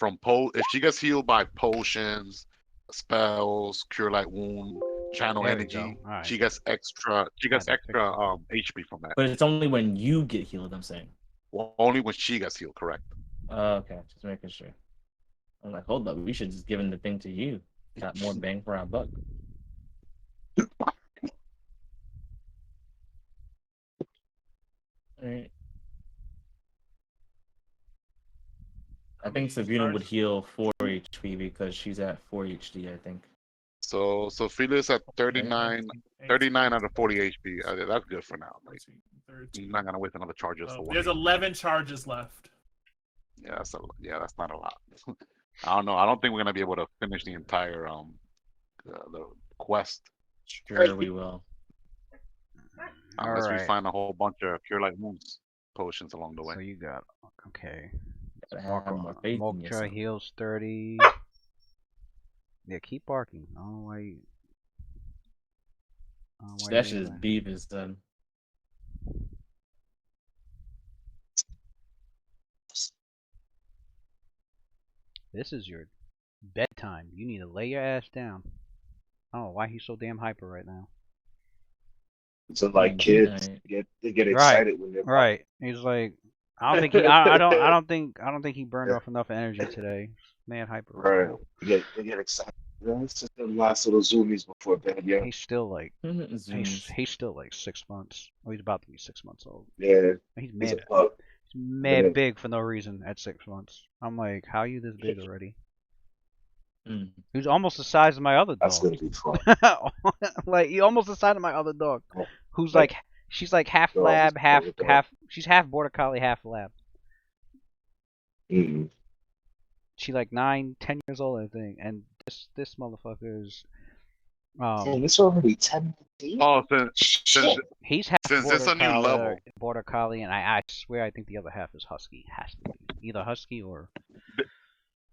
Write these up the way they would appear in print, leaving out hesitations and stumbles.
if she gets healed by potions, spells, cure light wound, channel There we go. energy, All right. she gets extra HP from that. But it's only when you get healed, I'm saying. Well, only when she gets healed, correct? Okay, just making sure. I'm like, hold up, we should just give the thing to you. Got more bang for our buck. Alright. I think Sabina would heal 4 HP because she's at 4 HD, I think. So Phyllis at 39 out of 40 HP. That's good for now. Like, you're not gonna waste another charges for one. There's 11 charges left. Yeah, that's not a lot. I don't know. I don't think we're gonna be able to finish the entire the quest. Sure, we will. Unless we find a whole bunch of cure light wounds potions along the way. So you got okay. Mokcha heals 30. Yeah, keep barking. I don't know why you. That shit is Beavis done. This is your bedtime. You need to lay your ass down. I don't know why he's so damn hyper right now. So like kids get excited when they're right. He's like, I don't think he. I don't think he burned off enough energy today. Man, hyper. Right. They get excited. It's just the last little zoomies before bed. Yeah. He's still like he's still like 6 months. Oh, he's about to be 6 months old. Yeah. He's mad. He's mad big for no reason at 6 months. I'm like, how are you this big already? He's almost the size of my other dog. That's gonna be fun. Like he almost the size of my other dog, who's like she's like half lab, half. She's half border collie, half lab. She like 9, 10 years old, I think, and this motherfucker's. It's already 10. Oh, he's half it's a new level. Border collie, and I swear I think the other half is husky. Has to be either husky or.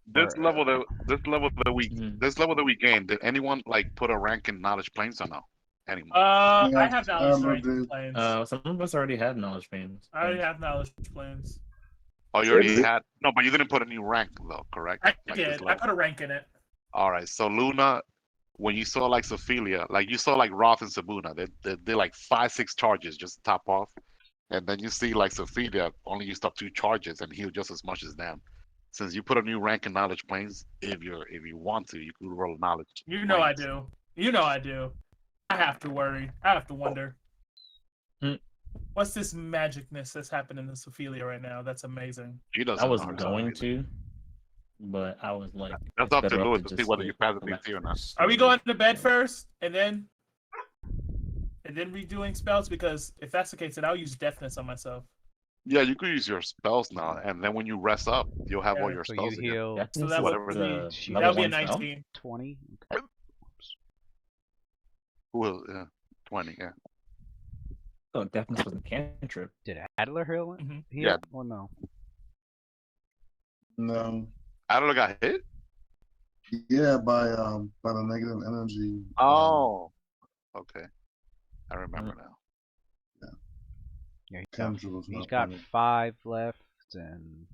This level that we gained. Did anyone like put a rank in knowledge planes or no? Anyone? I have knowledge planes. Some of us already have knowledge planes. I already have knowledge planes. Oh, you already had? No, but you didn't put a new rank though, correct? I did. I put a rank in it. All right. So Luna, when you saw like Sophia, like you saw like Roth and Sabuna, they like 5, 6 charges just to top off, and then you see like Sophia only used up 2 charges and healed just as much as them. Since you put a new rank in knowledge planes, if you want to, you can roll knowledge. You know planes. I do. You know I do. I have to worry. I have to wonder. What's this magicness that's happening to Sophia right now? That's amazing. I was going to, but I was like, that's up to Louis to see whether you pass the or not. Are we going to bed first and then redoing spells? Because if that's the case, then I'll use deafness on myself. Yeah, you could use your spells now, and then when you rest up, you'll have all your spells you heal. again. So that would be a 19. 20. Okay. Well, yeah, 20. Yeah. Oh, deafness was a cantrip. Did Adler heal it? Yeah. Or no? No. Adler got hit? Yeah, by the negative energy. Oh. Okay. I remember now. Yeah, he's got 5 left, and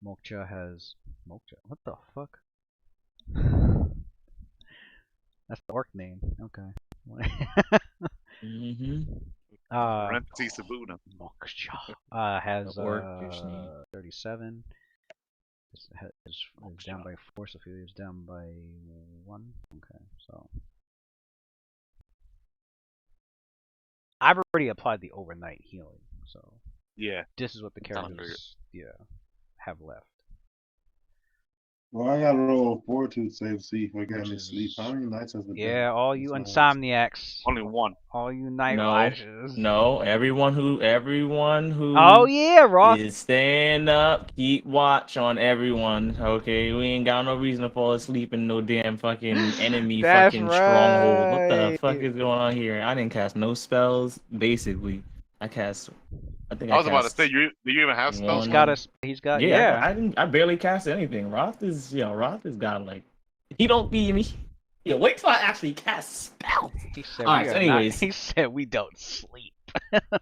Mokcha has Mokcha. What the fuck? That's the orc name. Okay. Sabuna. Mokcha has 37. Is down by 4. Sophia is down by 1. Okay, so. I've already applied the overnight healing, so yeah, this is what the characters have left. Well, I gotta roll 4 to save see if I get any sleep. How many nights has it been? Yeah, all you insomniacs. Only 1. All you night riders. No, everyone who. Oh yeah, Ross is staying up. Keep watch on everyone. Okay, we ain't got no reason to fall asleep in no damn fucking enemy fucking stronghold. What the fuck is going on here? I didn't cast no spells. Basically, I cast. I was about to say, do you even have spells? He's got. Yeah. I barely cast anything. Roth has got like. He don't be me. Yeah, wait till I actually cast spells. He said, Alright, so anyways. He said we don't sleep.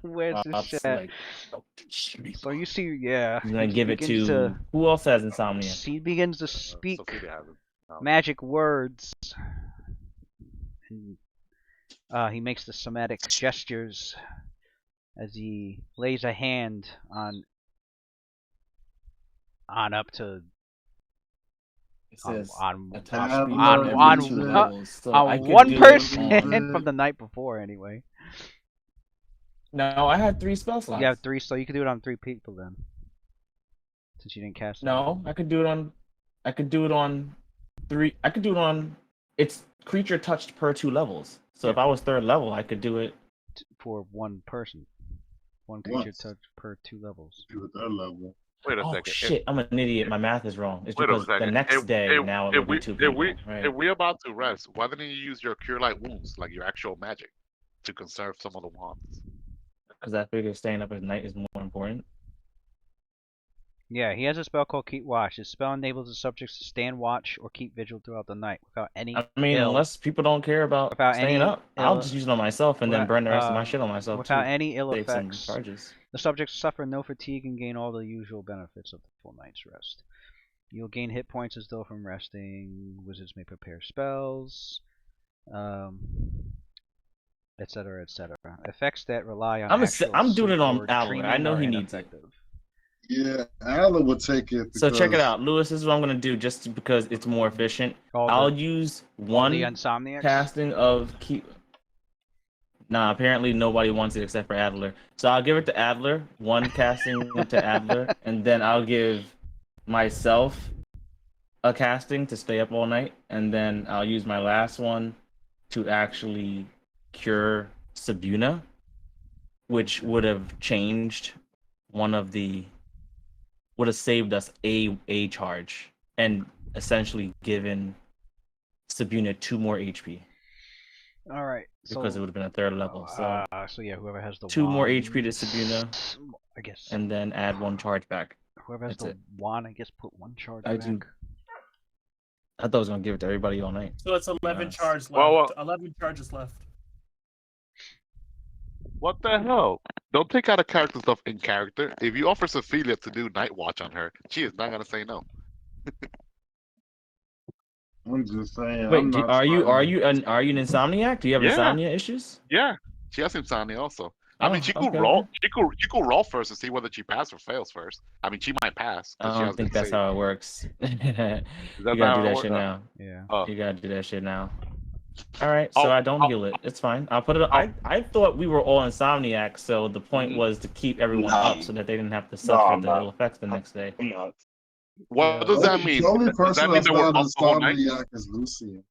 Where's this Rob's shit at? like, "Oh, sleep." So you see, yeah, He's gonna he give it begins to who else has insomnia? He begins to speak Sophia has it. magic words. And, he makes the somatic gestures as he lays a hand on up to It says on attach on- speech on- every on- 2 uh, levels. So I could one do person it on. from the night before anyway. No, I had 3 spell slots. You have 3, so you can do it on 3 people then. Since you didn't cast it. No, I could do it on. I could do it on 3. I could do it on. It's creature touched per 2 levels. So if I was 3rd level, I could do it. For one person. One creature Once. touch per 2 levels. Do it that level. Wait a Oh second. shit! I'm an idiot. My math is wrong. It's Wait a because the second. next day now it will be 2 people. Right? If we're about to rest, why didn't you use your cure light wounds, like your actual magic, to conserve some of the wands? Because I figure staying up at night is more important. Yeah, he has a spell called Keep Watch. His spell enables the subjects to stand watch or keep vigil throughout the night without any I mean, ill, unless people don't care about without staying any up, I'll ill- just use it on myself and then without- burn the rest of my shit on myself without too. any ill Save some effects. charges. The subjects suffer no fatigue and gain all the usual benefits of the full night's rest. You'll gain hit points as though from resting. Wizards may prepare spells, etc., etc. Effects that rely on I'm doing it on or Adler. dreaming I know are he needs it. ineffective. Yeah, Adler would take it. So check it because- out, Lewis. This is what I'm gonna do, just because it's more efficient. I'll use all one the insomniacs. casting of keep. Nah, apparently nobody wants it except for Adler. So I'll give it to Adler, one casting to Adler, and then I'll give myself a casting to stay up all night, and then I'll use my last one to actually cure Sabuna, which would have changed would have saved us a charge and essentially given Sabuna 2 more HP. All right. Because it would have been a 3rd level. So yeah, whoever has the 2 more wand, HP to Sabuna, I guess. and then add 1 charge back. Whoever has that's the it. wand, I guess, put 1 charge I back. do. I thought I was gonna give it to everybody all night. So it's 11 honest. charges left. Well, 11 charges left. What the hell? Don't take out a character stuff in character. If you offer Sophia to do night watch on her, she is not gonna say no. I'm just saying. Wait, I'm not are you trying are you an insomniac? Do you have Yeah. insomnia issues? Yeah, she has insomnia also. I mean, Oh, she could okay, roll. okay. She could roll first and see whether she passes or fails first. I mean, she might pass. 'Cause I she don't has think good that's save. how it works. You Is that gotta not do how that it shit works? now. Yeah. Oh, You gotta do that shit now. All right, so Oh, I don't oh. heal it. It's fine. I'll put it. I thought we were all insomniacs, so the point was to keep everyone Nah. up so that they didn't have to suffer the nah. ill effects the next day. I'm not. what does that mean? The only Does person that mean that's that we're not up the whole night? insomniac is Lucian.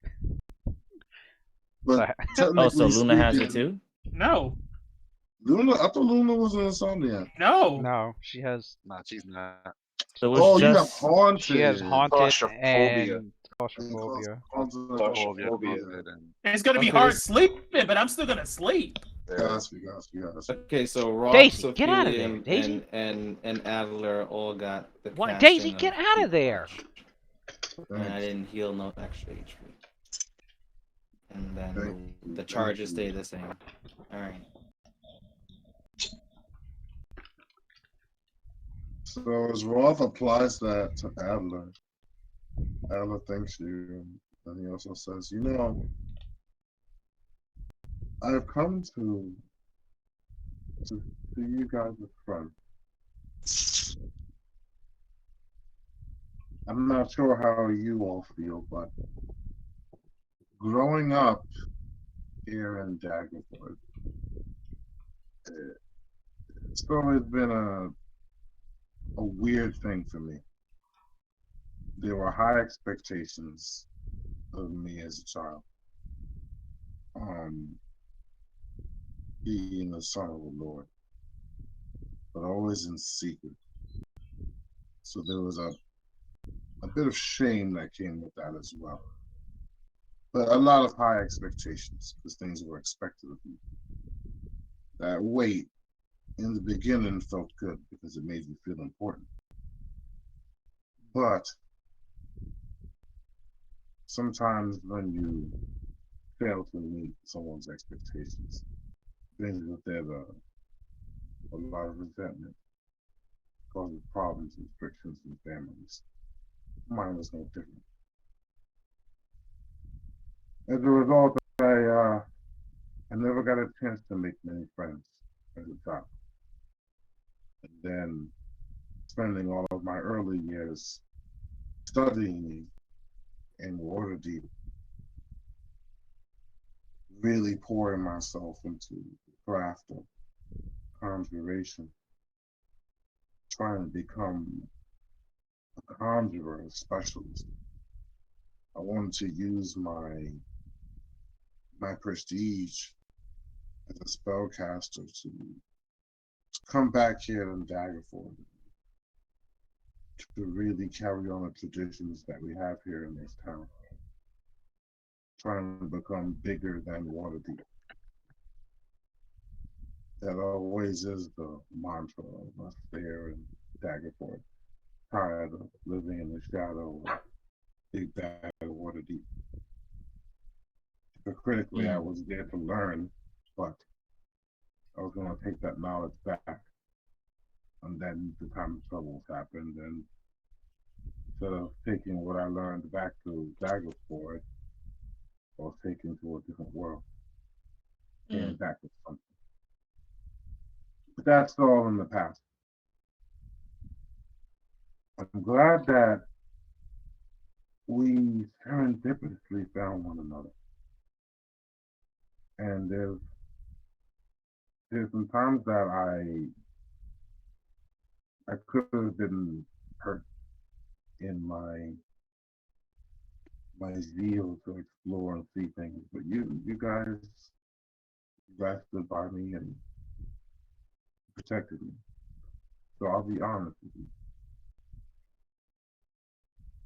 But Oh, so technically Luna has it speaking, too? No, Luna, I thought Luna was an insomniac. no. No, she has Nah, she's not. So it's Oh, you have just haunted. she has haunted Claustrophobia. and claustrophobia. Claustrophobia, Claustrophobia. and- It's gonna be Okay, hard this- sleeping, but I'm still gonna sleep. Gas, we. Okay, so Rob, Daisy, get out of there, Sophia, Daisy. and Adler all got the What? casting Daisy, get out of there. And I didn't heal no extra HP. And then Thank the you. charges stay the same. Alright. So as Roth applies that to Adler, Adler thanks you, and he also says, you know, I've come to see you guys as friends. I'm not sure how you all feel, but growing up here in Daggerford, it's always been a weird thing for me. There were high expectations of me as a child. Being the son of the Lord, but always in secret. So there was a bit of shame that came with that as well. But a lot of high expectations because things were expected of you. That weight in the beginning felt good because it made you feel important. But sometimes when you fail to meet someone's expectations, brings with it a lot of resentment, causes problems and frictions in families. Mine was no different. As a result, I never got a chance to make many friends as a child. And then spending all of my early years studying in Waterdeep, really pouring myself into the craft of conjuration, trying to become a conjurer, a specialist. I wanted to use my prestige as a spellcaster to come back here in Daggerford to really carry on the traditions that we have here in this town. Trying to become bigger than Waterdeep. That always is the mantra of us there in Daggerford. Tired of living in the shadow of Big Bad Waterdeep. Critically, I was there to learn, but I was going to take that knowledge back. And then the time of troubles happened, and instead of taking what I learned back to Daggerford, I was taken to a different world. Came back with something. But that's all in the past. I'm glad that we serendipitously found one another. And there's some times that I could have been hurt in my zeal to explore and see things, but you guys stood by me and protected me. So I'll be honest with you.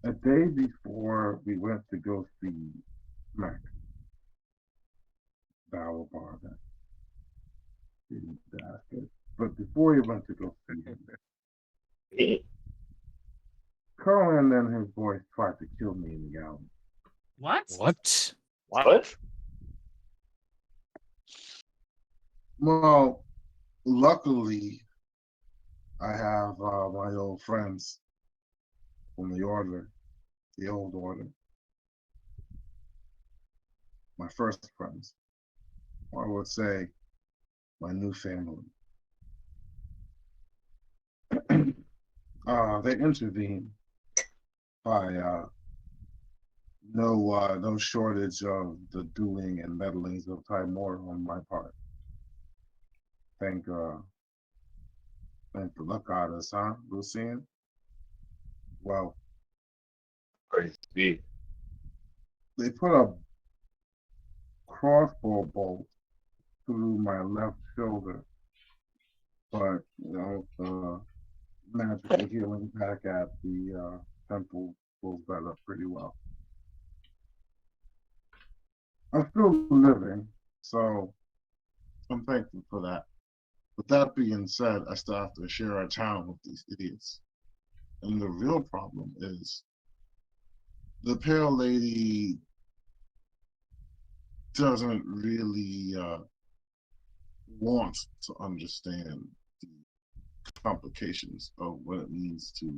A day before we went to go see Mac, Bhaal, that didn't ask it, but before he went to go see him, Cohen and his boys tried to kill me in the alley. What? What? Well, luckily, I have my old friends from the order, the old order. My first friends, or I would say my new family. They intervened by no shortage of the doing and meddlings of Timor on my part. Thank the luck goddess, huh, Lucian? Well, Crazy. they put a crossbow bolt through my left shoulder, but the magical healing pack at the temple pulls that up pretty well. I'm still living, so I'm thankful for that. With that being said, I still have to share a town with these idiots. And the real problem is the Pale Lady doesn't really want to understand the complications of what it means to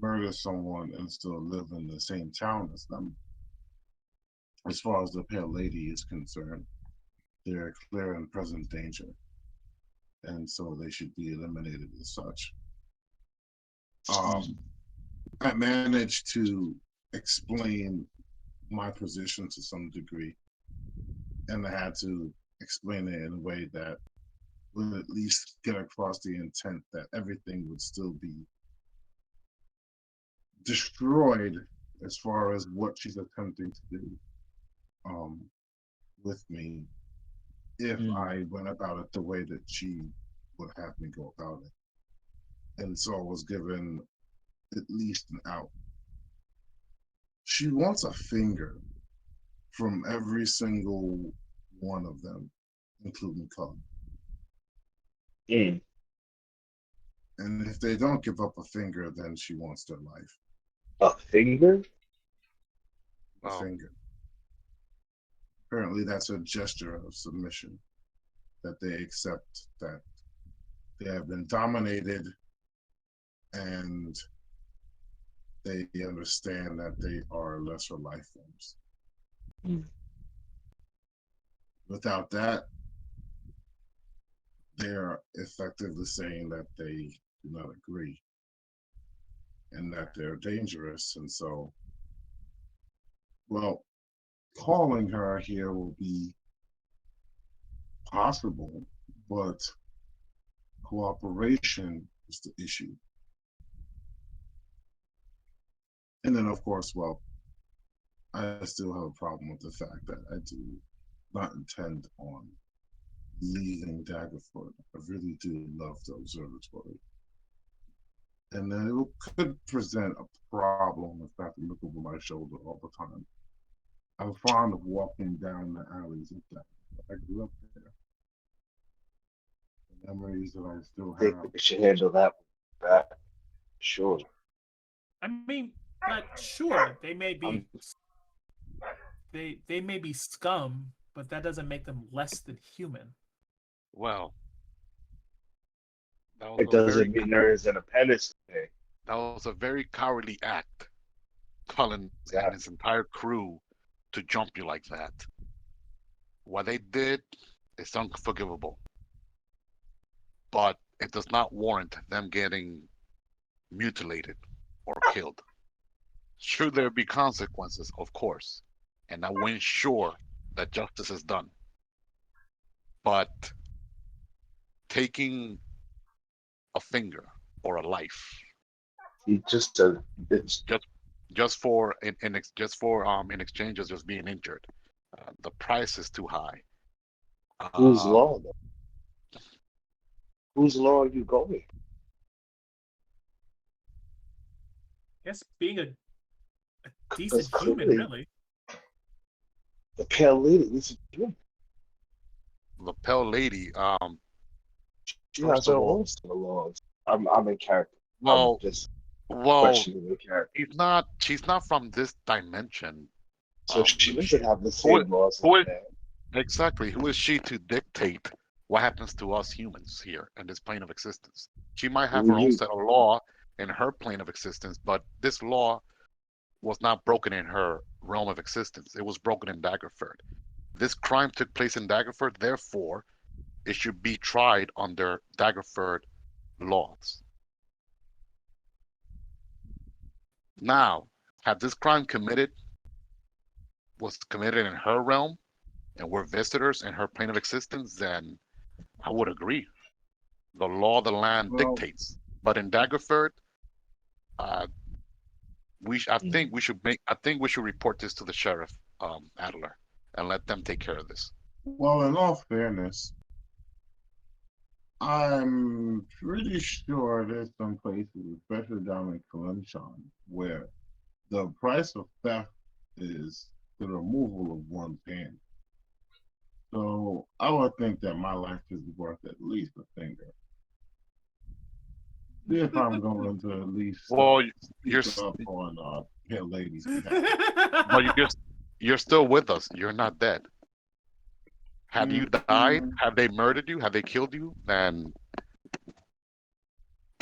murder someone and still live in the same town as them. As far as the Pale Lady is concerned, they're a clear and present danger, and so they should be eliminated as such. I managed to explain my position to some degree, and I had to explain it in a way that would at least get across the intent that everything would still be destroyed as far as what she's attempting to do with me if I went about it the way that she would have me go about it. And so I was given at least an out. She wants a finger from every single one of them, including Cullen. And if they don't give up a finger, then she wants their life. A finger? A finger. Apparently that's a gesture of submission, that they accept that They have been dominated, and they understand that they are lesser life forms. Without that, they're effectively saying that they do not agree and that they're dangerous. And so, well, calling her here will be possible, but cooperation is the issue. And then, of course, well, I still have a problem with the fact that I do not intend on leaving Daggerford. I really do love the observatory. And then it could present a problem if I have to look over my shoulder all the time. I'm fond of walking down the alleys of that. I grew up there. The memories that I still I think have. we should handle that. Sure. I mean, but sure, they may be they may be scum, but that doesn't make them less than human. Well, It doesn't mean there isn't a penance to pay. that was a very cowardly act, Cullen and his entire crew, to jump you like that. What they did is unforgivable, but it does not warrant them getting mutilated or killed. Should there be consequences, of course, and I will ensure that justice is done. But taking a finger or a life He just it's just for in exchange of just being injured, the price is too high. whose law though? Whose law are you going? I guess being a decent human, clearly really. The pale lady is a human. The pale lady, She first has her of all, own set of laws. I'm in character. I'm well, just well, questioning the character. she's not from this dimension. So she Lucia. doesn't have the Who, same laws as who is man. exactly who is she to dictate what happens to us humans here in this plane of existence? She might have Who her own you? set of law in her plane of existence, but this law was not broken in her realm of existence. It was broken in Daggerford. This crime took place in Daggerford, therefore, it should be tried under Daggerford laws. Now, had this crime was committed in her realm, and we're visitors in her plane of existence, then I would agree. The law of the land Well, dictates. But in Daggerford, uh, I think we should report this to the sheriff, Adler, and let them take care of this. well, in all fairness, I'm pretty sure there's some places, especially down in Kalimshan, where the price of theft is the removal of one's hand. So I would think that my life is worth at least a finger. If I'm going to at least Well, you're speak up on pale ladies' behalf. but you're still with us. You're not dead. Had you died, have they murdered you, have they killed you, then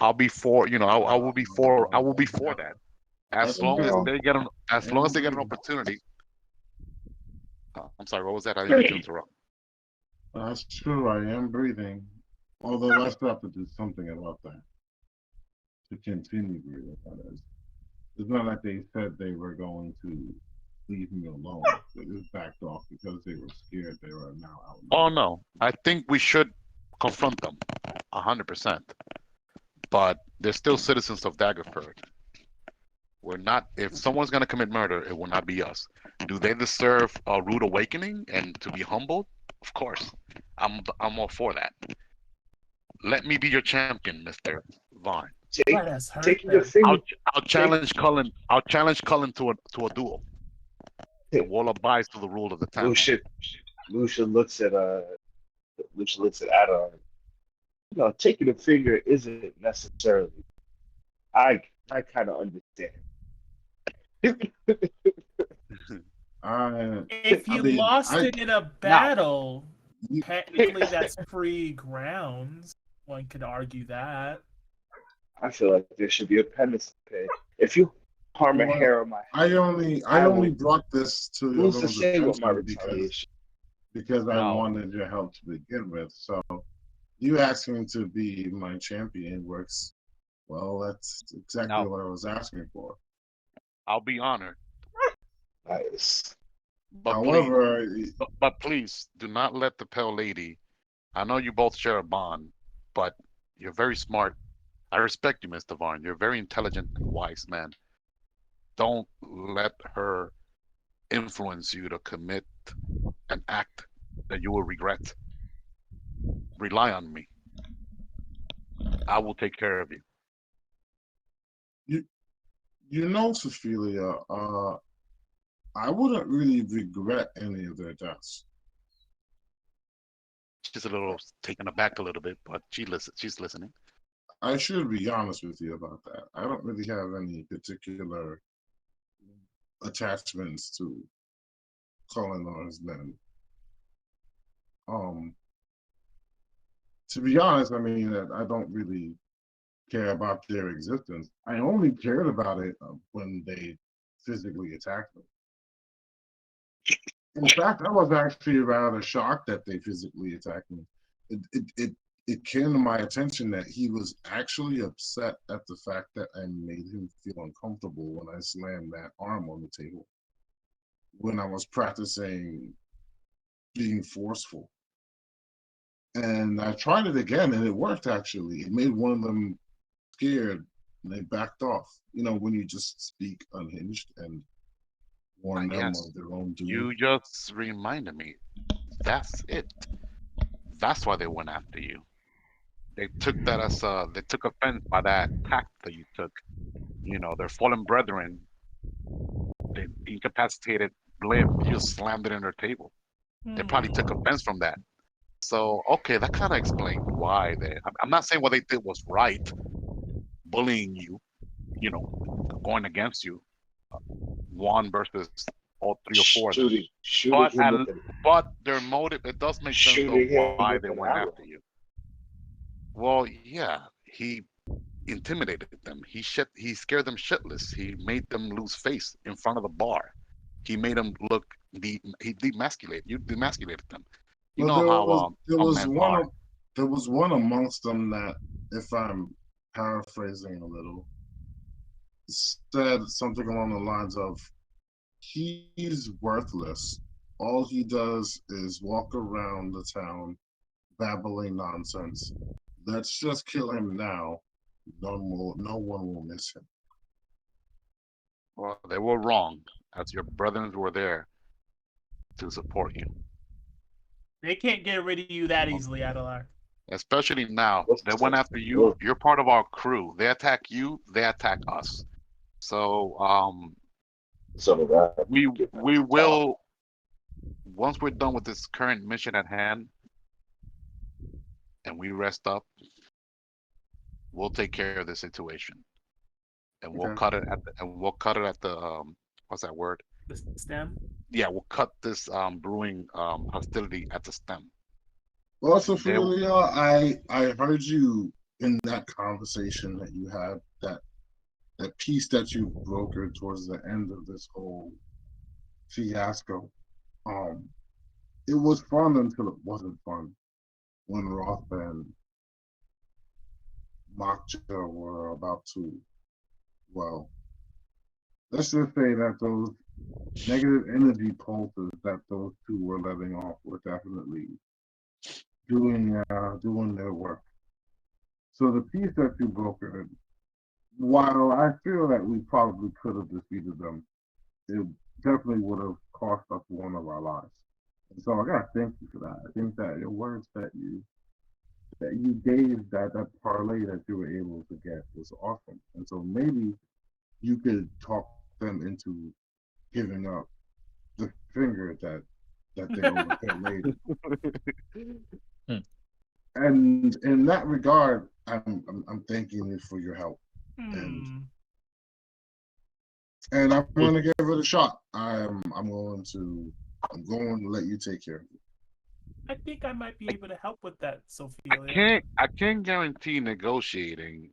I'll be for I will be for that. As That's long as true. they get an opportunity. I'm sorry, what was that? I didn't mean to interrupt. That's true. I am breathing. Although let's have to do something about that to continue breathing. That is. It's not like they said they were going to leave me alone. They just backed off because they were scared they were now out. Oh no, I think we should confront them, 100%. But they're still citizens of Daggerford. We're not. If someone's gonna commit murder, it will not be us. Do they deserve a rude awakening and to be humbled? Of course, I'm all for that. Let me be your champion, Mister Vaughn. Let us hurt Taking your them. finger. I'll challenge Cullen. I'll challenge Cullen to a duel. And we'll abide to the rule of the town. Lucia looks at Adon. Taking a finger isn't necessarily. I kind of understand. If you lost it in a battle, technically that's free grounds. One could argue that. I feel like there should be a penalty pay. If you harm a Well, hair on my I head, only brought this to your who's to guys' say what my attention retaliation? because I No. wanted your help to begin with. So you asking to be my champion works. Well, that's exactly No. what I was asking for. I'll be honored. Nice. But However, but please do not let the pale lady. I know you both share a bond, but you're very smart. I respect you, Mr. Varn. You're a very intelligent and wise man. Don't let her influence you to commit an act that you will regret. Rely on me. I will take care of you. you know, Cecilia, I wouldn't really regret any of their deaths. She's a little taken aback a little bit, but she's listening. I should be honest with you about that. I don't really have any particular attachments to Culinar's men. Um, to be honest, I mean, I don't really care about their existence. I only cared about it when they physically attacked me. In fact, I was actually rather shocked that they physically attacked me. It came to my attention that he was actually upset at the fact that I made him feel uncomfortable when I slammed that arm on the table. When I was practicing being forceful. And I tried it again and it worked actually. It made one of them scared and they backed off. You know, when you just speak unhinged and warn them Yes, of their own doom. you just reminded me. That's it. That's why they went after you. They took that as they took offense by that tact that you took. You know, their fallen brethren, they incapacitated limb. You just slammed it in their table. They probably took offense from that. So okay, that kind of explains why they. I'm not saying what they did was right, bullying you. You know, going against you, one versus all three or four of them. Shooting But him with an but their motive, it does make sense though shooting him why with they an went arrow. after you. Well, yeah, he intimidated them. He scared them shitless. He made them lose face in front of the bar. He made them look he demasculated you demasculated them. You But know how there some was men one are. of there was one amongst them that, if I'm paraphrasing a little, said something along the lines of, he's worthless. All he does is walk around the town babbling nonsense. Let's just kill him now. No one will miss him. Well, they were wrong, as your brethren were there to support you. They can't get rid of you that easily, Adelar. Especially now, What's they went after you. You're part of our crew. They attack you, they attack us. So some of that? we will, once we're done with this current mission at hand and we rest up, we'll take care of the situation. And we'll Okay. cut it at the what's that word? The stem. Yeah, we'll cut this brewing hostility at the stem. Also, They Fidelia, I heard you in that conversation that you had, that piece that you brokered towards the end of this whole fiasco. It was fun until it wasn't fun when Roth and Makja were about to, well, let's just say that those negative energy pulses that those two were letting off were definitely doing their work. So the piece that you brokered, while I feel that we probably could have defeated them, it definitely would have cost us one of our lives. And so I gotta thank you for that. I think that your words that you gave, that parlay that you were able to get was awesome. And so maybe you could talk them into giving up the finger that they overpaid later. And in that regard, I'm thanking you for your help. And I'm going to give it a shot. I'm going to let you take care of it. I think I might be able to help with that, I Sophia. can't guarantee negotiating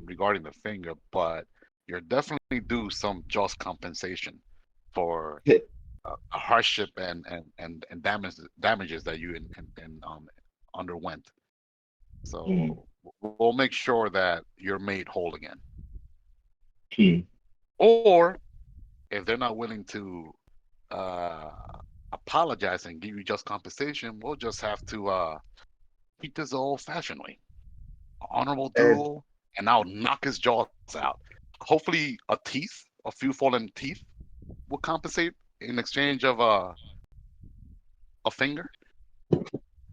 regarding the finger, but you're definitely due some just compensation for a hardship and damages that you underwent. Mm, So we'll make sure that you're made whole again. mm. Or if they're not willing to uh, apologize and give you just compensation, we'll just have to treat this the old-fashioned way. Honorable And duel, and I'll knock his jaws out. Hopefully, a few fallen teeth, will compensate in exchange of a finger.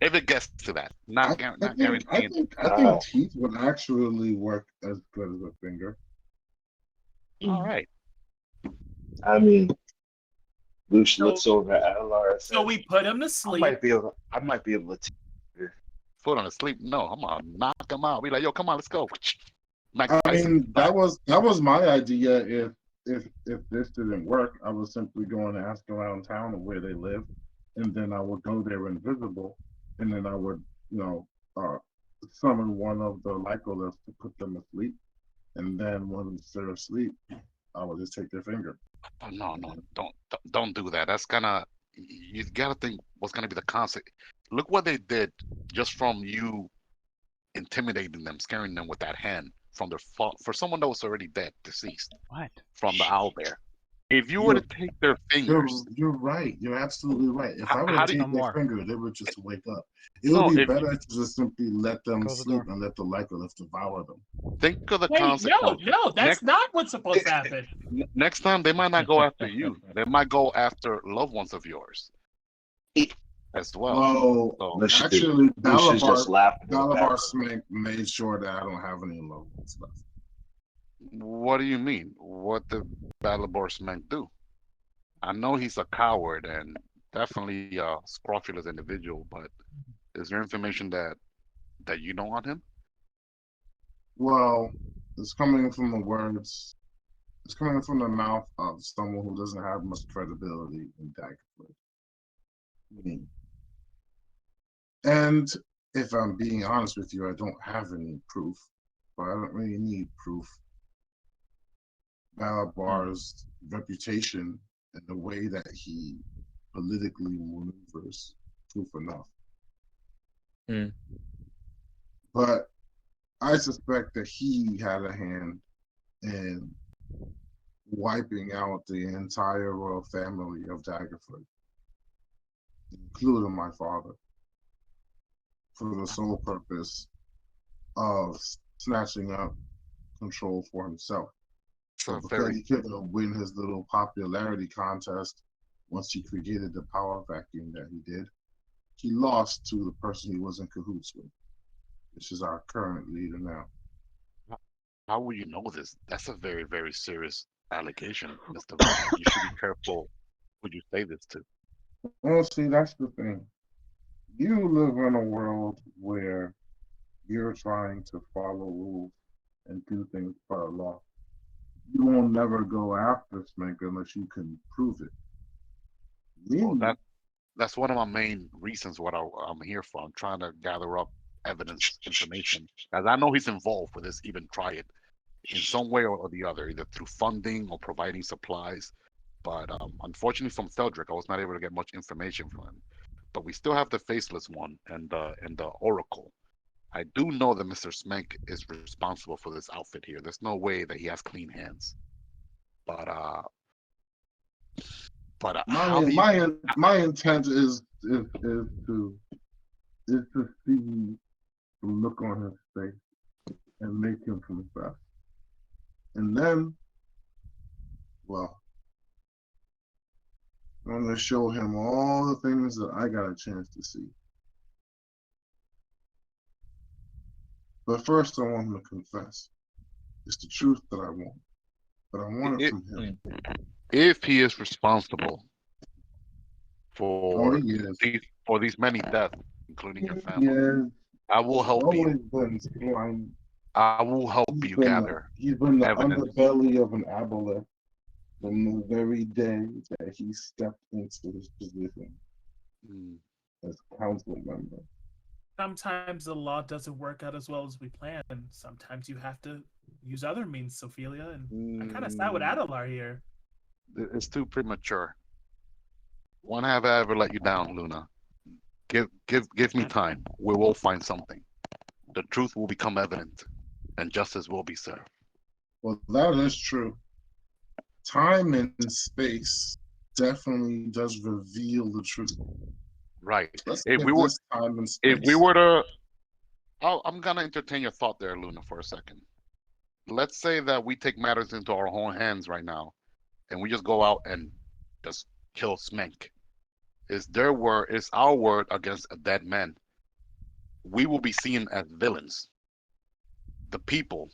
If it gets to that, not guaranteeing. I think teeth would actually work as good as a finger. All right, I mean, Lush So, looks over at Alar and so says, we put him to I sleep. might be able to take it. foot on the sleep. No, I'm gonna knock him out. Be like, yo, come on, let's go. Mike I Tyson mean, style. that was my idea. If this didn't work, I was simply going to ask around town of where they live, and then I would go there invisible, and then I would, you know, summon one of the lycoliths to put them asleep, and then once they're asleep, I would just take their finger. Oh, no, no, don't do that. That's gonna you gotta think what's gonna be the consequence. Look what they did just from you intimidating them, scaring them with that hand from their for someone that was already dead, deceased What? from the owl bear. If you were to You're take their fingers, you're right. You're absolutely right. If I were how to do take Some their more. finger, they would just wake up. It would no? be If better to just simply let them Close the sleep door. and let the lycolith devour them. think of the Wait, no, consequences. no, that's not what's supposed to happen. Next time they might not go after you. They might go after loved ones of yours as well. Well, So actually, Lucius just laughed in the Balabar background. Smank made sure that I don't have any loved ones left. what do you mean? What did Balabor Smank do? I know he's a coward and definitely a scrofulous individual, but is there information that you know on him? Well, it's coming from the words. It's coming from the mouth of someone who doesn't have much credibility in Daggerford. Me. And if I'm being honest with you, I don't have any proof, but I don't really need proof. Malabar's reputation and the way that he politically maneuvers proof enough. Hmm. But I suspect that he had a hand in wiping out the entire royal family of Daggerford, including my father, for the sole purpose of snatching up control for himself. It's So a because very he couldn't win his little popularity contest once he created the power vacuum that he did, he lost to the person he was in cahoots with, which is our current leader now. how will you know this? That's a very, very serious allegation, Mr. Vaughn. You should be careful who you say this to. Well, see, that's the thing. You live in a world where you're trying to follow rules and do things by law. You will never go after Smink unless you can prove it. Well, Me, that's one of my main reasons what I'm here for. I'm trying to gather up evidence, information, as I know he's involved with this. Even try it in some way or the other, either through funding or providing supplies. But unfortunately, from Theldrick, I was not able to get much information from him. But we still have the faceless one and the Oracle. I do know that Mr. Smank is responsible for this outfit here. There's no way that he has clean hands. But how do you? my intent is to see the look on his face and make him confess. And then, well, I'm gonna show him all the things that I got a chance to see. But first, I want him to confess. It's the truth that I want, but I want it It, from him. if he is responsible Oh, for he is. these many deaths, including your He family, is. I will He's help you. always been blind. I will help you gather He's been the evidence. underbelly of an aboleth from the very day that he stepped into his position. Mm. as a council member. Sometimes the law doesn't work out as well as we plan. Sometimes you have to use other means, Sophia, and I kind of side with Adelar here. It's too premature. When have I ever let you down, Luna? Give me time. We will find something. The truth will become evident, and justice will be served. Well, that is true. Time and space definitely does reveal the truth. Right. Let's If give we were, this time and if we space. were to, I'm gonna entertain your thought there, Luna, for a second. Let's say that we take matters into our own hands right now, and we just go out and just kill Smenk. Is their word, is our word against a dead man. We will be seen as villains. The people,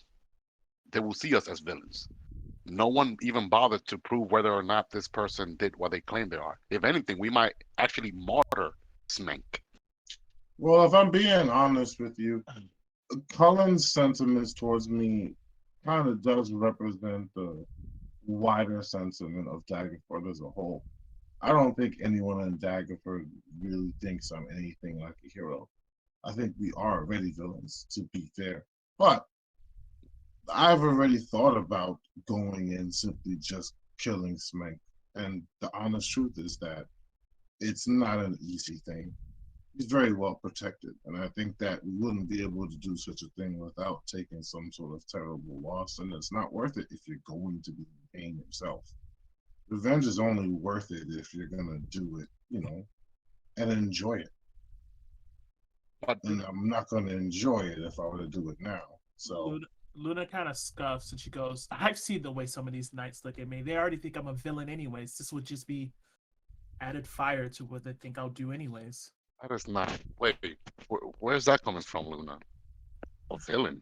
they will see us as villains. No one even bothered to prove whether or not this person did what they claim they are. If anything, we might actually martyr Smenk. Well, if I'm being honest with you, Cullen's sentiments towards me kind of does represent the wider sentiment of Daggerford as a whole. I don't think anyone in Daggerford really thinks I'm anything like a hero. I think we are already villains, to be fair. But I've already thought about going and simply just killing Smenk. And the honest truth is that it's not an easy thing. He's very well protected, and I think that we wouldn't be able to do such a thing without taking some sort of terrible loss, and it's not worth it if you're going to be in pain yourself. Revenge is only worth it if you're gonna do it, and enjoy it. But And I'm not gonna enjoy it if I were to do it now. So Luna kind of scuffs and she goes, I've seen the way some of these knights look at me. They already think I'm a villain anyways. This would just be added fire to what they think I'll do anyways. that is not. Wait, where's that coming from, Luna? A villain?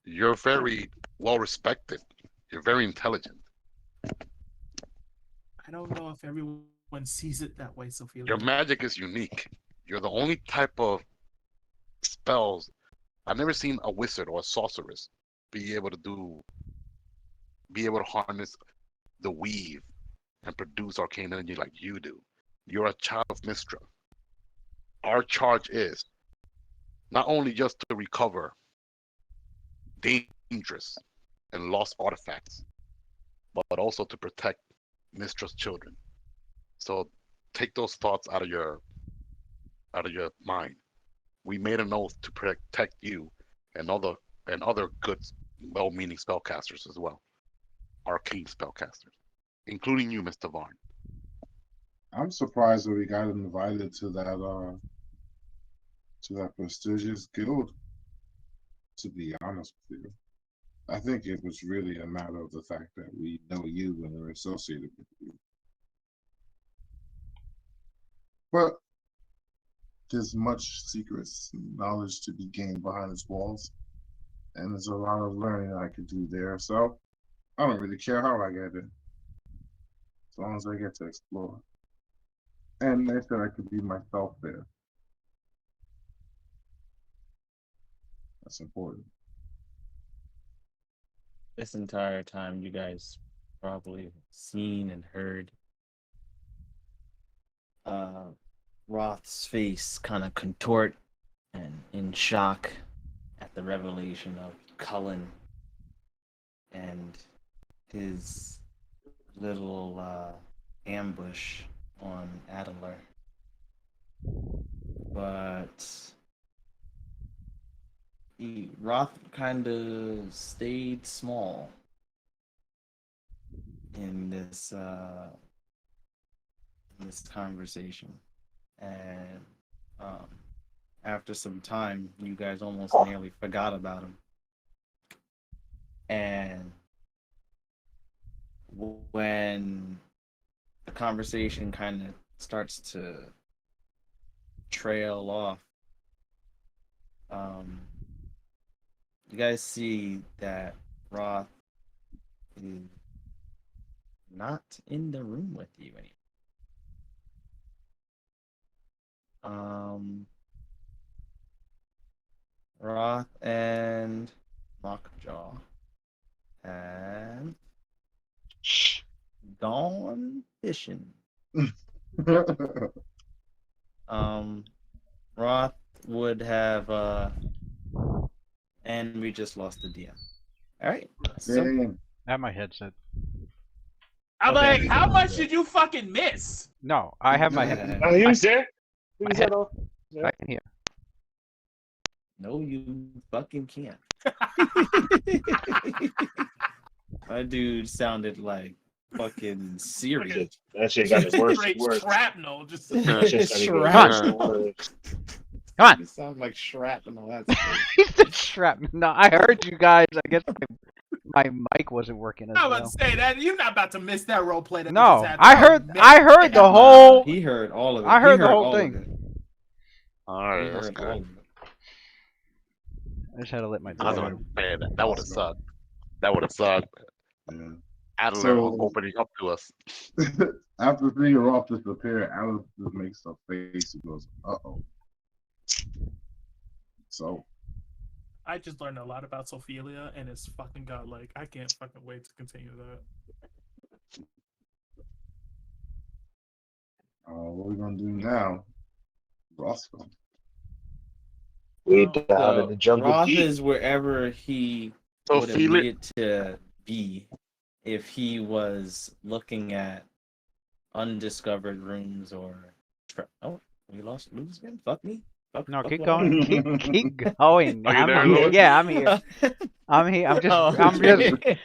You're very well respected. You're very intelligent. I don't know if everyone sees it that way, Sophia. Your magic is unique. You're the only type of spells. I've never seen a wizard or a sorceress be able to harness the weave and produce arcane energy like you do. You're a child of Mistra. Our charge is not only just to recover dangerous and lost artifacts, but also to protect Mistra's children. So take those thoughts out of your mind. We made an oath to protect you and other good, well-meaning spellcasters as well, arcane spellcasters, including you, Mr. Varn. I'm surprised that we got invited to that prestigious guild. To be honest with you, I think it was really a matter of the fact that we know you and are associated with you. But there's much secrets and knowledge to be gained behind its walls, and there's a lot of learning I could do there. So I don't really care how I get in, as long as I get to explore. And they said I could be myself there. That's important. This entire time, you guys probably seen and heard Roth's face kind of contort and in shock at the revelation of Cullen and his little ambush on Adler. But Roth kind of stayed small in this conversation, and after some time, you guys almost nearly forgot about him. And when the conversation kind of starts to trail off, you guys see that Roth is not in the room with you anymore. Roth and Lockjaw have gone fishing. Roth would have and we just lost the DM. All right. So Damn. I have my headset. I'm Okay. like, how much did you fucking miss? No, I have my head. Oh, he was there. He My was head. at all. I can hear. No, you fucking can't. My dude sounded like fucking Siri. That shit got it worse and Straight worse. shrapnel. Just That shit started getting Shrapnel. worse and worse. Come on. You sound like shrapnel. That's crazy. He said shrapnel. No, I heard you guys. I guess my mic wasn't working as I was about well. to say that you're not about to miss that role play. That we No, just had. I That was heard. amazing. I heard the Nah, whole. he heard all of it. I heard the whole all thing. of it. All He right, that's heard all good. of it. I just had to let my I was dog like, out. man, that would have sucked. That would have sucked. Yeah. Adler So- opening up to us. After seeing Roth disappear, Alice just makes a face and goes, "Uh-oh." So, I just learned a lot about Sophelia, and it's fucking godlike. I can't fucking wait to continue that. what are we gonna do now? Roscoe. We Well, down in the jungle Roth deep. is wherever he So would have feel it. needed to be if he was looking at undiscovered rooms or. Oh, we lose again. Fuck me. No, fuck keep what going. happened? Keep going. Are you there, I'm here. Louis? Yeah, I'm here. I'm here. I'm just. Oh, I'm okay. just.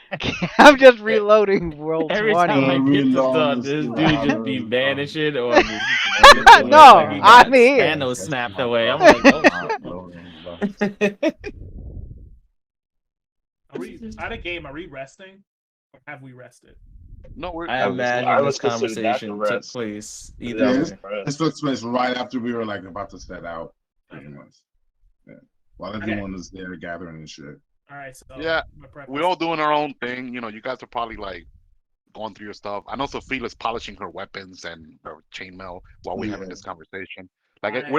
I'm just reloading World Every 20. time I get this Reload done, this this shit. dude just be vanishing or just No, like he got I'm here. Thanos snapped away. I'm like, oh shit. Are we out of game? Are we resting, or have we rested? No, we're. I I imagine was this considered that the conversation took rest. place Yeah, either Yeah, way. this took place right after we were like about to set out, pretty much. Yeah. While everyone was there gathering and shit. All right, so Yeah, my prep we're is- all doing our own thing. You know, you guys are probably like going through your stuff. I know Sophia's polishing her weapons and her chainmail while we're having Yeah. this conversation. Like Alright.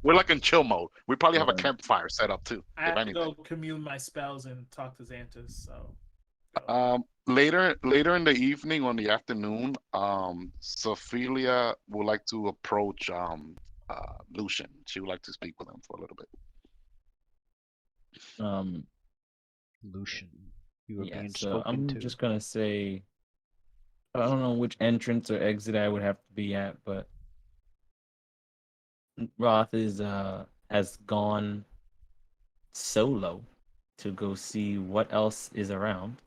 we're like in chill mode. We probably have a Right. campfire set up too, I if have to anything. go commune my spells and talk to Xantus. So Later in the evening or in the afternoon, Sophia would like to approach Lucian. She would like to speak with him for a little bit. Lucian, you are Yeah, being so spoken I'm to. just gonna say I don't know which entrance or exit I would have to be at, but Roth has gone solo to go see what else is around.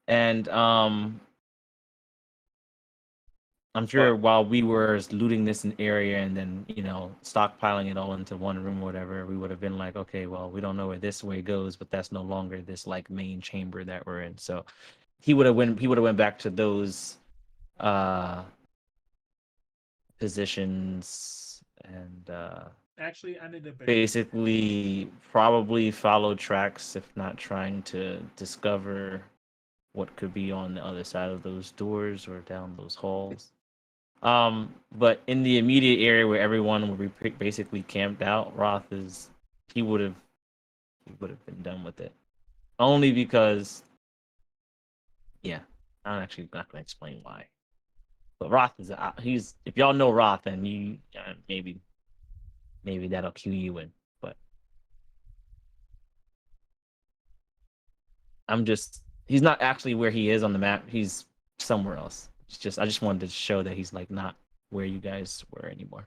And I'm sure while we were looting this area and then, stockpiling it all into one room or whatever, we would have been like, okay, well, we don't know where this way goes, but that's no longer this like main chamber that we're in. So he would have went back to those positions and actually, I need a big. basically probably follow tracks, if not trying to discover what could be on the other side of those doors or down those halls. But in the immediate area where everyone would be basically camped out, he would have been done with it. Only because, yeah, I'm actually not gonna explain why. But Roth he's if y'all know Roth, then you maybe that'll cue you in. But he's not actually where he is on the map. He's somewhere else. I just wanted to show that he's like not where you guys were anymore.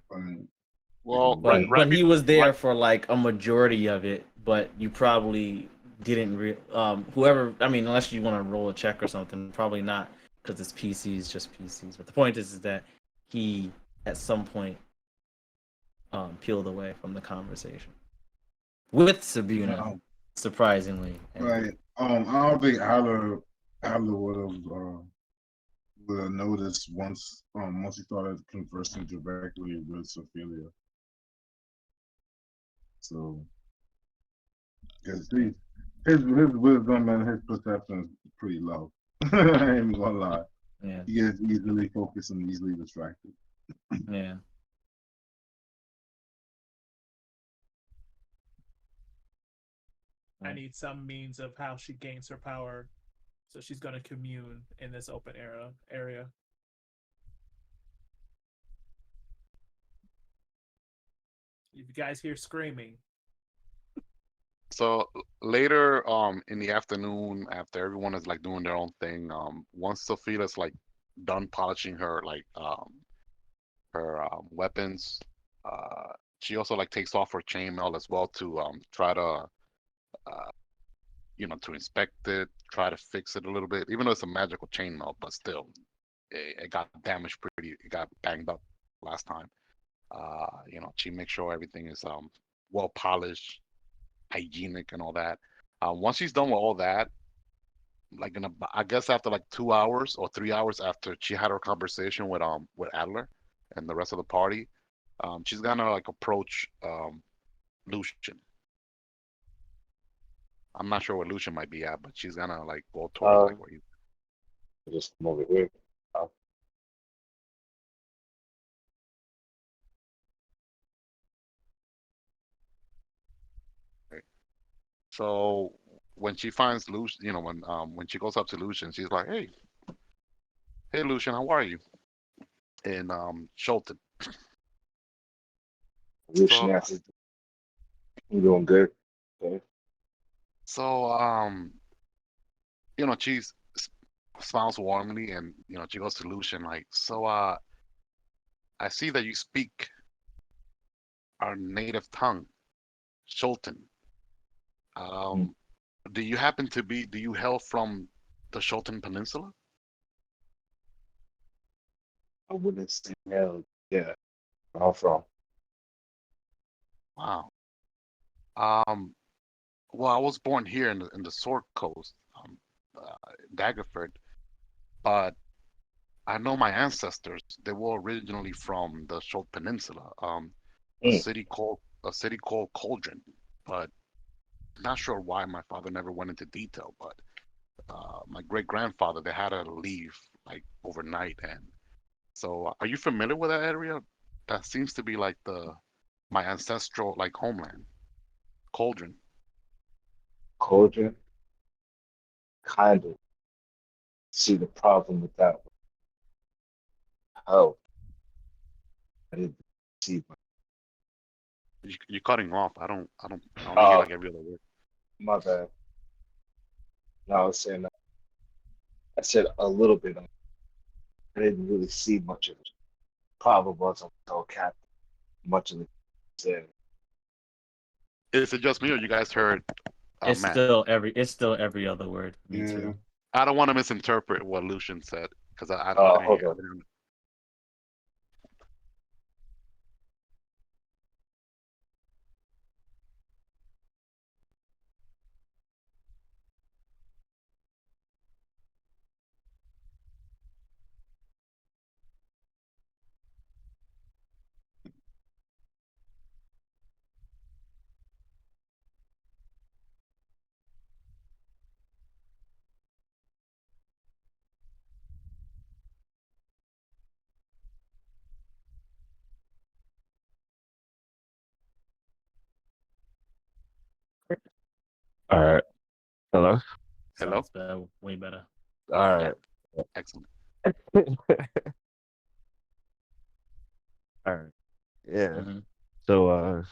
Well, But he was there for like a majority of it. But you probably didn't unless you want to roll a check or something, probably not, because it's PCs, just PCs. But the point is that he at some point peeled away from the conversation with Sabina, surprisingly. Right. I don't think Adler would have noticed once he started conversing directly with Sophia. So, because his wisdom and his perception is pretty low. I ain't gonna lie. Yeah. He is easily focused and easily distracted. Yeah. I need some means of how she gains her power, so she's gonna commune in this open area. If you guys hear screaming, So later, in the afternoon, after everyone is like doing their own thing, once Sophia's like done polishing her like her weapons, she also like takes off her chainmail as well to try to to inspect it, try to fix it a little bit. Even though it's a magical chainmail, but still, it got damaged pretty. It got banged up last time. She makes sure everything is well polished, hygienic, and all that. Once she's done with all that, like I guess after like 2 hours or 3 hours after she had her conversation with Adler and the rest of the party, she's gonna like approach Lucian. I'm not sure where Lucian might be at, but she's gonna like go towards like where he. Just move it weird. So when she finds Lucian, when she goes up to Lucian, she's like, hey, Lucian, how are you?" And Schulten. Lucian So asks, "You doing good?" Okay. so she smiles warmly, and she goes to Lucian like, "So I see that you speak our native tongue, Schulten. Hmm. Um, do you hail from the Schulten Peninsula?" I wouldn't say hell. Yeah, where I'm from. Wow. Um, well, I was born here in the Sword Coast, Daggerford, but I know my ancestors. They were originally from the Schulten Peninsula, a Mm. city called Cauldron, but not sure why my father never went into detail. But my great grandfather, they had to leave like overnight, and so are you familiar with that area? That seems to be like my ancestral like homeland, Cauldron. Cauldron, kind of see the problem with that one. Oh, I didn't see. You're cutting off. I only hear Oh, like every other word. my bad. No, I was saying I said a little bit. I didn't really see much of it. Problem was I was so captain. Much of the said. Is it just me or you guys heard Matt? It's still every other word. Me Yeah. too. I don't want to misinterpret what Lucian said because I didn't Hold hear. on. All right. Hello. Hello. Sounds better, way better. All Yeah, right. excellent. All right. Yeah. Hmm. So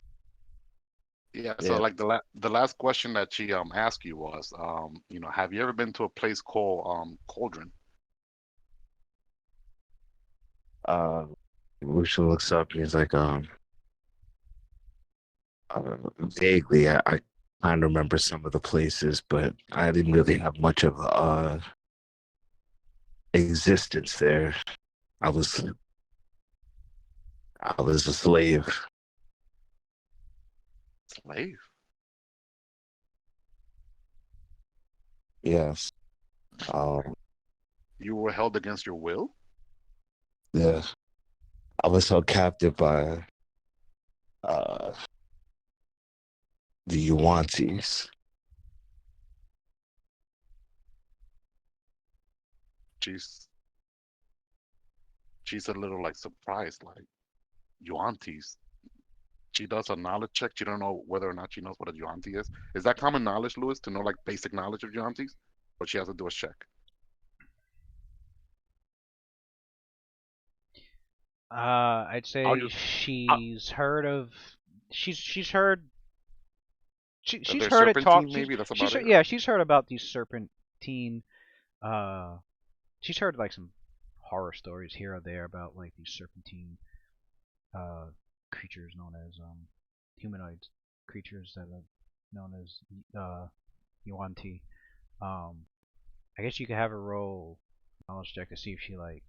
Yeah. So yeah. like the last question that she asked you was have you ever been to a place called Cauldron? Uh Lucian looks up and he's like, vaguely I kind of remember some of the places, but I didn't really have much of existence there. I was I was a slave. Slave. Yes. Um You were held against your will? yeah. I was held captive by uh the Yuantis. She's she's a little like surprised, like you aunties. She does a knowledge check. She don't know whether or not she knows what a Yuanti is. Is that common knowledge, Lewis, to know like basic knowledge of Yuantis? Or she has to do a check? I'd I'll say just I, she's heard of she's heard she's Their heard it talk. serpentine, maybe that's She's about it. yeah, she's heard about these serpentine. Uh, she's heard like some horror stories here or there about like these serpentine uh creatures known as humanoid creatures that are known as Yuan-Ti. I guess you could have her roll knowledge check to see if she like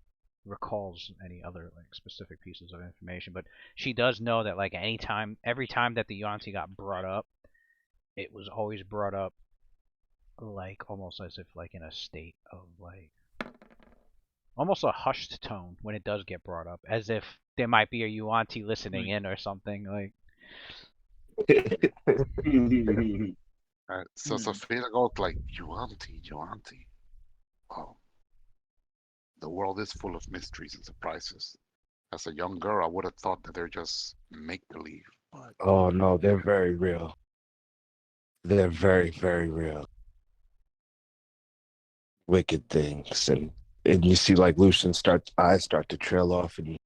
recalls any other like specific pieces of information. But she does know that like every time that the Yuan-Ti got brought up, it was always brought up like almost as if like in a state of like almost a hushed tone when it does get brought up, as if there might be a Yuan-Ti listening in or something. Like, So Sophia goes like, Yuanti. Wow, the world is full of mysteries and surprises. As a young girl, I would have thought that they're just make believe, but Oh no, they're very real. They're very, very real. Wicked things, and you see like Lucian's eyes start to trail off, and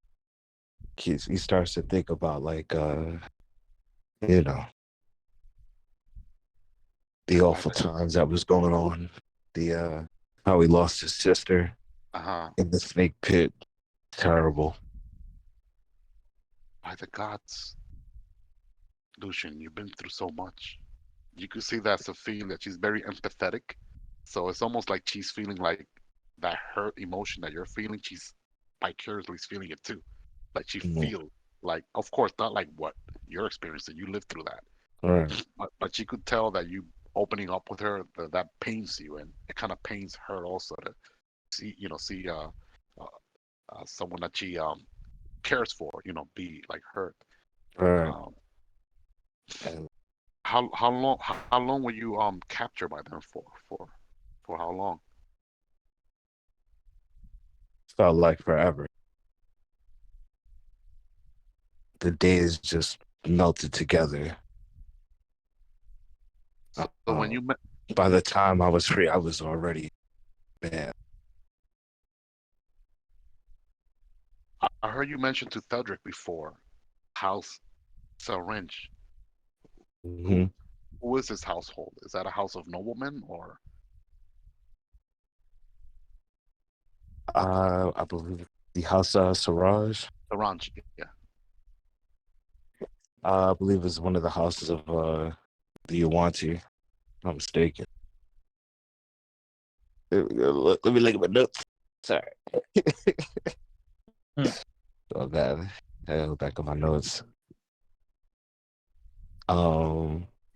he starts to think about like you know, the awful times that was going on, the how he lost his sister in the snake pit. Terrible. by the gods, Lucian, you've been through so much. You could see that Sophia, that she's very empathetic. So it's almost like she's feeling like that hurt emotion that you're feeling. She's vicariously feeling it too. Like she feels like, of course, not like what you're experiencing. You lived through that, Right. but she could tell that you opening up with her that pains you, and it kind of pains her also to see, uh, someone that she cares for, be like hurt. Right. Um, how long were you captured by them for how long? Felt like forever. The days just melted together. So when you met, by the time I was free, I was already man. I heard you mention to Theldrick before, House Selringe. Mm-hmm. Who is this household? Is that a house of noblemen or? I believe the House of Siraj. Saranj, yeah. I believe it's one of the houses of the Yuan-Ti. Not mistaken. Let me look at my notes. Sorry. Oh God, I go back on my notes.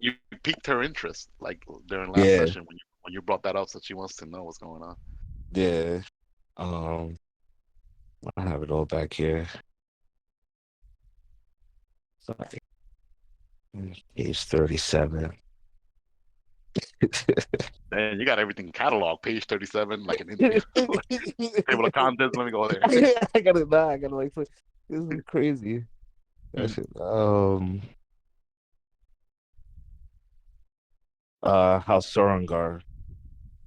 You piqued her interest, like during last session when you brought that up, so she wants to know what's going on. Yeah. I have it all back here. Sorry. Page 37. Man, you got everything cataloged. Page 37, like an interview. Table of contents. Let me go there. I gotta like. This is crazy. House Sorangar.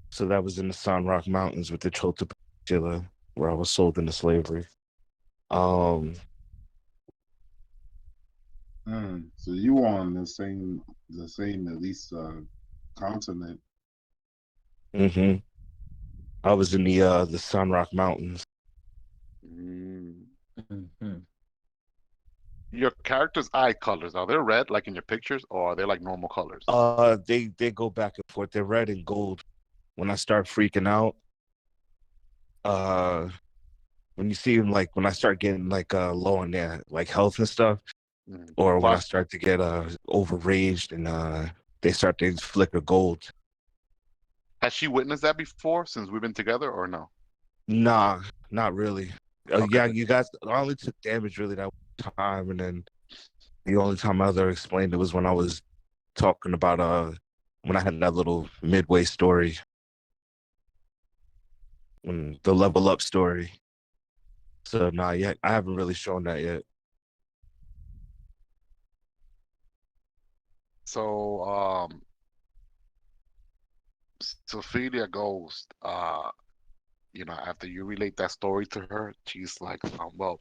So that was in the San Rock Mountains with the Chota Peninsula, where I was sold into slavery. So you were on the same at least continent. Mm-hmm. I was in the San Rock Mountains. Mm-hmm. Your character's eye colors, are they red like in your pictures, or are they like normal colors? They go back and forth. They're red and gold. When I start freaking out, when you see them, like when I start getting like low on their like health and stuff, or when I start to get overraged and they start to flicker gold. Has she witnessed that before since we've been together, or no? Nah, not really. Yeah, you guys, I only took damage really that time, and then the only time I ever explained it was when I was talking about when I had that little midway story, when the level up story. So nah, yet I haven't really shown that yet. So Sophia goes, after you relate that story to her, she's like, well,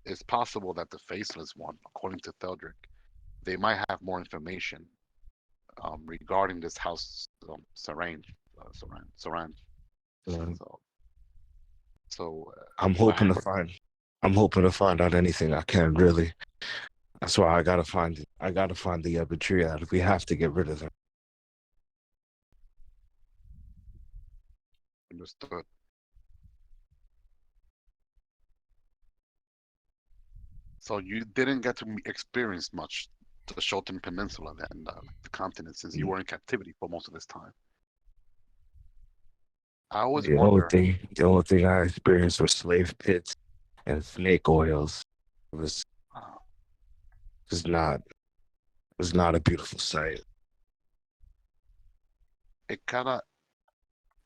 it's possible that the faceless one, according to Theldrick, they might have more information regarding this house, Saran. Uh, So, so I'm what hoping to happened? find. I'm hoping to find out anything I can. Really, that's why I gotta find. I gotta find the other triad. We have to get rid of them. Understood. So you didn't get to experience much the Shoten Peninsula then, the continent, since you were in captivity for most of this time. I always wonder. The only thing I experienced was slave pits and snake oils. It Uh, was not. It was not a beautiful sight. it kind of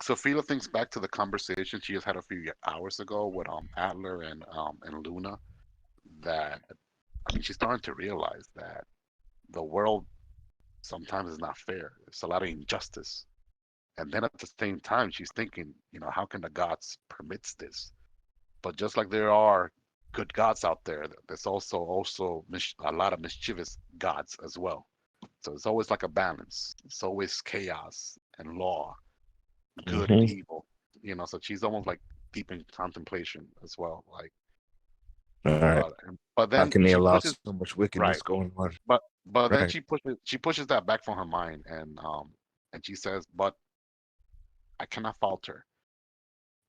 Sophia thinks back to the conversation she just had a few hours ago with Adler and Luna. That I mean, she's starting to realize that the world sometimes is not fair. There's a lot of injustice, and then at the same time, she's thinking, how can the gods permits this? But just like there are good gods out there, there's also a lot of mischievous gods as well. So it's always like a balance. It's always chaos and law, good and Hmm. evil. So she's almost like deep in contemplation as well. Like, All right. but How then can they she allow pushes so much right. wickedness going on? But then Right. she pushes that back from her mind, and she says, "But I cannot falter.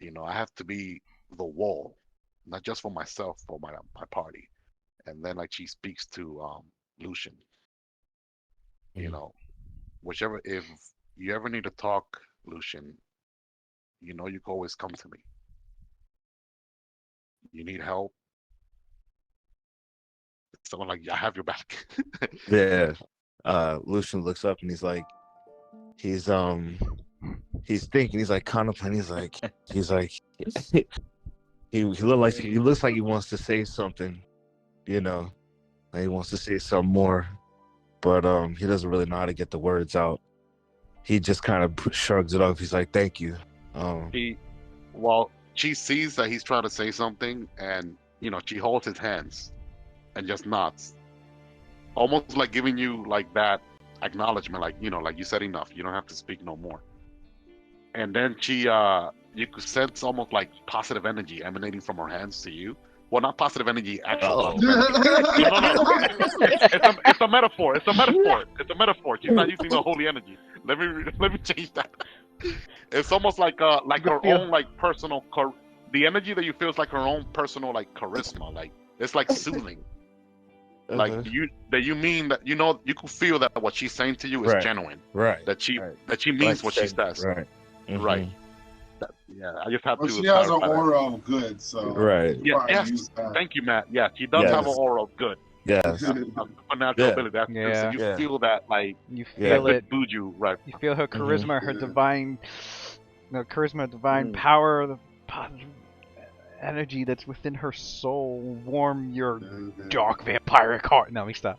I have to be the wall, not just for myself, for my party." And then like she speaks to Lucian. You Mm. know, whichever if you ever need to talk, Lucian, you can always come to me. You need help. Someone like I have your back. Yeah. Lucian looks up and he's he's thinking, he's like contemplating, he's like he looks like he wants to say something, you know. Like he wants to say some more, but he doesn't really know how to get the words out. He just kind of shrugs it off. He's like, "Thank you." Um, He Well, she sees that he's trying to say something, and she holds his hands and just nods, almost like giving you like that acknowledgement, like like you said enough. You don't have to speak no more. And then you could sense almost like positive energy emanating from her hands to you. Well, not positive energy, actual Uh-oh. positive energy. No, no, no. It's a metaphor. It's a metaphor. It's a metaphor. She's not using the holy energy. Let me change that. It's almost like You can her feel own like personal the energy that you feel is like her own personal like charisma. Like it's like soothing. Like Uh-huh. you mean that you could feel that what she's saying to you is Right, genuine. right, That she right. that she Like means you what she said, says. right. Right. Mhm. Yeah, I just have Well, to she has an clarify that. aura of good, so Right. you Yeah, probably yes. use that. Thank you, Matt. Yeah, she does have an Yes. aura of good, Yes. a supernatural Yeah. ability. That's true. So Yeah. you Yeah. feel that like you Yeah. feel that it. good buju, right? You feel her charisma, her Yeah. divine, charisma, divine power, the positive energy that's within her soul warm your dark vampiric heart. No, we stop.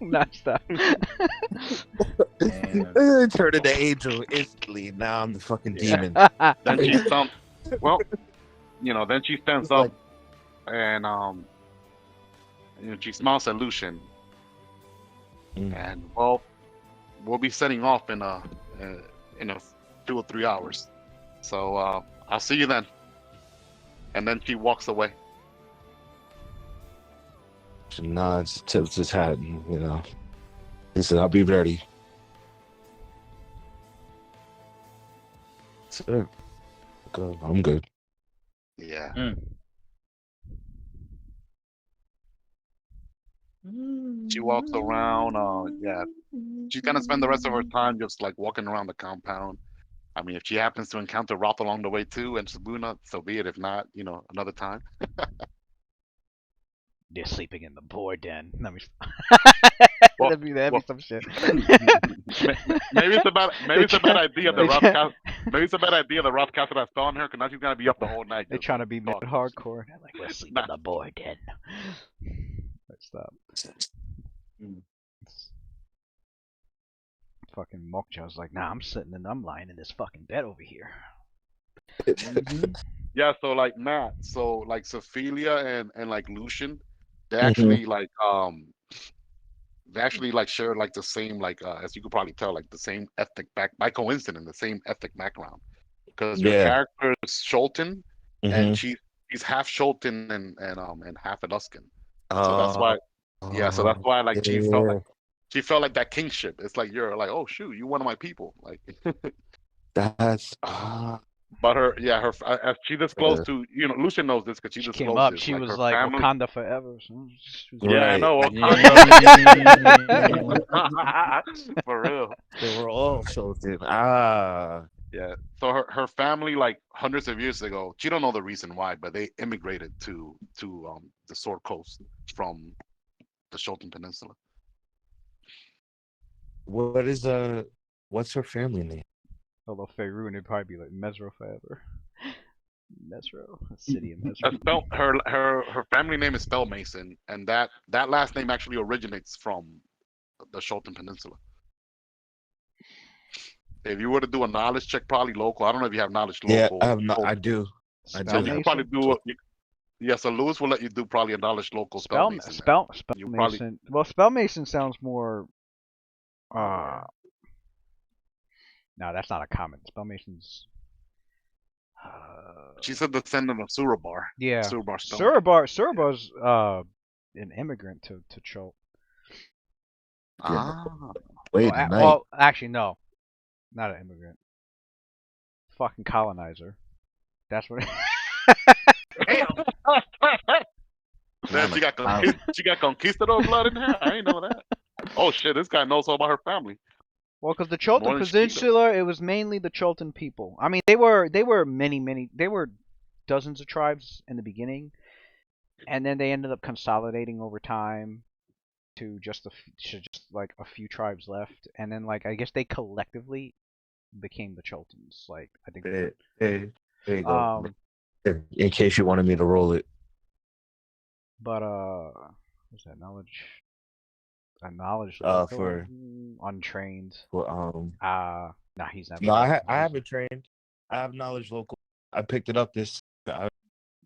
No, stop. Turn into angel instantly. Now I'm the fucking demon. Then she stumps. Well, then she stands up and she smiles at Lucian, Mm. and well, we'll be setting off in a 2 or 3 hours. So I'll see you then. And then she walks away. She nods, tips his hat, and he said, "I'll be ready." That's it. Good. I'm good. Yeah. She walks around. Yeah. She's gonna spend the rest of her time just like walking around the compound. I mean, if she happens to encounter Roth along the way too, and Sabuna, so be it. If not, another time. They're sleeping in the boar den. Let me. Well, that'd be well, some shit. maybe it's a bad idea. The rough cast. Maybe it's a bad idea. The rough cast that I saw on her, because now she's gonna be up the whole night. They're just, trying to be mid talking. hardcore. They're like, we're sleeping in the boar den. Let's stop. Fucking Mokja's like, nah, I'm lying in this fucking bed over here. Yeah, so like Matt, so like Sophia and like Lucian, they Mhm. actually like share like the same as you could probably tell like the same ethnic back by coincidence the same ethnic background because your Yeah. character is Sholton and Mhm. she's half Sholton and half Etruscan. So that's Uh, why yeah, so that's why like yeah. she felt like that kingship. It's like you're like, oh shoot, you one of my people. Like That's but her yeah, her as she yeah. disclosed to Lucian knows this because she She came disclosed up. this. She Like was her like family. Wakanda forever. So she was Yeah, I Right. know. Yeah. For real. They were all chosen. Yeah. So her family, like hundreds of years ago, she don't know the reason why, but they immigrated to the Sword Coast from the Shoten Peninsula. What is what's her family name? although Faerun, it'd probably be like Mesro forever. Mesro, a city of A Mesro. spell her family name is Spellmason, and that last name actually originates from the Shoten Peninsula. If you were to do a knowledge check, probably local. I don't know if you have knowledge Yeah, I local. have not. I do. I Yeah, Spell do you have. could probably Mason. do. Yeah, so Lewis will let you do probably a knowledge local Spellmason. Then Spell you probably Mason. Well, Spell Mason sounds more. Uh, no, that's not a common. Spell Mason's. she's a descendant of Surabar. Yeah, Surabar Spellmason. Surabar's an immigrant to Chult. Ah. Wait a night. Well, actually, no, not an immigrant. Fucking colonizer. That's what. Damn. Then she got conquistador blood in her. I ain't know that. Oh shit, this guy knows all about her family. Well, because the More Cholton than Chiquito. Peninsula, it was mainly the Cholton people. I mean, they were many they were dozens of tribes in the beginning, and then they ended up consolidating over time to to just like a few tribes left, and then like I guess they collectively became the Choltons. Like I think. Hey, there you go. Um, In case you wanted me to roll it. but what's that knowledge? A knowledge local For untrained. nah, He's never. no, I haven't trained. I have knowledge local. I picked it up this.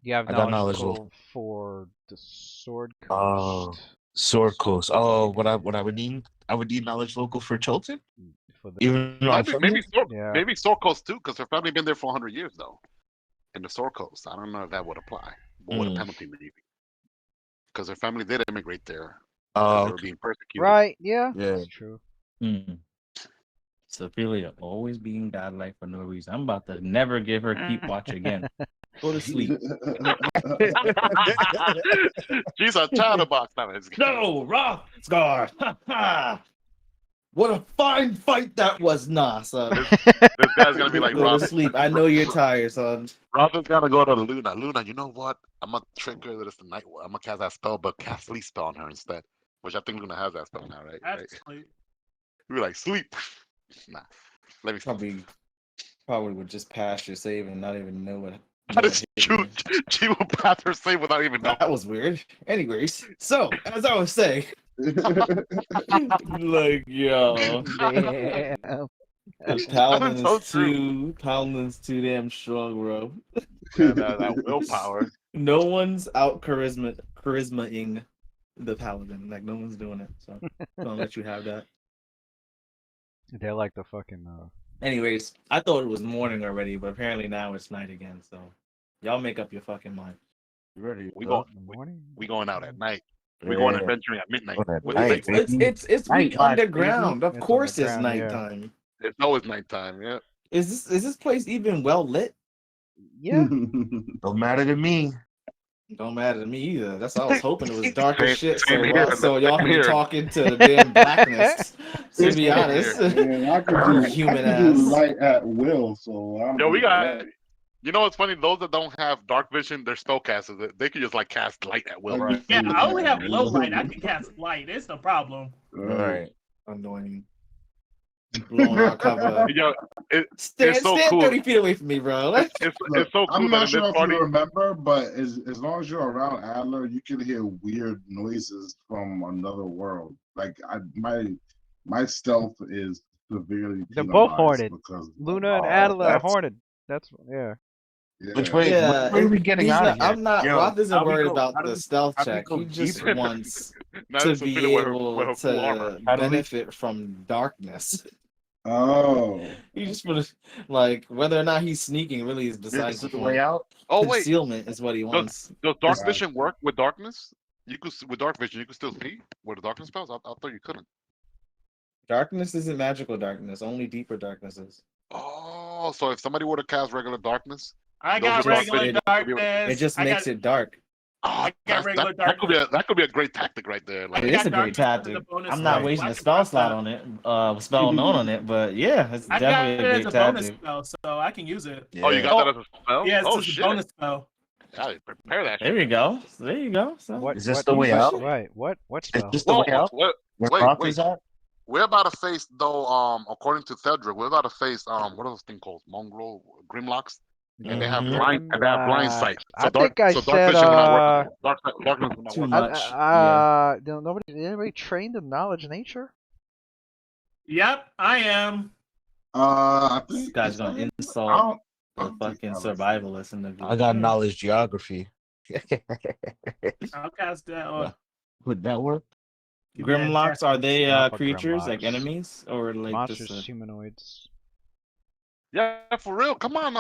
You have I got knowledge knowledge local local. for the Sword Oh, Coast. Sword Coast. Oh, what I would need. I would need knowledge local for Cholton. For the Even though I'm from here. yeah. Maybe Sword Coast too, because her family been there for 100 years though. In the Sword Coast, I don't know if that would apply. What would a penalty maybe? Because her family did immigrate there because they were Okay. being persecuted. Right, yeah. Yeah. That's true. Sophia always being godlike for no reason. I'm about to never give her keep watch again. Go to sleep. She's a chatterbox now. No, Rothgar. Ha ha. What a fine fight that was, nah, son. This guy's gonna be like Go Rob. to sleep. I know you're tired, son. Rob is gonna go to Luna. Luna, you know what? I'm gonna trick her that it's the night. I'm gonna cast that spell, but cast sleep spell on her instead. Which I think Luna has that spell now, right? Absolutely. You're like sleep. Nah, let me. Probably would just pass your save and not even know what. That is true. She will pass her save without even knowing. That was weird. Anyways, so as I was saying, like yo, Damn. the Paladin's too damn strong, bro. Yeah, that willpower. No one's out charismaing the Paladin. Like no one's doing it. So I'll let you have that. They're like the fucking Anyways, I thought it was morning already, but apparently now it's night again. So y'all make up your fucking mind. You ready? We bro? we going out at night. We going adventuring at midnight. What do you Night, think? baby. It's Night, underground. Of It's course, it's underground, yeah. nighttime. It's always nighttime. Yeah. Is this place even well lit? Yeah. Don't matter to me. Don't matter to me either. That's all I was hoping it was dark as shit, Same here. so y'all can be Here. talking to the damn blackness. To be honest, Man, I could human do ass. light at will, so I'm Yo, we good got. with You know what's funny? Those that don't have dark vision, they're spellcasters. They could just like cast light at will. that. Yeah, I only have low light. I can cast light. It's no problem. Right. Annoying. Blowing our cover. Yo, Stand so cool. 30 feet away from me, bro. Look, it's so cool I'm that not in sure this if party. you remember, but as long as you're around Adler, you can hear weird noises from another world. Like my stealth is severely They're both penalized haunted. because Luna and Adler are that's- haunted. That's yeah. Which Yeah. way? Yeah, Where are we getting he's out not. of here? I'm not. Yo, Roth isn't how we worried go? about How the do stealth how do we check. He go just deeper? wants Now to this be Sophia with able her full armor. to How do we? benefit from darkness. Oh. He just want to, like, whether or not he's sneaking really is besides This the is the way point. out. Oh wait, Concealment is what he does wants. does dark Gotcha. vision work with darkness? You could with dark vision, you could still see with the darkness spells. I thought you couldn't. Darkness isn't magical darkness. Only deeper darkness is. Oh, so if somebody were to cast regular darkness, I those got with dark Just regular vision, it, they could be able to- it darkness. just I makes got it dark. Oh, I got regular that could be darkness. that could be a great tactic right there. It Like, I is got a great darkness as a tactic. bonus I'm not spell, so wasting I a can spell rock slot that. on it, spell known on it, but yeah, it's I got definitely a it as great a bonus tactic. spell, so I can use it. oh, you got Oh, that as a spell? Yeah, it's Oh just a shit! bonus spell. I prepare that there shit. we go. There you go. So What? Is this What? the way what, out? Right. What Is spell? this the Whoa, way out? Where wait, Roth wait. is at? We're about to face though. According to Theldrick, we're about to face what are those thing called? Mongrel Grimlocks, and they have Mhm. blind sight. I think I dark said vision will not work. Darkness will not too work. much. Yeah. Anybody trained in knowledge nature? Yep, I am. I This think guy's is gonna that- I insult don't, I the don't think fucking Alex is. survivalist in the I group. got knowledge geography. I'll cast that. Would that work? Give me that Grimlocks, are they Alpha creatures like Grimlocks. enemies or like Monsters, just humanoids. Yeah, for real. Come on,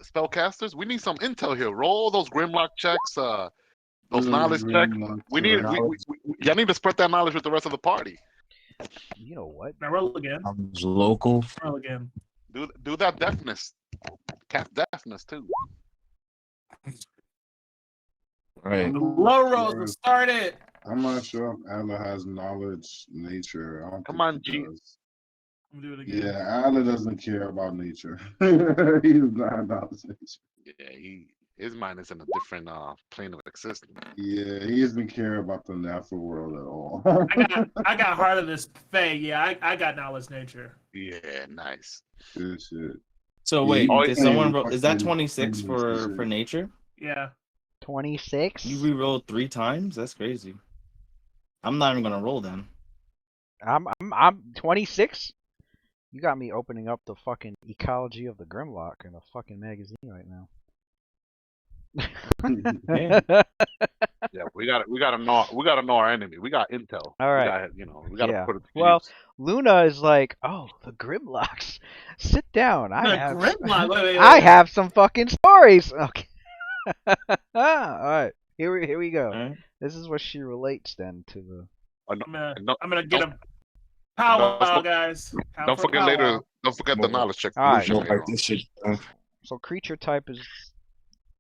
spellcasters. We need some intel here. Roll those Grimlock checks. Those knowledge checks. We need. Y'all need to spread that knowledge with the rest of the party. You know what? Now roll again. Local. Roll again. Do that deafness. Cast deafness too. Right. The low rolls will start it. I'm not sure if Adler has knowledge nature. I don't Come think on, he G. does. I'm gonna do it again. Yeah, Adler doesn't care about nature. He does not have knowledge nature. Yeah, his mind is in a different plane of existence. Yeah, he doesn't care about the natural world at all. I got heart of this Fae. Yeah, I got knowledge nature. Yeah, nice. Good shit. so Yeah, wait, you did can someone play roll, is that fucking 26 fingers and for shit. nature? Yeah. 26. You re-rolled 3 times? That's crazy. I'm not even gonna roll then. I'm 26. You got me opening up the fucking ecology of the Grimlock in a fucking magazine right now. Yeah. Yeah, we gotta know our enemy. We got intel. All right. We gotta Yeah. put it to Well, use. Luna is like, oh, the Grimlocks. Sit down. The Grimlock. Wait. I have some fucking stories. Okay. All right. Here we go. All right. This is what she relates then to the. I'm gonna get a powwow, guys. Don't forget later. Don't forget the knowledge check. All right. Lucian later on. This shit. So creature type is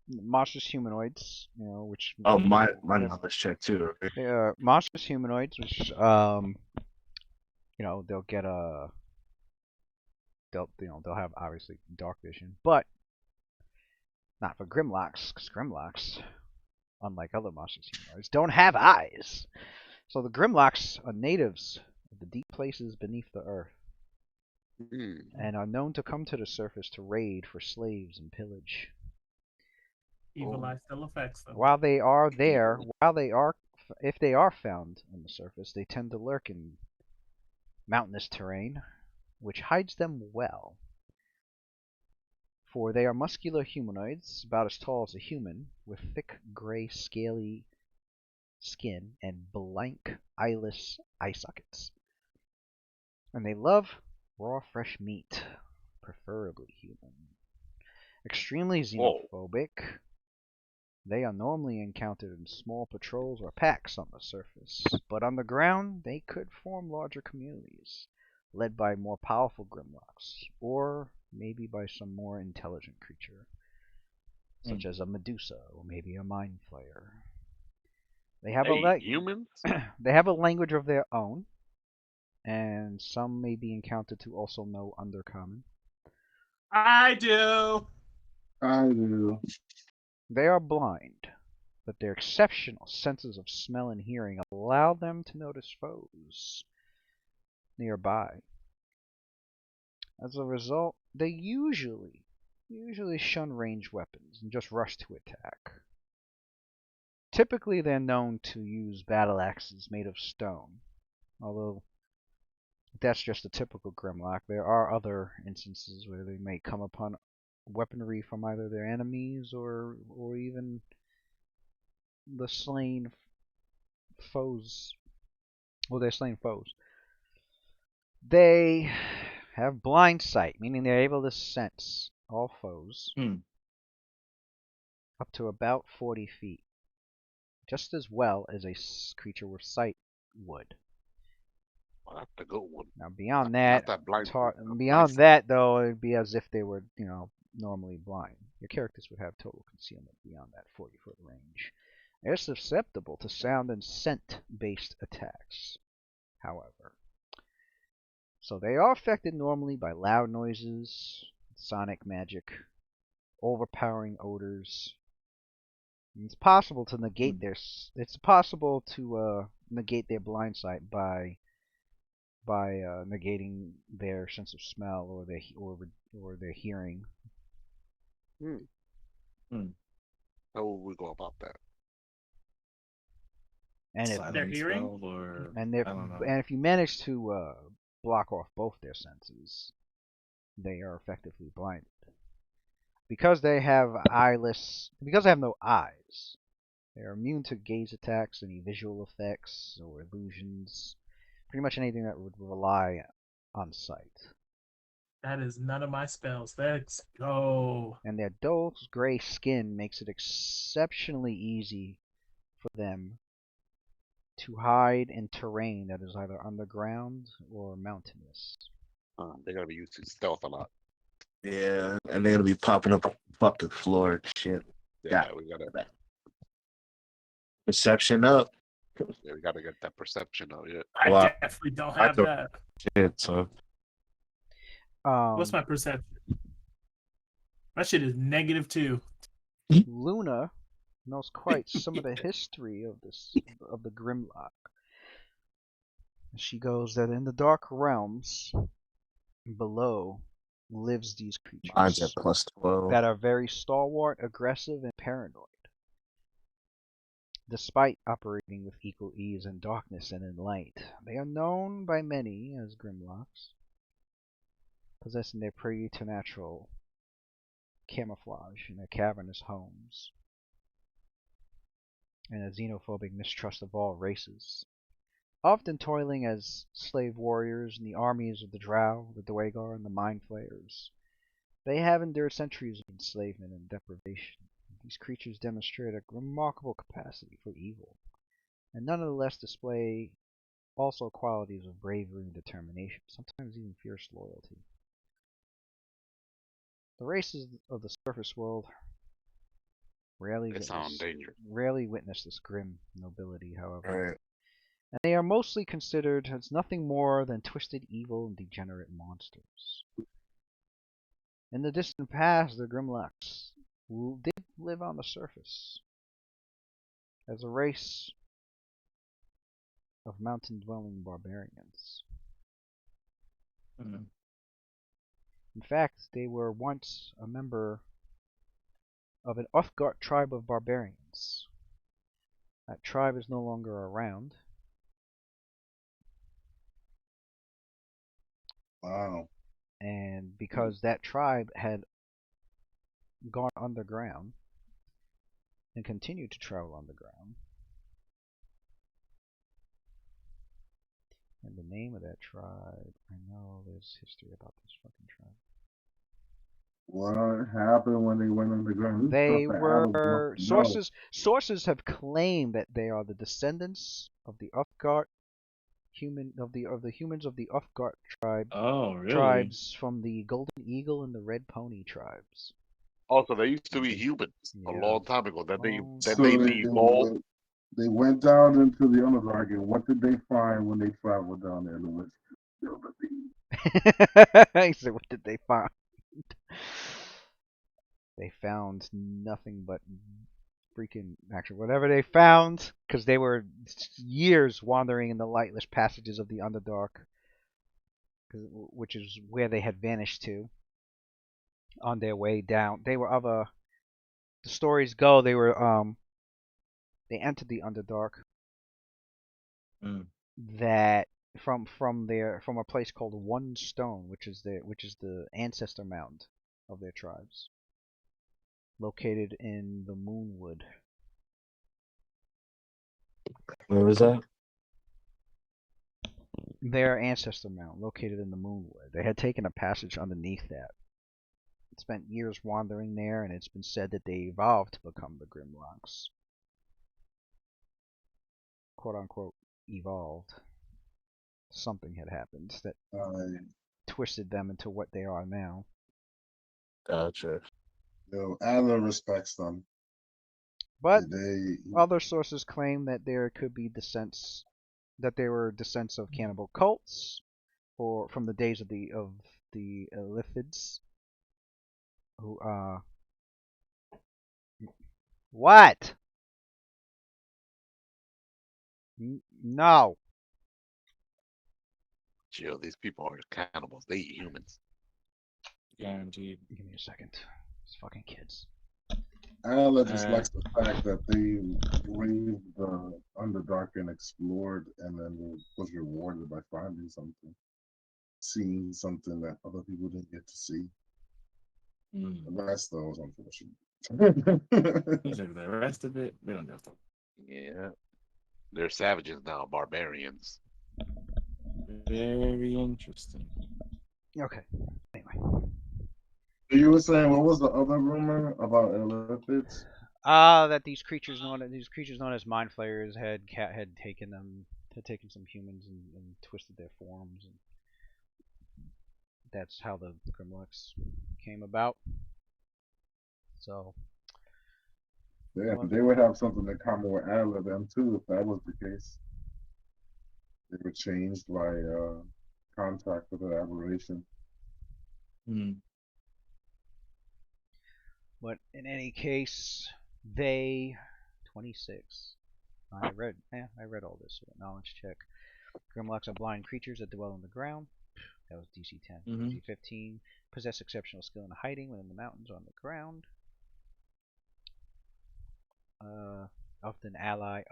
monstrous humanoids, which. Oh, my knowledge check too. Okay. Monstrous humanoids, which they'll get they'll have obviously dark vision, but not for Grimlocks, because Grimlocks, unlike other monstrous humanoids, don't have eyes. So the Grimlocks are natives of the deep places beneath the earth, and are known to come to the surface to raid for slaves and pillage. Evil eye still affects them. While they are if they are found on the surface, they tend to lurk in mountainous terrain, which hides them well. For they are muscular humanoids, about as tall as a human, with thick gray scaly skin and blank eyeless eye sockets. And they love raw fresh meat, preferably human. Extremely xenophobic. They are normally encountered in small patrols or packs on the surface, but on the ground they could form larger communities, led by more powerful Grimlocks, or maybe by some more intelligent creature, such as a Medusa or maybe a Mind Flayer. They have humans? They have a language of their own, and some may be encountered to also know Undercommon. I do. They are blind, but their exceptional senses of smell and hearing allow them to notice foes nearby. As a result, they usually shun ranged weapons and just rush to attack. Typically, they're known to use battle axes made of stone, although that's just a typical Grimlock. There are other instances where they may come upon weaponry from either their enemies or even the slain foes. Well, they're slain foes. They have blind sight, meaning they're able to sense all foes up to about 40 feet, just as well as a creature with sight would. Well, that's the good one. Now, beyond Not that, that blind. beyond that, though, it'd be as if they were, normally blind. Your characters would have total concealment beyond that 40-foot range. They're susceptible to sound and scent-based attacks, however. So they are affected normally by loud noises, sonic magic, overpowering odors. And it's possible to negate negate their blind sight by negating their sense of smell or their hearing. How would we go about that? And if Their hearing? and if you manage to block off both their senses, they are effectively blinded. Because they have no eyes, they are immune to gaze attacks, any visual effects or illusions, pretty much anything that would rely on sight. That is none of my spells. Let's go. And their dull gray skin makes it exceptionally easy for them to hide in terrain that is either underground or mountainous. They're gonna be used to stealth a lot. Yeah, and they're gonna be popping up on the fucking floor and shit. Yeah, we gotta Perception up. we gotta get that perception of it. I Wow. definitely don't I have don't- that. Shit, so What's my perception? My shit is -2. Luna knows quite some of the history of the Grimlock. She goes that in the dark realms below lives these mine's creatures at +12. that are very stalwart, aggressive, and paranoid. Despite operating with equal ease in darkness and in light, they are known by many as Grimlocks, possessing their preternatural camouflage in their cavernous homes, and a xenophobic mistrust of all races. Often toiling as slave warriors in the armies of the Drow, the Dwagar, and the Mind Flayers, they have endured centuries of enslavement and deprivation. These creatures demonstrate a remarkable capacity for evil, and nonetheless display also qualities of bravery and determination, sometimes even fierce loyalty. The races of the surface world rarely They sound dangerous. witness this grim nobility, however. Right. And they are mostly considered as nothing more than twisted evil and degenerate monsters. In the distant past, the Grimlocks did live on the surface as a race of mountain-dwelling barbarians. In fact, they were once a member of an Uthgardt tribe of barbarians. That tribe is no longer around. Wow. And because that tribe had gone underground and continued to travel underground, and the name of that tribe, I know there's history about this fucking tribe. What happened when they went underground? They Stuff that were Adam wants to know. sources have claimed that they are the descendants of the Uthgardt humans of the humans of the Uthgardt tribe. Oh, really? Tribes from the Golden Eagle and the Red Pony tribes. Also, they used to be humans a Yeah. long time ago. Then So they they evolved. went down into the Underdark, and what did they find when they traveled down there, Louis? He said, "What did they find?" They found nothing but freaking actually whatever they found, because they were years wandering in the lightless passages of the Underdark, which is where they had vanished to on their way down. They were of a. The stories go they were they entered the Underdark that from a place called One Stone, which is the ancestor mound of their tribes, located in the Moonwood. Where was that? Their ancestor mount, located in the Moonwood. They had taken a passage underneath that. Spent years wandering there, and it's been said that they evolved to become the Grimlocks. Quote unquote, evolved. Something had happened that twisted them into what they are now. Gotcha. Adler respects them. But other sources claim that there could be that they were descents of cannibal cults, or from the days of the Elithids, who what? No. Chill, these people are cannibals. They eat humans. Guaranteed. Give me a second. These fucking kids. Adler just likes the fact that they braved the Underdark and explored, and then was rewarded by finding something, seeing something that other people didn't get to see. The rest, though, was unfortunate. He's like, the rest of it, we don't know. Yeah. They're savages now, barbarians. Very interesting. Okay. Anyway. You were saying, what was the other rumor about Elithids? That these creatures known as mind flayers had taken some humans and twisted their forms, and that's how the Grimlocks came about. So Yeah, they would have something in common with Adler then too, if that was the case. They were changed by contact with an aberration. But in any case, they 26. I read all this with a knowledge check. Grimlocks are blind creatures that dwell on the ground. That was DC 10. DC 15. Possess exceptional skill in hiding within the mountains or on the ground. Often ally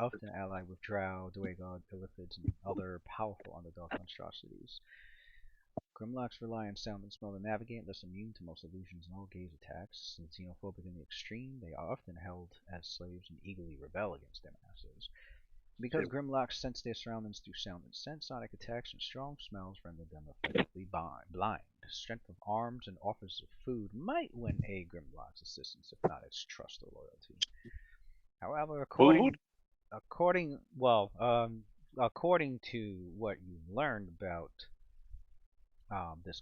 with Drow, Dwagod, Illithids, and other powerful Underdark monstrosities. Grimlocks rely on sound and smell to navigate, thus immune to most illusions and all gaze attacks. Since xenophobic in the extreme, they are often held as slaves and eagerly rebel against their masters. Because Grimlocks sense their surroundings through sound and scent, sonic attacks and strong smells render them effectively blind. Strength of arms and offers of food might win a Grimlock's assistance, if not its trust or loyalty. However, according to what you've learned about this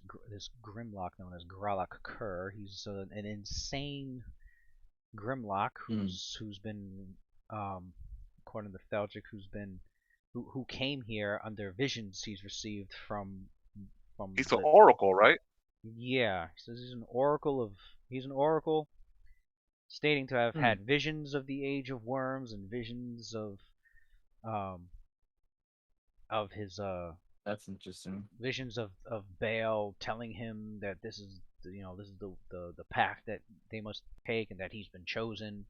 Grimlock known as Gralak Kur, he's an insane Grimlock who's been according to Thelgic, who came here under visions he's received from He's an oracle, right? Yeah, he says he's an oracle stating to have had visions of the Age of Worms and visions of his That's interesting. Visions of Bhaal telling him that this is the path that they must take and that he's been chosen,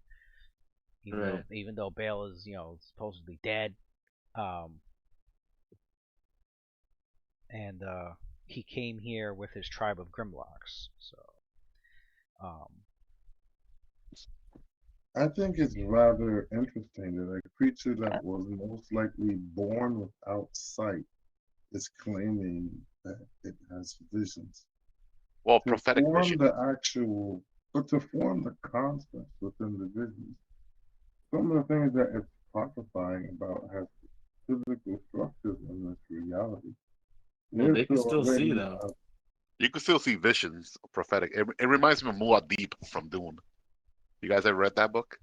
even though Bhaal is supposedly dead, and he came here with his tribe of Grimlocks. So I think it's rather interesting that a creature that was most likely born without sight is claiming that it has visions. Well, prophetic vision. But to form the concepts within the visions, some of the things that it's prophesying about have physical structures in this reality. Well, they can still see though. You can still see visions, prophetic. It reminds me of Muad'Dib from Dune. You guys ever read that book?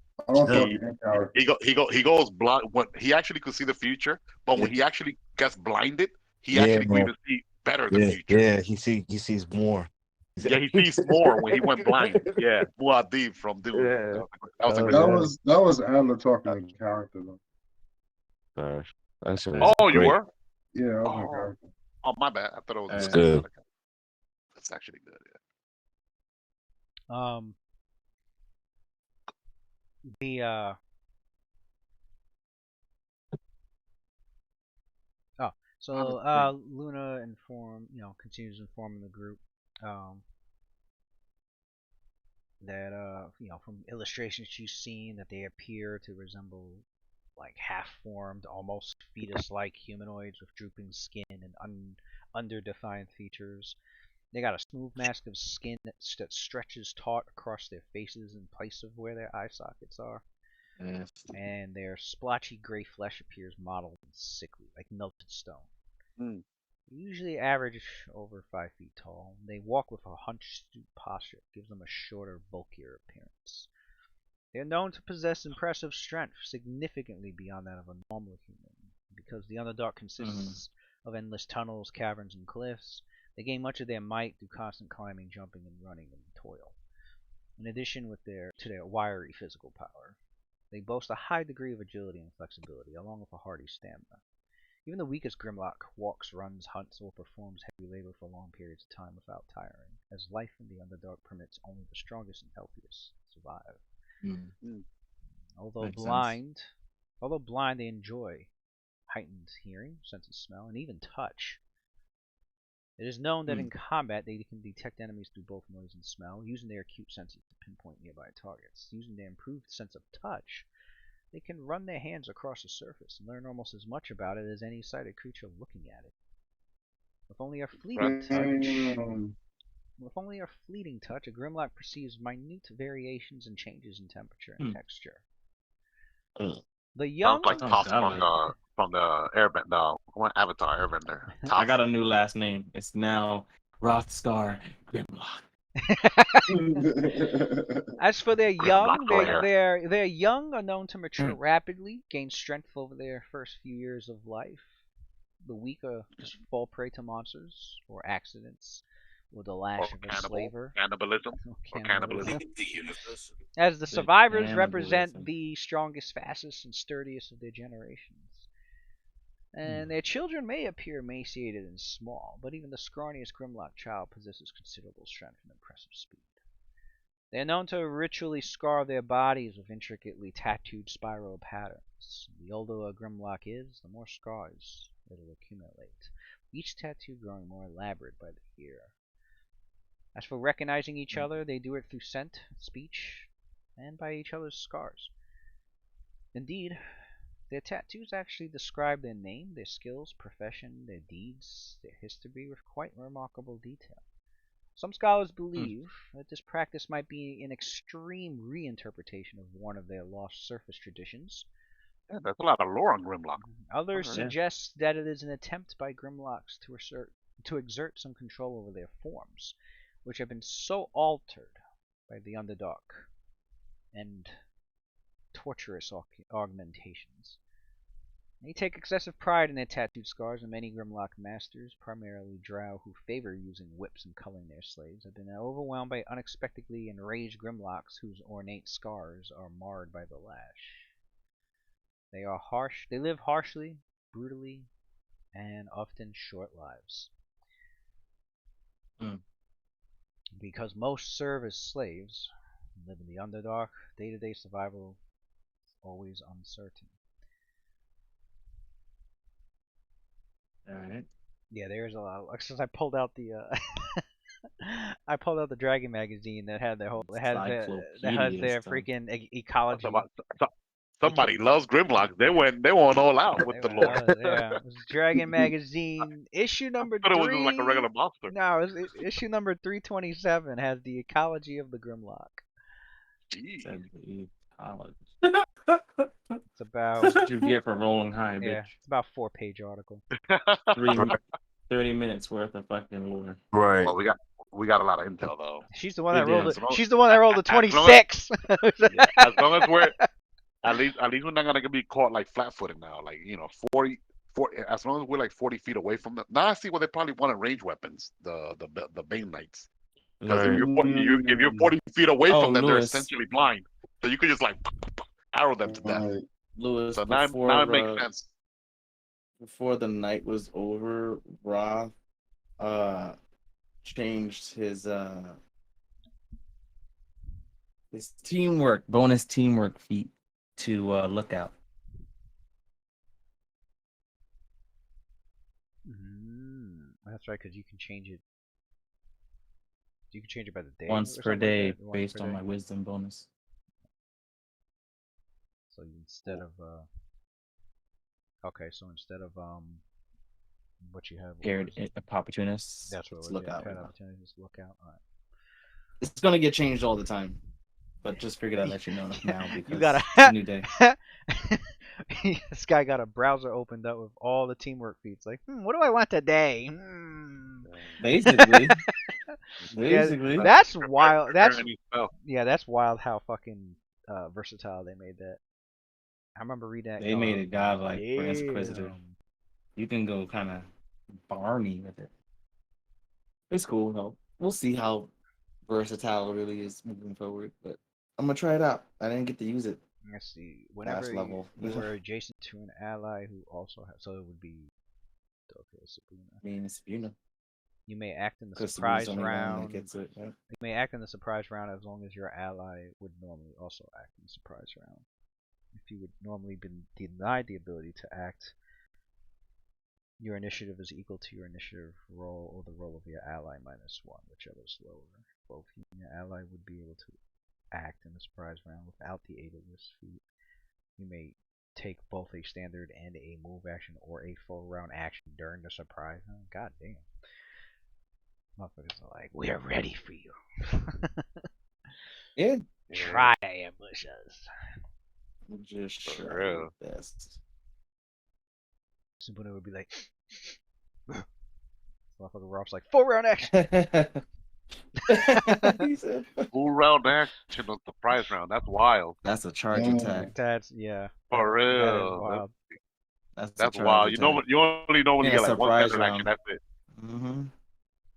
He goes blind when he actually could see the future, but when he actually gets blinded, he actually could even see better the future. Yeah, he sees more. Yeah, he sees more when he went blind. Yeah, Muad'Dib from Dune. Yeah. That was Adler talking in character though. Oh, you were? Yeah, I was in character. Oh, my bad. I thought it was good. That's actually good. Yeah. Luna continues informing the group that from illustrations you've seen, that they appear to resemble like half-formed, almost fetus-like humanoids with drooping skin and underdefined features. They got a smooth mask of skin that stretches taut across their faces in place of where their eye sockets are. And their splotchy gray flesh appears mottled and sickly, like melted stone. Mm. They usually average over 5 feet tall. They walk with a hunched posture that gives them a shorter, bulkier appearance. They are known to possess impressive strength, significantly beyond that of a normal human. Because the Underdark consists of endless tunnels, caverns, and cliffs, they gain much of their might through constant climbing, jumping, and running in toil. In addition to their wiry physical power, they boast a high degree of agility and flexibility, along with a hardy stamina. Even the weakest Grimlock walks, runs, hunts, or performs heavy labor for long periods of time without tiring, as life in the Underdark permits only the strongest and healthiest to survive. Mm. Although blind, they enjoy heightened hearing, sense of smell, and even touch. It is known that in combat they can detect enemies through both noise and smell, using their acute senses to pinpoint nearby targets. Using their improved sense of touch, they can run their hands across the surface and learn almost as much about it as any sighted creature looking at it. With only a fleeting touch, a Grimlock perceives minute variations and changes in temperature and texture. The young, Sounds like Toph from the Airbender, one Avatar Airbender. I got a new last name. It's now Rothscar Grimlock. As for their young, Grimlock their young are known to mature rapidly, gain strength over their first few years of life. The weak just fall prey to monsters or accidents with the lash of a slaver. Cannibalism. As the survivors represent the strongest, fastest, and sturdiest of their generations. And their children may appear emaciated and small, but even the scrawniest Grimlock child possesses considerable strength and impressive speed. They are known to ritually scar their bodies with intricately tattooed spiral patterns. The older a Grimlock is, the more scars it will accumulate, each tattoo growing more elaborate by the year. As for recognizing each other, they do it through scent, speech, and by each other's scars. Indeed, their tattoos actually describe their name, their skills, profession, their deeds, their history with quite remarkable detail. Some scholars believe that this practice might be an extreme reinterpretation of one of their lost surface traditions. Yeah, there's a lot of lore on Grimlock. Others suggest that it is an attempt by Grimlocks to exert some control over their forms, which have been so altered by the Underdark and torturous augmentations. They take excessive pride in their tattooed scars, and many Grimlock masters, primarily drow who favor using whips and culling their slaves, have been overwhelmed by unexpectedly enraged Grimlocks whose ornate scars are marred by the lash. They are harsh. They live harshly, brutally, and often short lives. Because most serve as slaves and live in the Underdark, day-to-day survival is always uncertain. Alright. Yeah, there's a lot. Since I pulled out the Dragon magazine that had their freaking ecology. Somebody loves Grimlock. They went all out with the lore. Yeah, it was Dragon magazine issue number 3. I thought it was just like a regular monster. No, issue number 327 has the ecology of the Grimlock. It's about. That's what you get for rolling high, bitch. Yeah, it's about a 4-page article. 30 minutes worth of fucking lore. Right. Well, we got a lot of intel though. She's the one that rolled it. She's the one that rolled the 26. As long as we're at least we're not gonna be caught like flat-footed now. Like 40. As long as we're like 40 feet away from them. Now I see why they probably wanted range weapons. The Bane Knights. Because if you're 40 feet away from them, they're essentially blind. So you could just like arrow them to death. Lewis, so now it makes sense. Before the night was over, Roth changed his bonus teamwork feat to lookout. That's right, because you can change it. You can change it by the day. Once or per something like day, that? Once based per on day? my wisdom bonus. So instead of okay, so instead of what you have, what Paired was it? opportunists. That's what it Let's was. look Yeah, out. paired Right now. opportunities. Look out. All right. It's gonna get changed all the time, but just figured I'd let you know now because You gotta. it's a new day. This guy got a browser opened up with all the teamwork feats. Like, what do I want today? Basically, Yeah, basically. that's wild. That's Any spell. yeah, that's wild. How fucking versatile they made that. I remember reading that. They going, made it godlike for Inquisitor. damn. You can go kind of Barney with it. It's cool though. We'll see how versatile it really is moving forward, but I'm gonna try it out. I didn't get to use it. Let's see. Whenever Last level. you were adjacent to an ally who also has, so it would be okay, Sabuna. I mean, it's You may act in the because surprise the only one round. that gets it. Right? You may act in the surprise round as long as your ally would normally also act in the surprise round. If you would normally been denied the ability to act, your initiative is equal to your initiative roll or the roll of your ally minus 1, whichever is lower. Both you and your ally would be able to act in the surprise round without the aid of this feat. You may take both a standard and a move action or a full round action during the surprise round. God damn. Motherfuckers are like, we're ready for you. Yeah. Try to ambush us. Just For try real. your best. Sabuna would be like, motherfucker Rob's like, full round action. He said, Full round action on the prize round. That's wild. that's a charge attack. That's, yeah. For That is real. wild. That's wild. You know what? You only normally Yeah, get like one surprise standard action. round. That's it. Mm-hmm.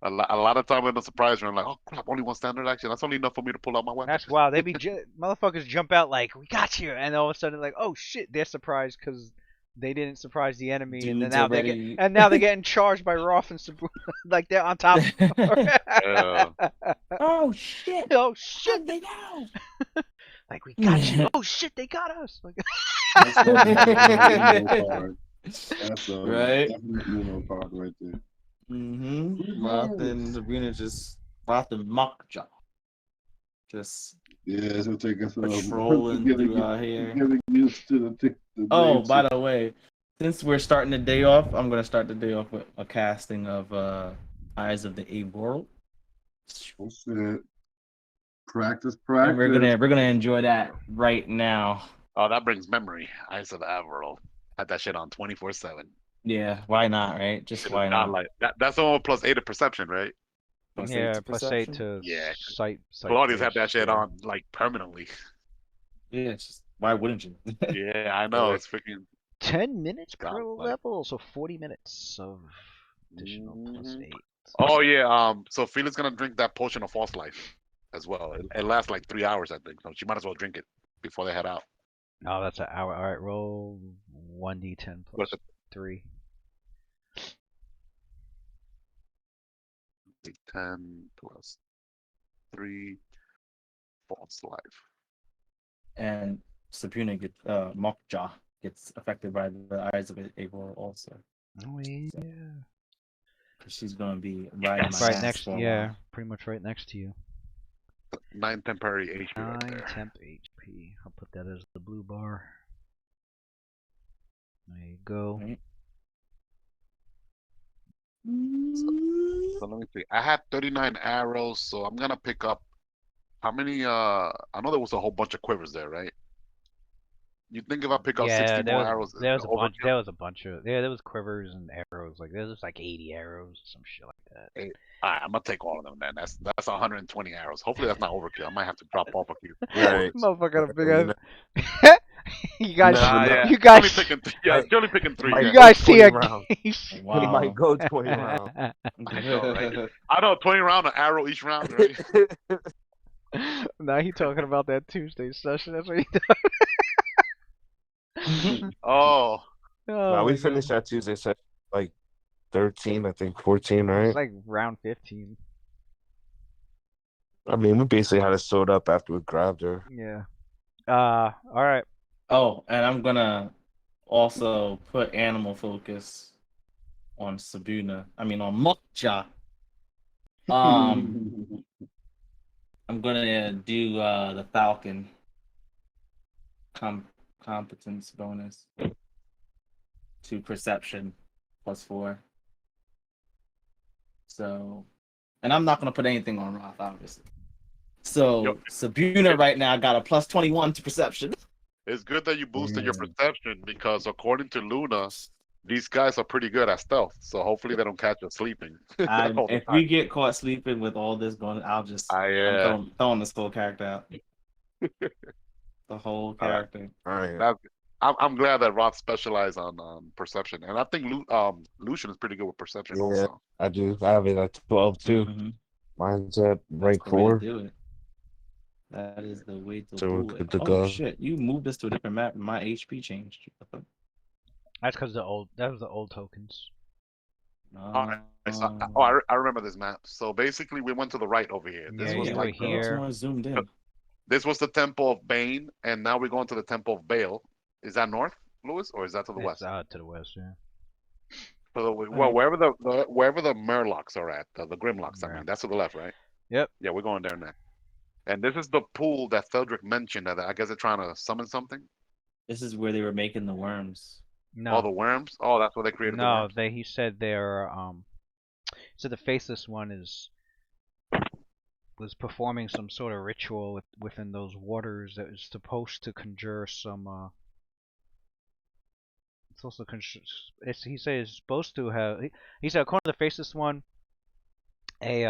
A lot of time in the surprise round, like, oh crap, only one standard action. That's only enough for me to pull out my weapon. That's wild. They be motherfuckers jump out like, we got you, and all of a sudden like, oh shit, they're surprised because they didn't surprise the enemy, and then Dude's now already- now they're getting charged by Roth and Sabuna, like they're on top. Oh shit! Oh shit! They know. Like we got you. Oh shit, they got us. Like, That's definitely a Uno card. That's a Right? definite Uno card right there. Mm-hmm. Roth and Sabrina Roth and Mockjaw. Just Yeah, it's gonna take us patrolling through out here. getting used to the Oh, blades. by the way, since we're starting the day off, I'm gonna start the day off with a casting of Eyes of the A World. Oh, shit. Practice. And we're gonna enjoy that right now. Oh, that brings memory. Eyes of the Admiral. Had that shit on 24/7. Yeah, why not, right? Just why not? Like that's the one plus 8 of perception, right? Plus yeah, 8 to plus 8 perception? to Yeah. sight. Claudius had that based, shit yeah. on like permanently. Yeah, it's just, why wouldn't you? Yeah, I know. It's freaking 10 minutes per Godlike. level, so 40 minutes of additional plus 8. Oh yeah, so Felix gonna drink that potion of false life as well. It lasts like 3 hours, I think. So she might as well drink it before they head out. Oh, that's an hour. Alright, roll 1d10 plus Plus 3. 10 plus 3 false life. And Sabrina gets Mockjaw gets affected by the Eyes of A World also. Oh yeah. Because she's gonna be riding my Right ass next, for a yeah, while. pretty much right next to you. 9 temporary HP 9 right there. temp HP. I'll put that as the blue bar. There you go. Right. So let me see. I had 39 arrows, so I'm gonna pick up how many I know there was a whole bunch of quivers there, right? You think if I pick up 60 more arrows, there was a bunch. overkill? There was a bunch of there was quivers and arrows. Like there was like 80 arrows, some shit like that. Alright, I'm gonna take all of them then. That's 120 arrows. Hopefully that's not overkill. I might have to drop off a few. Right. Motherfucker got a big You ass. You guys, Nah, yeah. you guys, Only picking 3. Might you Yeah. go guys see 20 a rounds. case. Wow. It might go 20 rounds. I know, right? I know, 20 round, an arrow each round, right? Now he talking about that Tuesday session. That's what he Oh, Oh, Nah, we my finished God. that Tuesday session like 13, I think 14, right? It's like round 15. I mean, we basically had to sew it up after we grabbed her. Yeah. All right. Oh, and I'm gonna also put animal focus on Sabuna. I mean on Mockjaw. I'm gonna do the Falcon competence bonus to perception +4. So, and I'm not gonna put anything on Roth, obviously. So Yo, Sabuna right now got a +21 to perception. it's good that you boosted your Mm. perception because according to Luna, these guys are pretty good at stealth. So hopefully they don't catch us sleeping all the If time. we get caught sleeping with all this going, I'm Yeah. throwing this whole character out. The whole All right. character. All right. That's, I'm glad that Roth specialized on perception, and I think Lucian is pretty good with perception Yeah, also. I do. I have it at 12 too. Mhm. Mine's at That's rank the way to 4, do it. That is the way to so we're do it. good to Oh go. shit! You moved this to a different map, and my HP changed. That's because that was the old tokens. All right. So, I remember this map. So basically, we went to the right over here. This Yeah, was you like were here. More zoomed in. this was the Temple of Bane, and now we're going to the Temple of Baal. Is that north, Lewis, or is that to the It's west? to the west, yeah. Well, Right. wherever the Murlocs are at, the Grimlocks. I Yeah. mean, that's to the left, right? Yep. Yeah, we're going there next. And this is the pool that Theldrick mentioned. That I guess they're trying to summon something. This is where they were making the worms. All No, the worms. Oh, that's where they created the no. worms. He said they're So the faceless one was performing some sort of ritual within those waters that is supposed to conjure some. It's also he said it's supposed to have. He said according to the faceless one, a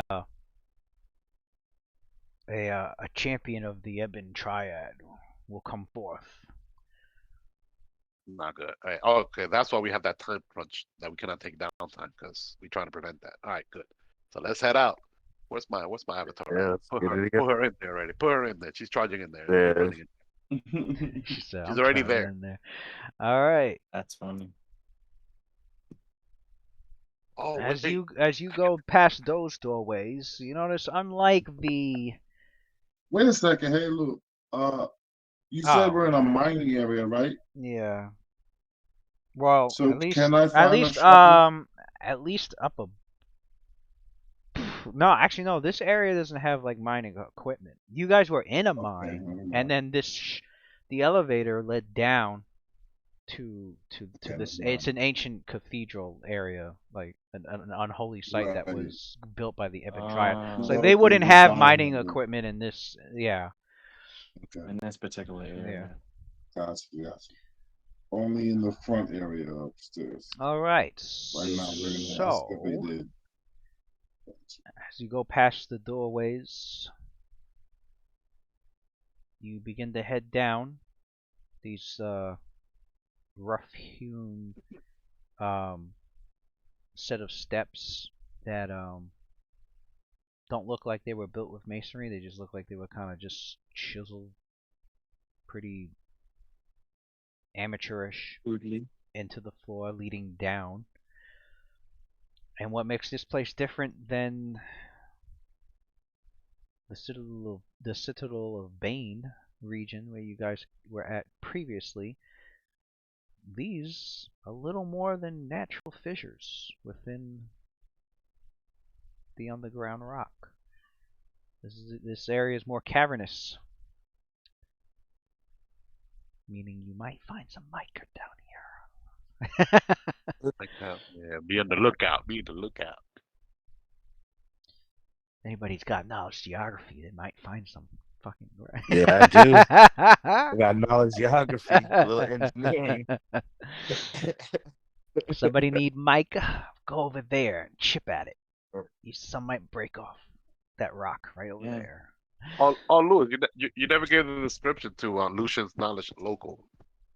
a champion of the Ebon Triad will come forth. Not good. All right. Oh, okay, that's why we have that time crunch that we cannot take downtime because we're trying to prevent that. All right, good. So let's head out. Where's my avatar? Yeah, At? let's get it again. Put her in there already. Put her in there. She's charging in there. Yeah. Running in. She said, She's "I'm already charging there. in there." All right. That's funny. Oh, As wait. you go past those doorways, you notice unlike the Wait a second. Hey, look. You said Oh. we're in a mining area, right? yeah. Well, So at least can I find a shovel? at least up a No, actually no, this area doesn't have like mining equipment. You guys were in a Okay, mine never mind. and then the elevator led down to Okay, this never it's an ancient cathedral area, like an unholy site that Right. was built by the Ebon Triad. Ah, So Well, they wouldn't we have found mining it. equipment in this. Yeah. Okay, in this particular area. gotcha. Only in the front area upstairs. All right. Right now we're in the So, excavated. as you go past the doorways, you begin to head down these rough-hewn set of steps that don't look like they were built with masonry. They just look like they were kind of just chiseled, pretty amateurish Crudely. into the floor, leading down. And what makes this place different than the Citadel of Bane region where you guys were at previously, these a little more than natural fissures within the underground rock. This area is more cavernous, meaning you might find some mica down here. Like that. Yeah, be on the lookout. Be on the lookout. Anybody's got knowledge geography, they might find some fucking. Yeah, I do. I got knowledge geography, a little engineering. Somebody need mica? Go over there and chip at it. Some might break off that rock right over Yeah. there. Oh, Louis, you never gave the description to Lucian's knowledge local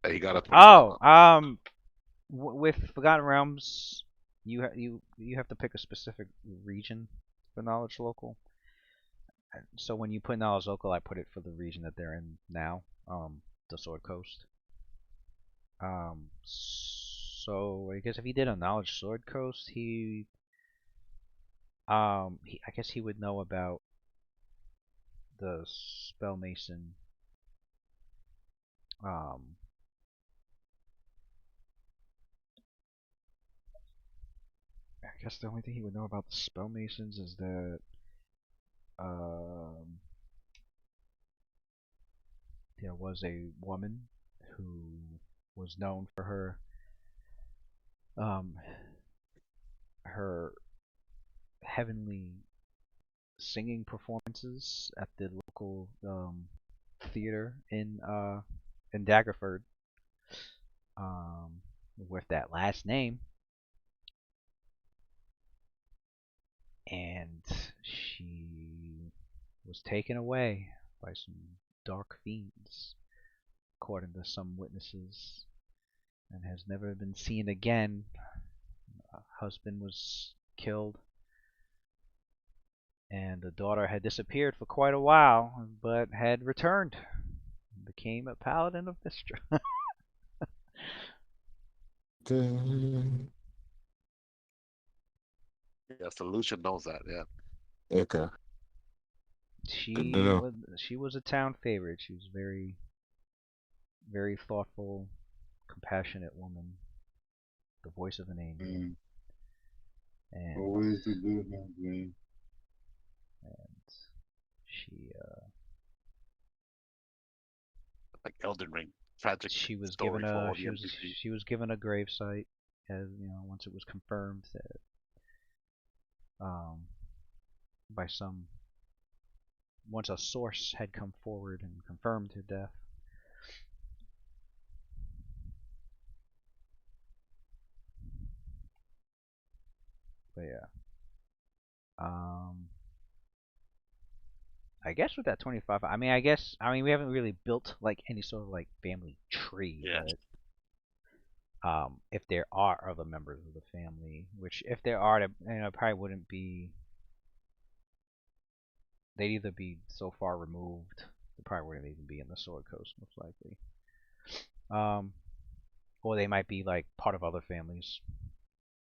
that he got at. With Forgotten Realms, you have to pick a specific region for knowledge local. So when you put knowledge local, I put it for the region that they're in now, the Sword Coast. So I guess if he did a knowledge Sword Coast, I guess he would know about the Spell Mason. I guess the only thing he would know about the Spell Masons is that there was a woman who was known for her heavenly singing performances at the local theater in Daggerford, with that last name, and she was taken away by some dark fiends, according to some witnesses, and has never been seen again. Her husband was killed, and the daughter had disappeared for quite a while, but had returned and became a paladin of Vistra. Yeah, Solution knows that. Yeah. Okay. Good to know. She was a town favorite. She was very, very thoughtful, compassionate woman, the voice of an angel. And Always the good one, man. and she Like Elden Ring, tragic she was story given for a all the NPCs. she was given a gravesite, as you know, once it was confirmed that by some once a source had come forward and confirmed her death. But yeah, I guess with that 25, I mean, we haven't really built like any sort of like family tree, Yeah. but if there are other members of the family, which if there are, probably wouldn't be. They'd either be so far removed, they probably wouldn't even be in the Sword Coast, most likely. Or they might be like part of other families.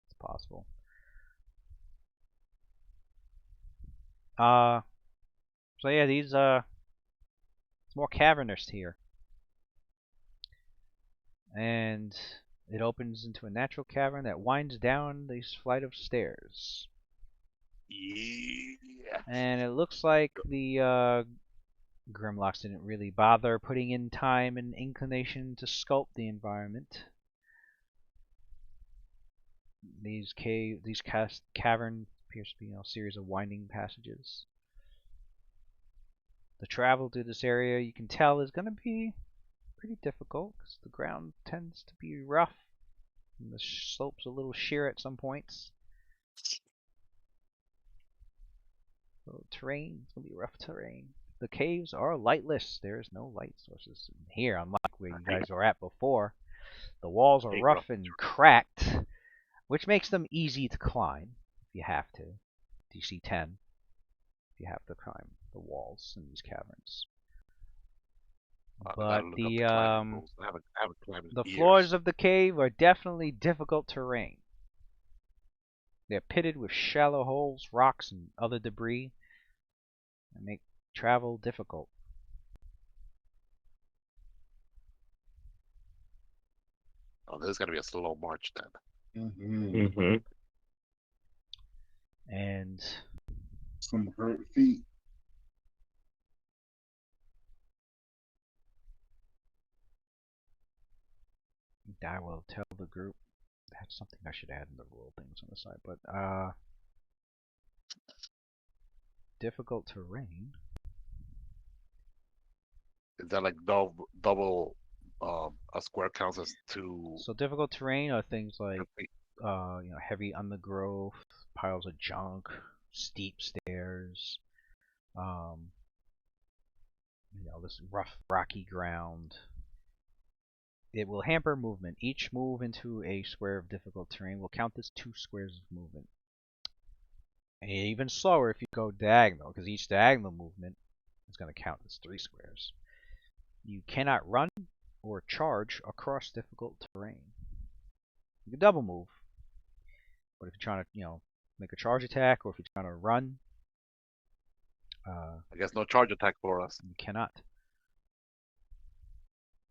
It's possible. So yeah, these it's more cavernous here, and it opens into a natural cavern that winds down this flight of stairs. Yeah. And it looks like the Grimlocks didn't really bother putting in time and inclination to sculpt the environment. These caverns appears to be a series of winding passages. The travel through this area, you can tell, is going to be pretty difficult because the ground tends to be rough and the slopes a little sheer at some points. So terrain, it's going to be rough terrain. The caves are lightless. There is no light sources in here, unlike where you guys were at before. The walls are rough and cracked, which makes them easy to climb if you have to. DC 10, if you have to climb the walls in these caverns. But the floors of the cave are definitely difficult terrain. They're pitted with shallow holes, rocks, and other debris that make travel difficult. Oh, this is gonna be a slow march then. Mm-hmm. And some hurt feet. I will tell the group. That's something I should add in the rule things on the side, but difficult terrain. Is that like double a square counts as 2? So difficult terrain are things like heavy undergrowth, piles of junk, steep stairs, this rough rocky ground. It will hamper movement. Each move into a square of difficult terrain will count as 2 squares of movement. And even slower if you go diagonal, because each diagonal movement is going to count as 3 squares. You cannot run or charge across difficult terrain. You can double move, but if you're trying to, make a charge attack, or if you're trying to run, I guess no charge attack for us. You cannot.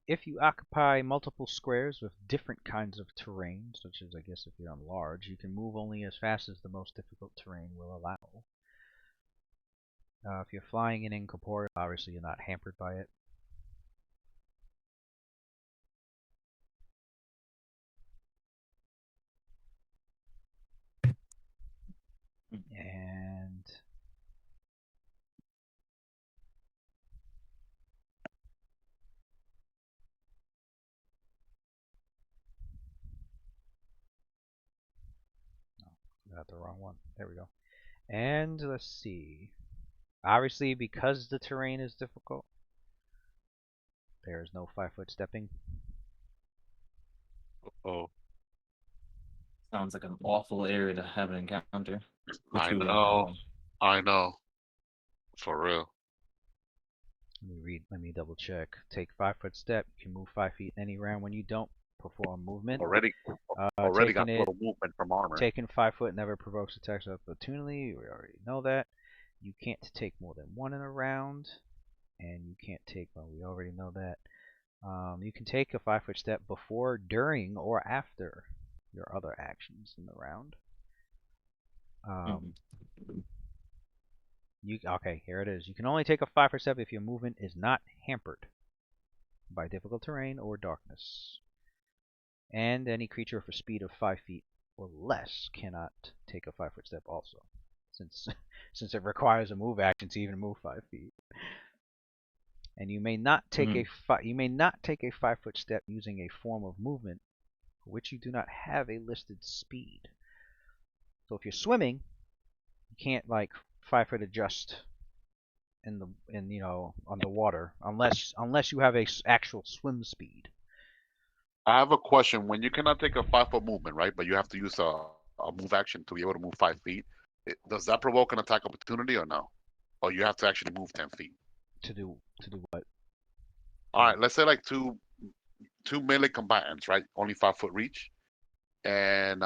If you occupy multiple squares with different kinds of terrain, such as I guess if you're on large, you can move only as fast as the most difficult terrain will allow. If you're flying in incorporeal, obviously you're not hampered by it. got the wrong one. There we go. And let's see. Obviously, because the terrain is difficult, there is no 5-foot stepping. Oh, Sounds like an awful area to have an encounter. I know. I know. For real. Let me double check. Take 5-foot step. You can move 5 feet any round when you don't perform movement. Already got taking little movement from armor. Taking 5 foot never provokes attacks of opportunity. We already know that. You can't take more than one in a round, and you can't take. Well, we already know that. You can take a 5-foot step before, during, or after your other actions in the round. Okay, here it is. You can only take a 5-foot step if your movement is not hampered by difficult terrain or darkness. And any creature with a speed of 5 feet or less cannot take a 5-foot step also, since it requires a move action to even move 5 feet. And you may not take a 5-foot step using a form of movement for which you do not have a listed speed. So if you're swimming, you can't like 5-foot adjust underwater unless you have a actual swim speed. I have a question. When you cannot take a 5-foot movement, right? But you have to use a move action to be able to move 5 feet. Does that provoke an attack opportunity or no? Or you have to actually move 10 feet? To do what? All right. Let's say like two melee combatants, right? Only 5-foot reach, and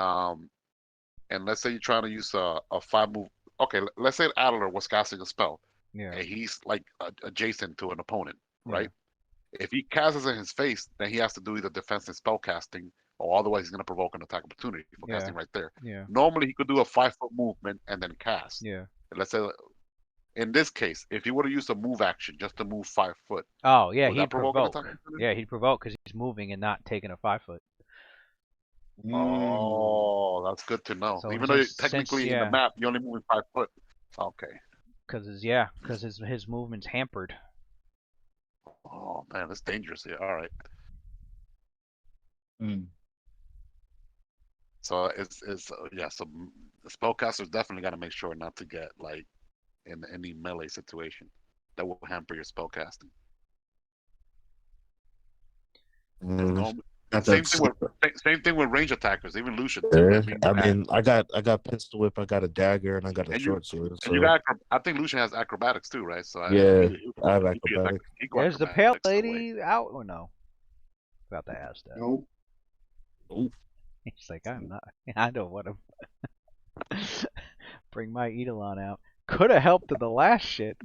let's say you're trying to use a 5 move. Okay, let's say Adler was casting a spell, Yeah. and he's like adjacent to an opponent, right? Yeah. If he casts it in his face, then he has to do either defense and spell casting, or otherwise he's going to provoke an attack opportunity for casting right there. Yeah. Normally he could do a 5-foot movement and then cast. Yeah. And let's say in this case, if he were to use a move action just to move 5 foot. Oh yeah, would he'd that provoke an provoke. attack opportunity? Yeah, he'd provoke because he's moving and not taking a 5-foot. Oh, that's good to know. So Even though since- technically since, in the yeah. map you're only moving 5 foot. Okay. Because his movement's hampered. Oh man, that's dangerous here. All right. So it's yeah. So the spellcaster's definitely got to make sure not to get like in any melee situation that will hamper your spellcasting. Same thing with range attackers, even Lucian. Yeah, I mean, I got pistol whip, I got a dagger, and I got a short sword. And you got, I think Lucian has acrobatics too, right? So I have acrobatics. There's the pale lady out or no? About to ask that. Nope. He's like, I'm not. I don't want to bring my Eidolon out. Could have helped in the last shit.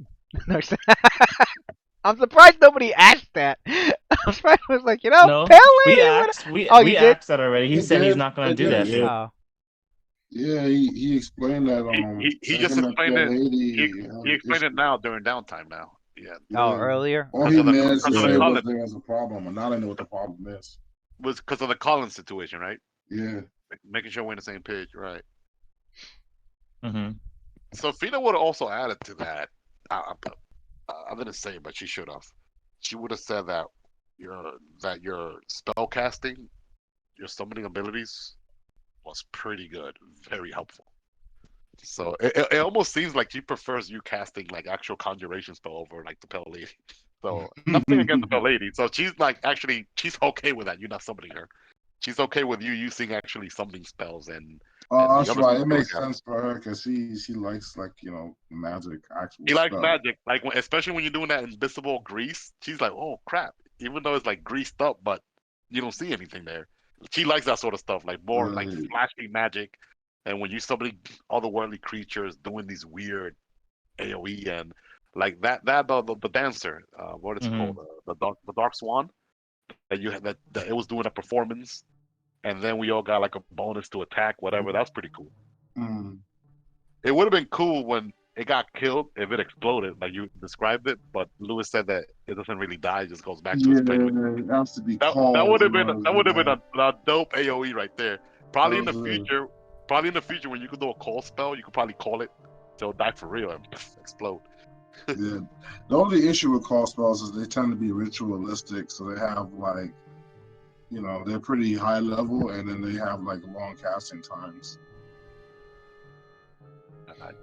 I'm surprised nobody asked that. I'm surprised I was like, no, pale lady. We asked that already. He said he's not gonna do that shit. Oh. Yeah, he explained that. He just explained it. He explained it now during downtime. Now, yeah. Oh, earlier. All he meant to say was there was a problem, and now I know what the problem is. Was because of the Collins situation, right? Yeah. Making sure we're on the same page, right? Mm-hmm. So Fina would have also added to that. I didn't say, but she should have. She would have said that your spell casting, your summoning abilities, was pretty good, very helpful. So it almost seems like she prefers you casting like actual conjuration spell over like the Pale Lady. So nothing against the Pale Lady. So she's like actually she's okay with that. You're not summoning her. She's okay with you using actually summoning spells and. Oh, that's right. It makes sense for her because she likes magic. Actual. He likes magic, like especially when you're doing that invisible grease. She's like, oh crap! Even though it's like greased up, but you don't see anything there. She likes that sort of stuff, like more like flashy magic. And when you summoning otherworldly creatures doing these weird AOE and like the dancer, what is it called? The Dark Swan. That you had that it was doing a performance. And then we all got like a bonus to attack, whatever. That's pretty cool. It would have been cool when it got killed if it exploded, like you described it. But Lewis said that it doesn't really die; it just goes back to its place. It has to be that would have been a dope AOE right there. Probably in the future, when you could do a call spell, you could probably call it till it die for real and explode. Yeah. The only issue with call spells is they tend to be ritualistic, so they have like. They're pretty high level, and then they have like long casting times.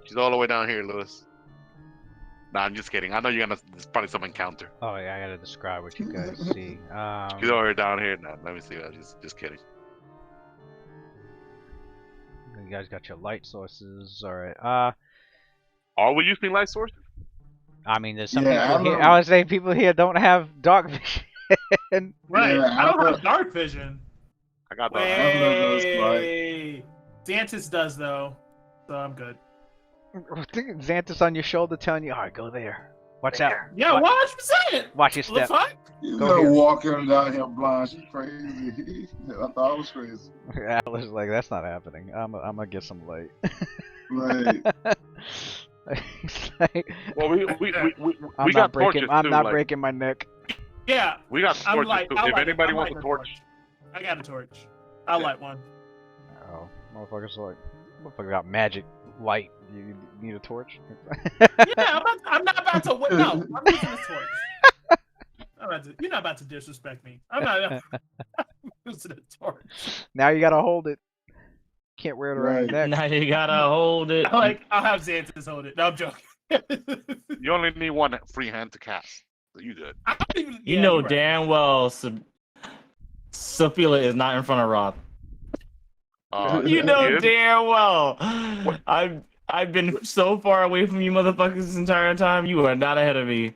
She's all the way down here, Lewis. Nah, I'm just kidding. I know you're gonna. There's probably some encounter. Oh yeah, I gotta describe what you guys see. She's over down here. Nah, let me see that. Just kidding. You guys got your light sources. All right. Are we using light sources? I mean, there's some Yeah, people here. I I would say people here don't have dark vision. Right. Yeah, I don't I have dark vision. I got that. Wait. Xantis does though, so I'm good. Xanthus on your shoulder telling you, all right, go there. Watch out. Yeah, 100%. Watch your The step. fuck? You Go know, here. walking down here blind. She crazy. I thought I was crazy. Alice is like, that's not happening. I'm gonna get some light. Like, He's like, Well, we I'm got not breaking. torches I'm too. not like, breaking my neck. Yeah, We got I'm torches like, too. I'll If light it. anybody I'm wants a lighting torch, I got a torch. I'll Yeah. light one. Oh, motherfuckers like, motherfucker got magic light. You need a torch? Yeah, I'm not about to. No, I'm using this torch. You're not about to disrespect me. I'm not using a torch. Now you gotta hold it. Can't wear it around your Right. neck. Now you gotta hold it. I'll have Xantis hold it. No, I'm joking. you only need one free hand to cast. So you good. I don't even, You yeah, know you're right. damn well Sophia is not in front of Roth. You know kid. damn well. I've been so far away from you motherfuckers this entire time. You are not ahead of me.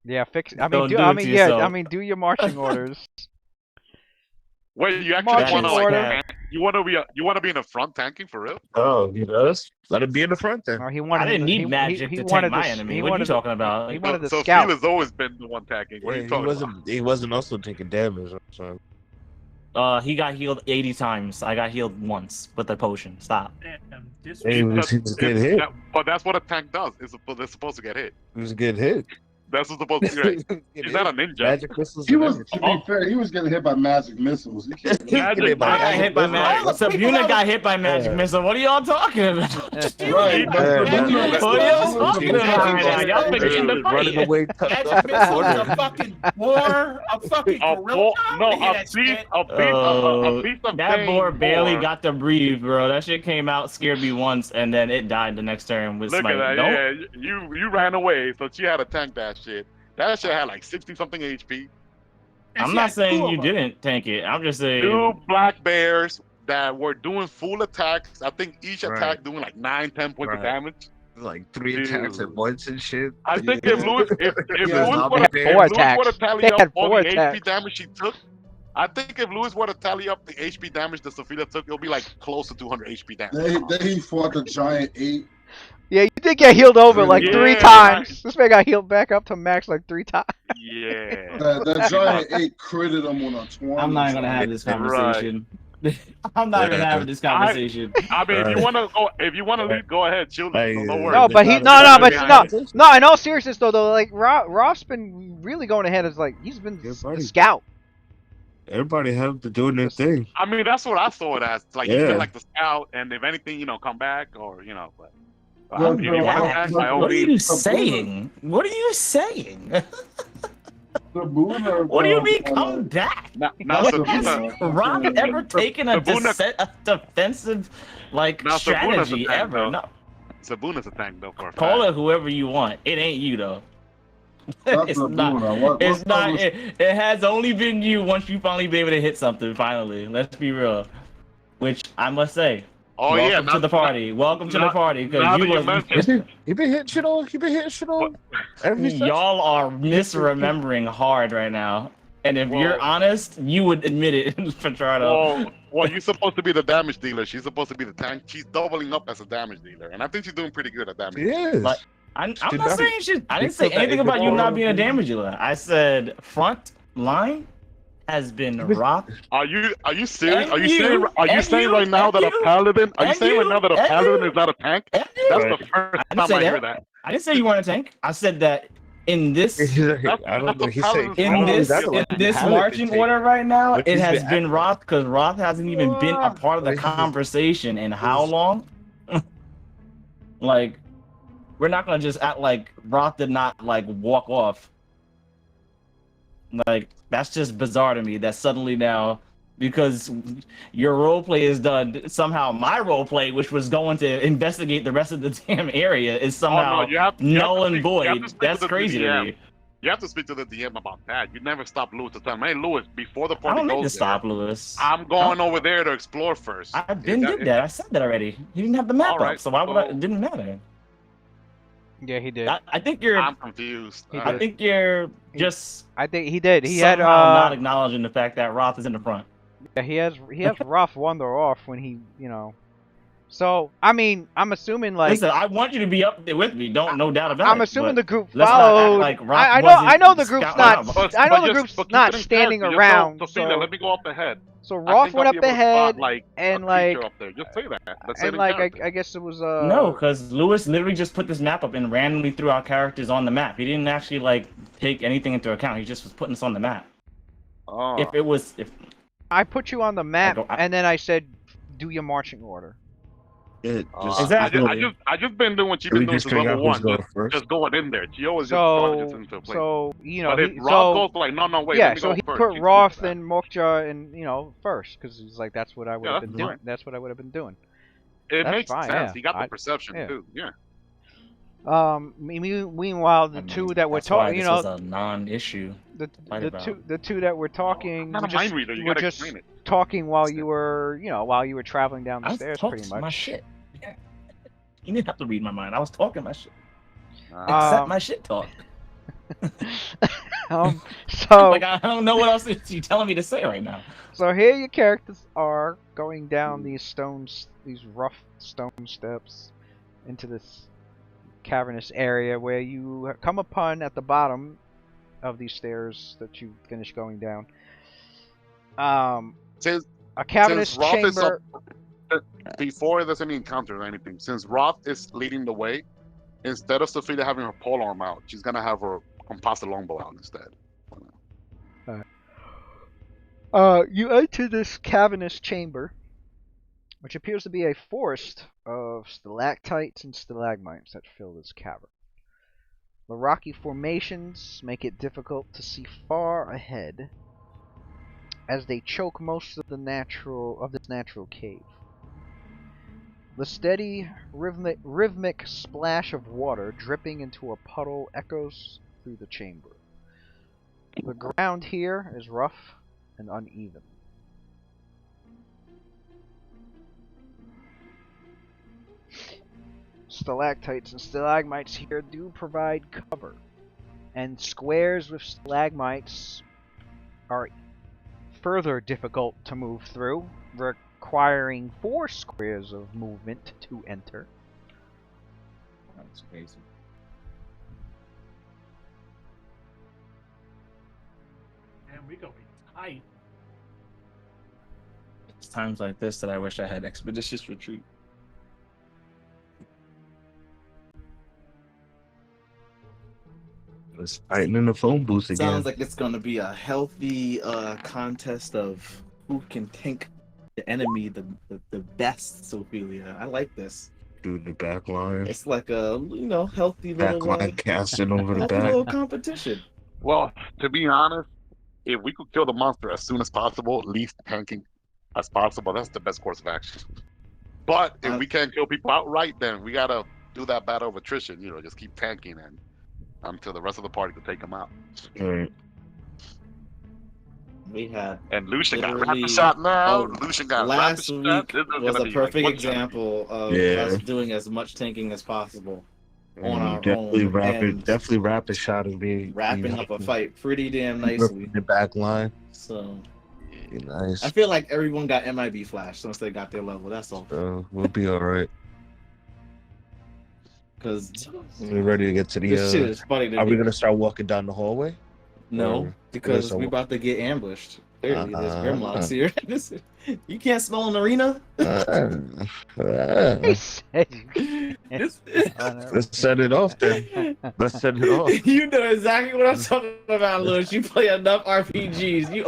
Yeah, fix. I mean, Don't do. do I it mean, to yeah. I yourself. mean, do your marching orders. Wait, you actually Marching want to like? order. You want to be in the front tanking for real? Oh, he does. Let him be in the front then. No, he wanted. I didn't him to- need magic he to wanted tank my to- enemy. he What are you wanted to- talking about? He wanted to so scout. Phil has always been the one tanking. What are Yeah, you he talking wasn't. about? He wasn't also taking damage. So. He got healed 80 times. I got healed once with a potion. Stop. Damn, He was getting hit. But that's what a tank does. They're supposed to get hit. He was getting hit. That's what's supposed to be. Right. He's not a ninja. Magic missiles. he and was, everything. to be fair, he was getting hit by magic missiles. He can't He was getting hit by I got magic hit by missiles. magic. Sabuna got hit by magic Yeah. missile. What are y'all talking about? Right, Yeah, but What are y'all talking about right now? Y'all forgetting the running fight. away. Magic missiles, a fucking war, a fucking A gorilla. piece of That thing boar barely more. got to breathe, bro. That shit came out, scared me once, and then it died the next turn with Look smite. at that. Don't- Yeah, you ran away, so she had to tank that shit. That shit had like 60 something HP. I'm not saying you didn't tank it. I'm just saying. Two black bears that were doing full attacks. I think each Right. attack doing like 9-10 points of Right. damage. Like 3 Dude. attacks at once and shit. I think Yeah. if Lewis Yeah, would have they had 4 would attacks. have tallied They up had all 4 the attacks. HP damage she took, I think if Lewis were to tally up the HP damage that Sophia took, it'll be like close to 200 HP damage. Then he fought the giant 8. Yeah, you did get healed over like Yeah, 3 like- times. This man got healed back up to max like 3 times. Yeah. That giant 8 critted him on a 20. I'm not gonna have this Right. conversation. I'm not even having this conversation. I mean, if you want to leave, go ahead, chill. Hey, No worries. No, but he It's no, not no, a but competition. no. In all seriousness though, like Roth's been really going ahead as like he's been Yeah, the buddy. scout. Everybody have to doing their thing. I mean, that's what I saw it as. Like, he's Yeah. been like the scout, and if anything, come back or but. Yeah, If you bro, want to I- attack, what by all What are you means. saying? What are you saying? Sabuna, What do you bro, mean come back? Now, What Sabuna, has Rock ever taken a defensive Now, Sabuna's a strategy tank, ever? though. No, Sabuna's a tank though for a call fact. it whoever you want. It ain't you though. That's it's Sabuna. not. What It's not. was- It has only been you once you finally be able to hit something. Finally, let's be real. Which I must say, Oh welcome yeah, to the party. Welcome to the now- party now because that you you was mention- He been hitting shit on. He been hitting shit on. Every session. y'all are misremembering hard right now. And if you're Well- honest, you would admit it, Petrardo. Well, you're supposed to be the damage dealer. She's supposed to be the tank. She's doubling up as a damage dealer, and I think she's doing pretty good at damage. He is. Like, I'm Did not not- saying shit. I didn't He say put that anything in the about you not ball. being a damage dealer. I said front line has been rock. Are you serious? And Are you you, saying and saying you, right now and that a you, paladin? Are you and saying right you, now that a and paladin you. is not a tank? And That's you. the first I didn't time say I hear that. that. I didn't say you weren't a tank. I said that in this I don't know. He said in this marching order right now, But it he's has been been acting- Roth because Roth hasn't even been a part of the Like, he's- conversation in how long? Like, we're not gonna just act like Roth did not like walk off. Like, that's just bizarre to me that suddenly now because your role play is done. Somehow my role play, which was going to investigate the rest of the damn area, is Oh somehow no, you have null to and speak, you have void. to speak That's to the crazy to DM. me. You have to speak to the DM about that. You never stop Lewis to tell him, hey Lewis, before the I party don't need to goes there, stop, Lewis. I'm going over there to explore first. I If did that. I said that already. He didn't have the map Alright, up, so why would I? so- It didn't matter. Yeah, he did. I think you're. I'm confused. He I did. think you're He- just I think he did. He had somehow not acknowledging the fact that Roth is in the front. yeah, he has Rough Wonder off when he, you know. So I mean, I'm assuming like Listen, I want you to be up there with me. No doubt about it. I'm assuming the but group let's not act followed. like Roth I wasn't know the group's scouting not. out. I know the just- group's but not keep it in standing character. Just around. So, Sophia, So let me go up ahead. so I Roth think went I'll up be able to ahead, spot, like, and a like creature up there. Just say that. Let's say it and in like character. I guess it was No, because Lewis literally just put this map up and randomly threw our characters on the map. He didn't actually like take anything into account. He just was putting us on the map. Oh. If it was, if I put you on the map, I- and then I said, do your marching order. It Uh, just, Exactly. I just been doing what you've Can we been doing just since figure level out who's 1. going Just, first? just going in there. She always just charges So into place. so you know but if he, Roth so goes like, no, wait, yeah, let me so go he first. put She's Roth doing and Mokja and you know first because he's like that's what I would Yeah, have that's been doing. fine. That's what I would have been doing. that. It that's makes fine, sense. yeah. He got the I- perception yeah. too. Yeah. Meanwhile, the I mean, two that were that's why talking, you this know, was a non-issue. fight about. the two that were talking, I'm not were a mind just, reader. You were gotta just explain it. talking while you were, you know, while you were traveling down the I stairs, talked pretty much. my shit. Yeah. You didn't have to read my mind. I was talking my shit. Uh, Accept my shit talk. So Like I don't know what else you telling me to say right now. so here your characters are going down these stones, these rough stone steps into this cavernous area where you come upon at the bottom of these stairs that you finish going down. since A cavernous since Roth is chamber. before there's any encounter or anything, since Roth is leading the way, instead of Sophia having her polearm out, she's gonna have her composite longbow out instead. You enter this cavernous chamber, which appears to be a forest of stalactites and stalagmites that fill this cavern. The rocky formations make it difficult to see far ahead, as they choke most of this natural cave. The steady, rhythmic splash of water dripping into a puddle echoes through the chamber. The ground here is rough and uneven. Stalactites and stalagmites here do provide cover, and squares with stalagmites are further difficult to move through, requiring 4 squares of movement to enter. That's crazy. Man, we going tight. It's times like this that I wish I had expeditious retreat. It's fighting in the phone booth again. Sounds like it's gonna be a healthy contest of who can tank the enemy the best, Ophelia. I like this. Dude, the back line. It's like a healthy Back little line casting over the healthy back. little competition. Well, to be honest, if we could kill the monster as soon as possible, least tanking as possible, that's the best course of action. But if we can't kill people outright, then we gotta do that battle of attrition. You know, just keep tanking and until the rest of the party can take them out. Right. We had And Lucian got Literally- rapid shot now. oh, Lucian got last rapid week shot. This is was gonna a be perfect like, example of Yeah. us doing as much tanking as possible on our Definitely own rapid. and Definitely rapid shot of me. wrapping up a fight pretty damn nicely. The back line. So Be nice. I feel like everyone got MIB flash once they got their level. That's all. We'll be all right. Because We're ready to get to the. this shit is funny to Are me. we gonna start walking down the hallway? No, Or- because so- we about to get ambushed. Clearly, there's Grimlocks Uh-huh. here. You can't smell an arena. He said you This- Let's set it off then. Let's set it off. You know exactly what I'm talking about, Lewis. You play enough RPGs. You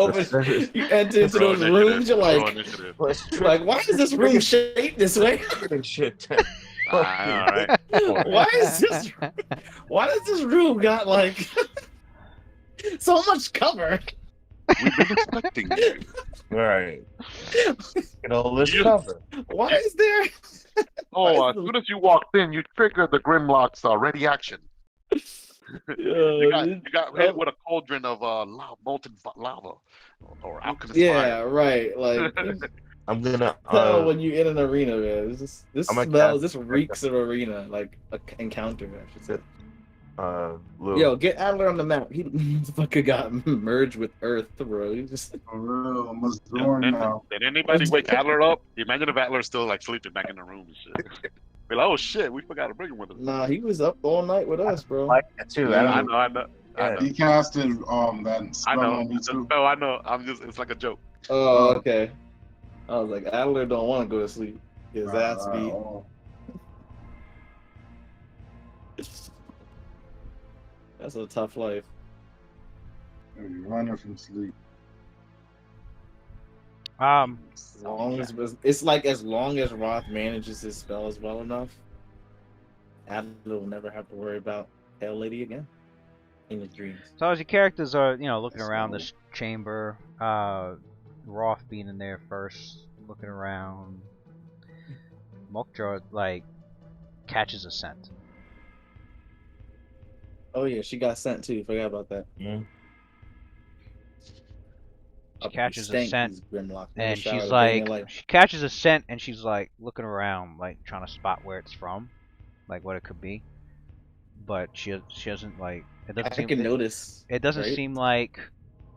enter into those rooms. You're like, why is this room shaped this way? Shit. all right. Why does this room got like so much cover? We've been expecting you. Right. Get all this You- cover. Why is there? Oh, as soon as you walked in, you triggered the Grimlock's ready action. You got hit with a cauldron of molten lava or alchemist Yeah, fire. right. Like I'm gonna tell when you're in an arena, man. This I'm gonna smells. cast- This reeks of arena, like a encounter. I should say. Lou. Yo, get Adler on the map. He fucking got merged with Earth, bro. He just For real, I'm just going now. Did anybody wake Adler up? Imagine if Adler's still like sleeping back in the room and shit. Be like, oh shit, we forgot to bring him with us. nah. He was up all night with us, bro. like that too. Yeah. I know. Yeah. He casted that I spell know. on me too. No, I know. It's like a joke. Oh, okay. I was like, Adler don't want to go to sleep. His ass beat. That's a tough life. You running from sleep. As long as it's like as long as Roth manages his spells well enough, Adler will never have to worry about Hell Lady again in his dreams. So as your characters are, looking around this chamber, Roth being in there first, looking around, Mokjar catches a scent. Oh yeah, she got sent too. Forgot about that. Mhm. She catches a scent, and she's like, she catches a scent, and she's like looking around, like trying to spot where it's from, like what it could be. But she doesn't like. It doesn't I seem. can notice. It doesn't right? seem like.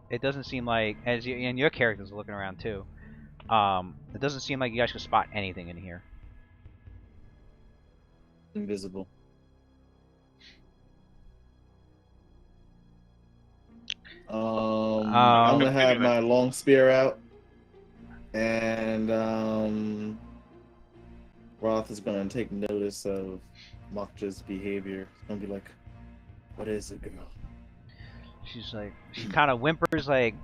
It doesn't seem like as you, and your characters are looking around too. It doesn't seem like you guys can spot anything in here. Invisible. I'm gonna have my long spear out, and Roth is gonna take notice of Mokja's behavior. It's gonna be like, "What is it, girl?" She's like, she kind of whimpers, like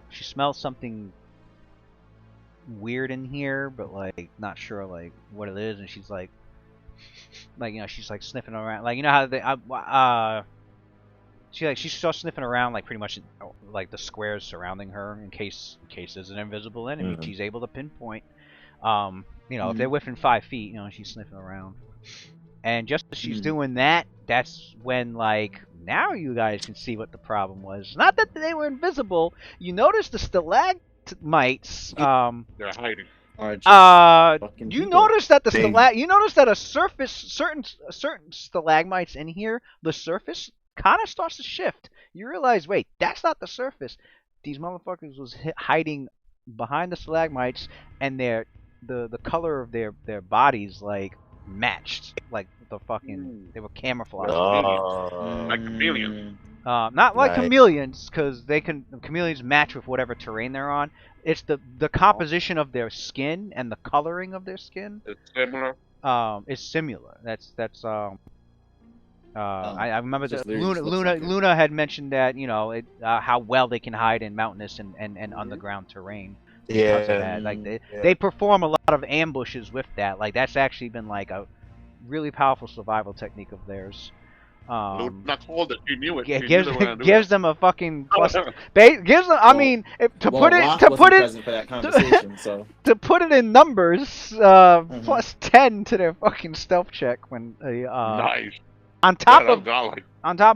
she smells something weird in here, but like not sure like what it is, and she's like she's like sniffing around, like how they she starts sniffing around like pretty much like the squares surrounding her in case there's an invisible enemy. She's able to pinpoint. If they're within 5 feet, she's sniffing around. And just as she's doing that, that's when now you guys can see what the problem was. Not that they were invisible. You notice the stalagmites. They're hiding. You notice that you notice that a surface, certain stalagmites in here, the surface kind of starts to shift. You realize, wait, that's not the surface. These motherfuckers was hiding behind the stalagmites, and the color of their bodies matched, like the fucking they were camouflaged. Like chameleons. Not like chameleons, because chameleons match with whatever terrain they're on. It's the composition of their skin and the coloring of their skin. It's similar. It's similar. I remember that looks Luna had mentioned that how well they can hide in mountainous and underground terrain. Because of that. They perform a lot of ambushes with that. That's actually been a really powerful survival technique of theirs. Luna told it. You knew it. Gives them a fucking plus. Gives them. To put it in numbers, plus 10 to their fucking stealth check when nice. On top of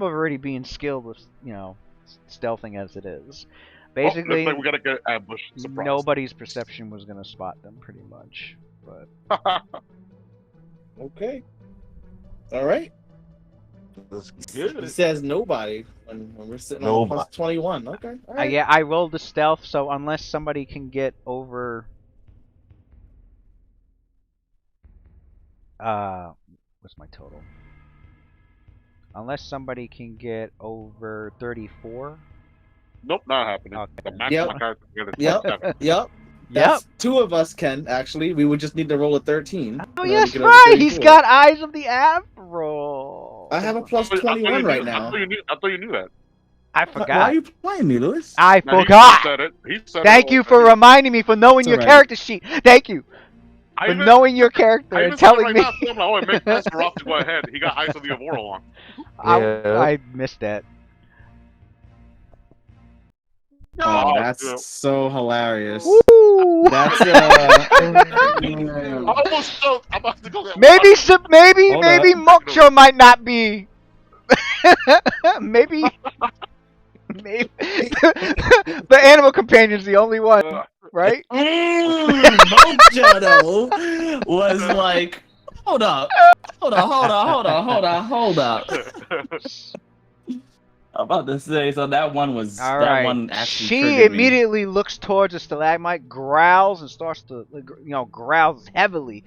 already being skilled with stealthing as it is. Basically, we gotta get ambush. Surprise. Nobody's perception was gonna spot them, pretty much. But okay, all right. That's good. It says nobody when we're sitting on plus 21. Okay, all right. Yeah, I rolled the stealth, so unless somebody can get over, what's my total? Unless somebody can get over 34. Nope, not happening. Okay. Yep. 2 of us can actually. We would just need to roll a 13. Oh, yes, right. He's got Eyes of the Admiral. I have a plus 21 right now. I thought you knew that. I forgot. Why are you playing me, Lewis? I forgot. Thank you for reminding me, for knowing your character sheet. Thank you. For knowing your character and telling me. Oh, it makes sense for Roth to go ahead. He got Eyes of the Admiral on. I missed that. Oh, Oh, that's shit. so hilarious. Woo! That's I almost choked. I'm about to go get maybe water. Hold up. maybe Mokcho might not be. maybe the animal companion's the only one, right? Mojo though was like, hold up. I'm about to say, so that one was All that right. one actually She triggered me. immediately looks towards the stalagmite, growls, and starts to, growls heavily.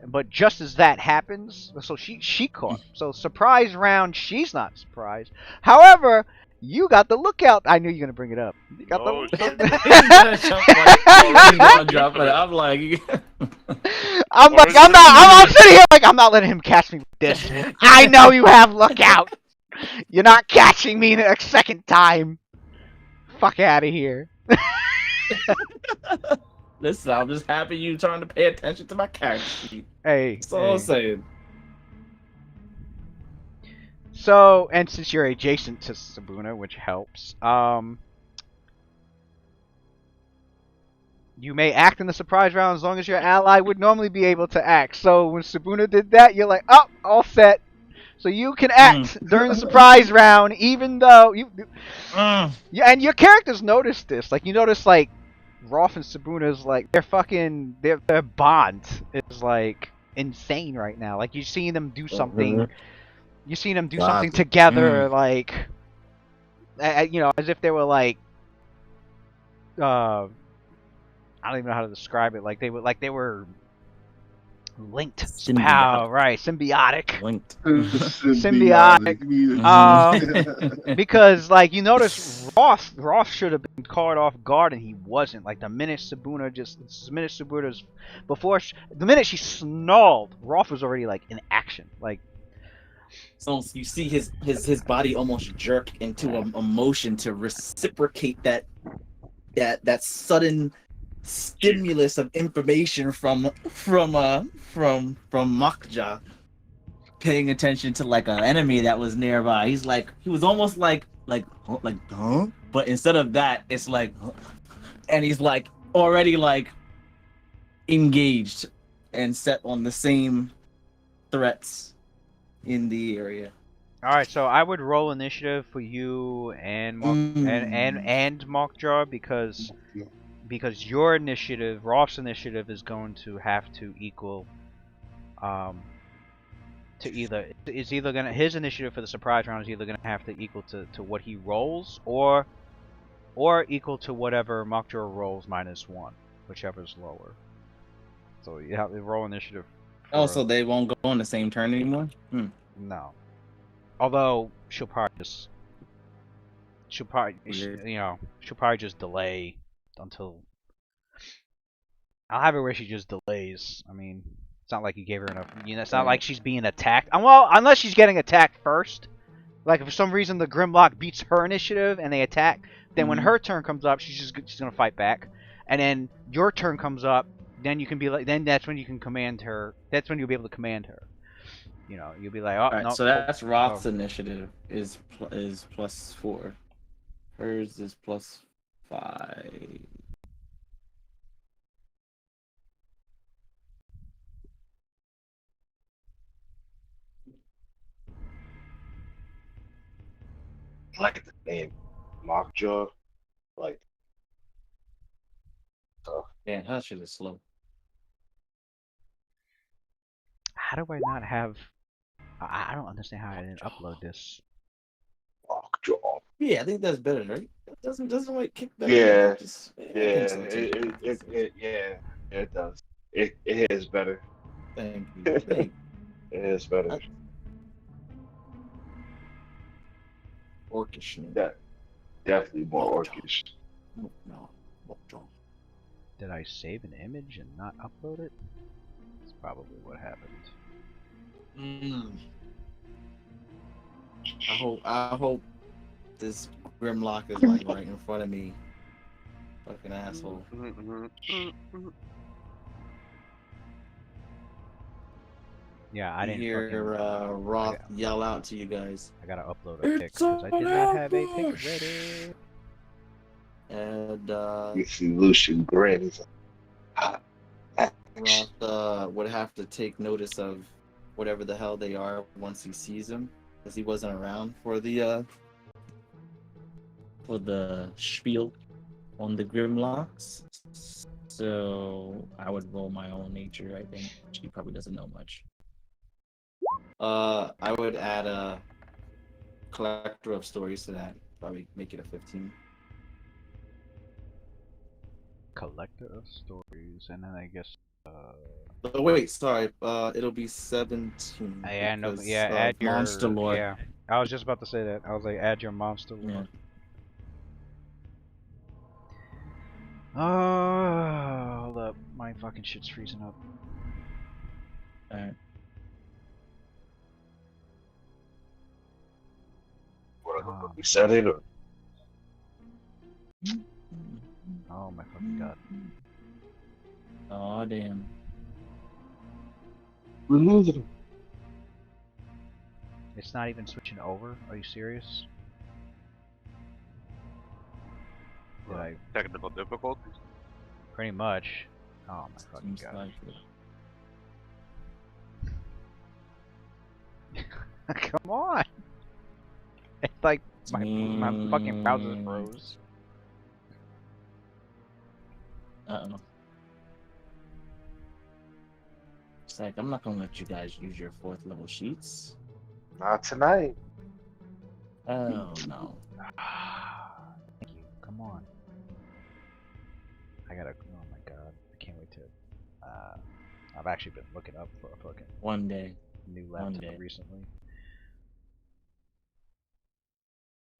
But just as that happens, so she caught him. So surprise round, she's not surprised. However, you got the lookout. I knew you were gonna bring it up. You got No, He's gonna jump like, he's gonna jump, and I'm like, I'm sitting here like I'm not letting him catch me with this. I know you have lookout. You're not catching me a second time. Fuck out of here. listen, I'm just happy you trying to pay attention to my character sheet. Hey. That's all I'm saying. So, and since you're adjacent to Sabuna, which helps, you may act in the surprise round as long as your ally would normally be able to act. So when Sabuna did that, you're like, oh, all set. So you can act during the surprise round, even though yeah, and your characters notice this. Like you notice, like Rolf and Sabuna's like their bond is like insane right now. Like you're seeing them do something. You're seeing them do something together, like as if they were like I don't even know how to describe it. Like they were linked somehow, right? Symbiotic. Linked. Symbiotic. Because like you notice Roth should have been caught off guard and he wasn't. Like the minute Sabuna's the minute she snarled, Roth was already like in action. Like so you see his body almost jerk into a motion to reciprocate that sudden stimulus of information from Makja, paying attention to like an enemy that was nearby. He was almost like huh? But instead of that, it's like, huh? And he's like already like engaged and set on the same threats in the area. all right, so I would roll initiative for you and and Mokjar because your initiative, Rolf's initiative, is going to have to equal, his initiative for the surprise round is either gonna have to equal to what he rolls, or equal to whatever Mokjar rolls -1, whichever's lower. So you have to roll initiative. Oh, so they won't go on the same turn anymore? No. Although she'll probably just delay until I'll have it where she just delays. I mean, it's not like you gave her enough. It's not like she's being attacked. Well, unless she's getting attacked first. Like if for some reason the Grimlock beats her initiative and they attack, then when her turn comes up, she's gonna fight back. And then your turn comes up, then you can be like, then that's when you can command her. That's when you'll be able to command her. You'll be like, oh, Alright, no. so that's Roth's initiative is +4. Hers is +5. I like the name Mockjaw. Like, Man, that shit is slow. How do I not have? I don't understand how I didn't upload this. Mockjaw. Yeah, I think that's better, right? Doesn't like kick back. Yeah. Just, Yeah, it does. It is better. Thank you. It is better. Orcish. Definitely more orcish. No. Did I save an image and not upload it? That's probably what happened. I hope this Grimlock is like right in front of me. Fucking asshole. Yeah, I didn't hear Roth yell out to you guys. I gotta upload a pic because I did not have a pic ready. And You see Lucian grin. He's like, Roth would have to take notice of whatever the hell they are once he sees them, because he wasn't around for the spiel on the Grimlocks. So I would roll my own nature. I think she probably doesn't know much. I would add a collector of stories to that. Probably make it a 15. Collector of stories, and then I guess. Oh wait, sorry. It'll be 17. Yeah, no, because yeah, of add your monster lore. Yeah, I was just about to say that. I was like, add your monster lore. Oh, hold up, my fucking shit's freezing up. Alright. Oh, you said it, or oh my fucking god. Oh damn. we're losing him. It's not even switching over. Are you serious? Did I? Technical difficulties. Pretty much. Oh my fucking Seems god. like it. Come on. It's like my fucking browser froze. Uh-oh. It's like, I'm not gonna let you guys use your 4th level sheets. Not tonight. Oh no. Thank you. Come on. I gotta. Oh my god. I can't wait to. I've actually been looking up for a fucking One day. new One laptop day. recently.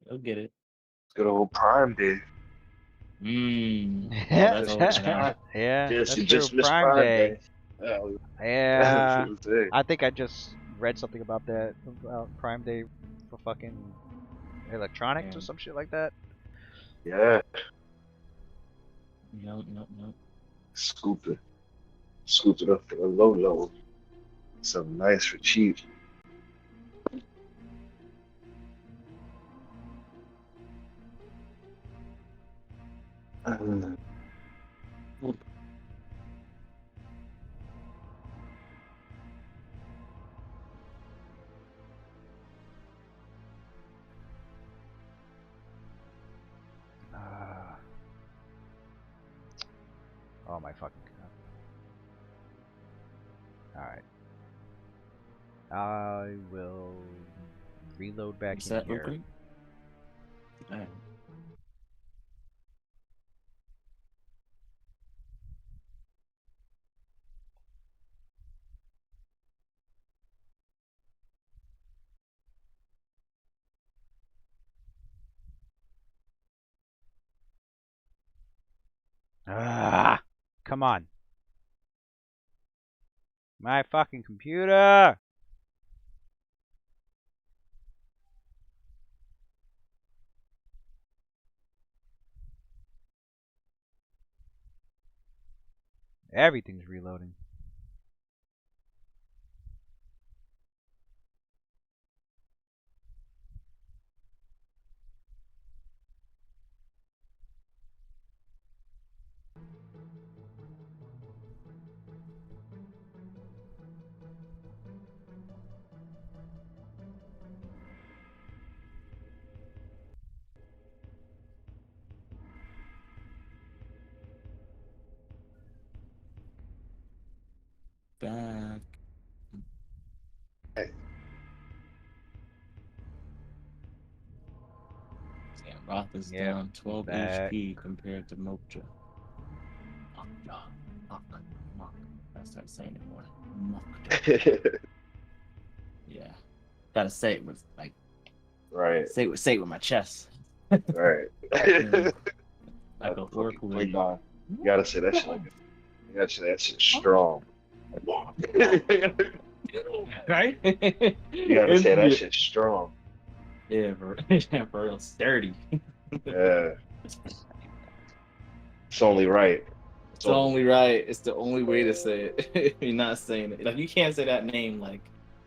You'll get it. Good old Prime Day. Mmm. Oh, that's Just over missed now. Prime. Yeah, Yes, that's you true. just missed Prime Day. Oh, Yeah. that's what I'm I think I just read something about that, about Prime Day for fucking electronics or Yeah. some shit like that. yeah, Nope. scoop it up for the low. Something nice for cheap. Oh my fucking god. Alright. I will reload back in Set real here. quick. Alright. Ah, come on. My fucking computer! Everything's reloading. Back. Damn, Roth is Yep, down 12 back. HP compared to Mokja. Mok. I start saying it more. Mokja. Yeah. Gotta say it with like Right, Say it with my chest. right. like a Fucking Klingon. Klingon. You gotta say that shit like you gotta say that shit strong. Right? You gotta say that shit strong. Yeah, for real sturdy. Yeah. It's only right. It's only right. It's the only way to say it. You're not saying it. Like you can't say that name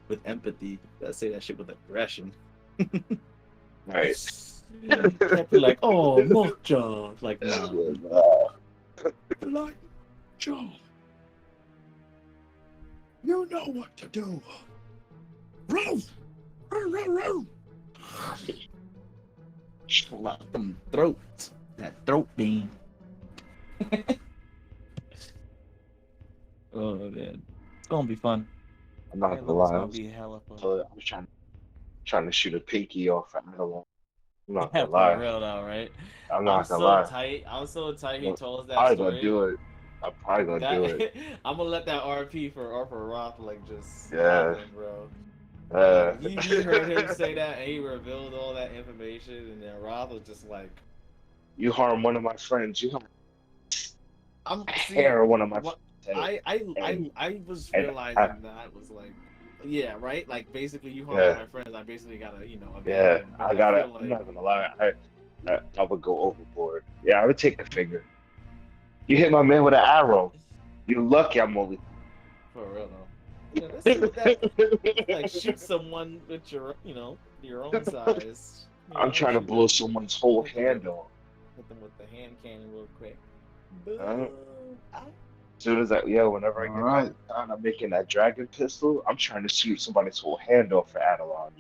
with empathy. You gotta say that shit with aggression. Right. Can't be like, oh, Mocha. Like, nah. Like, Joe, you know what to do. Row, row. Lock them throats. That throat beam. Oh man, it's gonna be fun. I'm not Hey, gonna look, it's lie. gonna be hella fun. I was trying to shoot a pinky off at Adeline. I'm not Yeah, gonna for lie. real though, right? I'm I'm not gonna so lie. tight. I'm so tight. He I'm told us that probably story. gonna do it. I'm probably gonna do it. I'm gonna let that RP for Roth like just Yeah. happen, bro. Uh, You heard him say that, and he revealed all that information, and then Roth was just like, you harm one of my friends. You harm "I'm see, hair of one of my what friends. I was and realizing that was like, yeah, right. Like basically, you harm Yeah. my friends. I basically gotta, you know, Yeah, avenge him, but I gotta. feel I'm like, not gonna lie. I would go overboard. Yeah, I would take the finger. You hit my man with an arrow. You're lucky I'm only. for real though. Yeah, let's see what that like. Shoot someone with your, you know, your own size. You I'm know, trying to shoot blow them- someone's whole hit them hand with- off. Hit them with the hand cannon real quick. Uh-huh. Ah. As soon as whenever I get Alright. back down, I'm making that dragon pistol. I'm trying to shoot somebody's whole hand off for Adeline.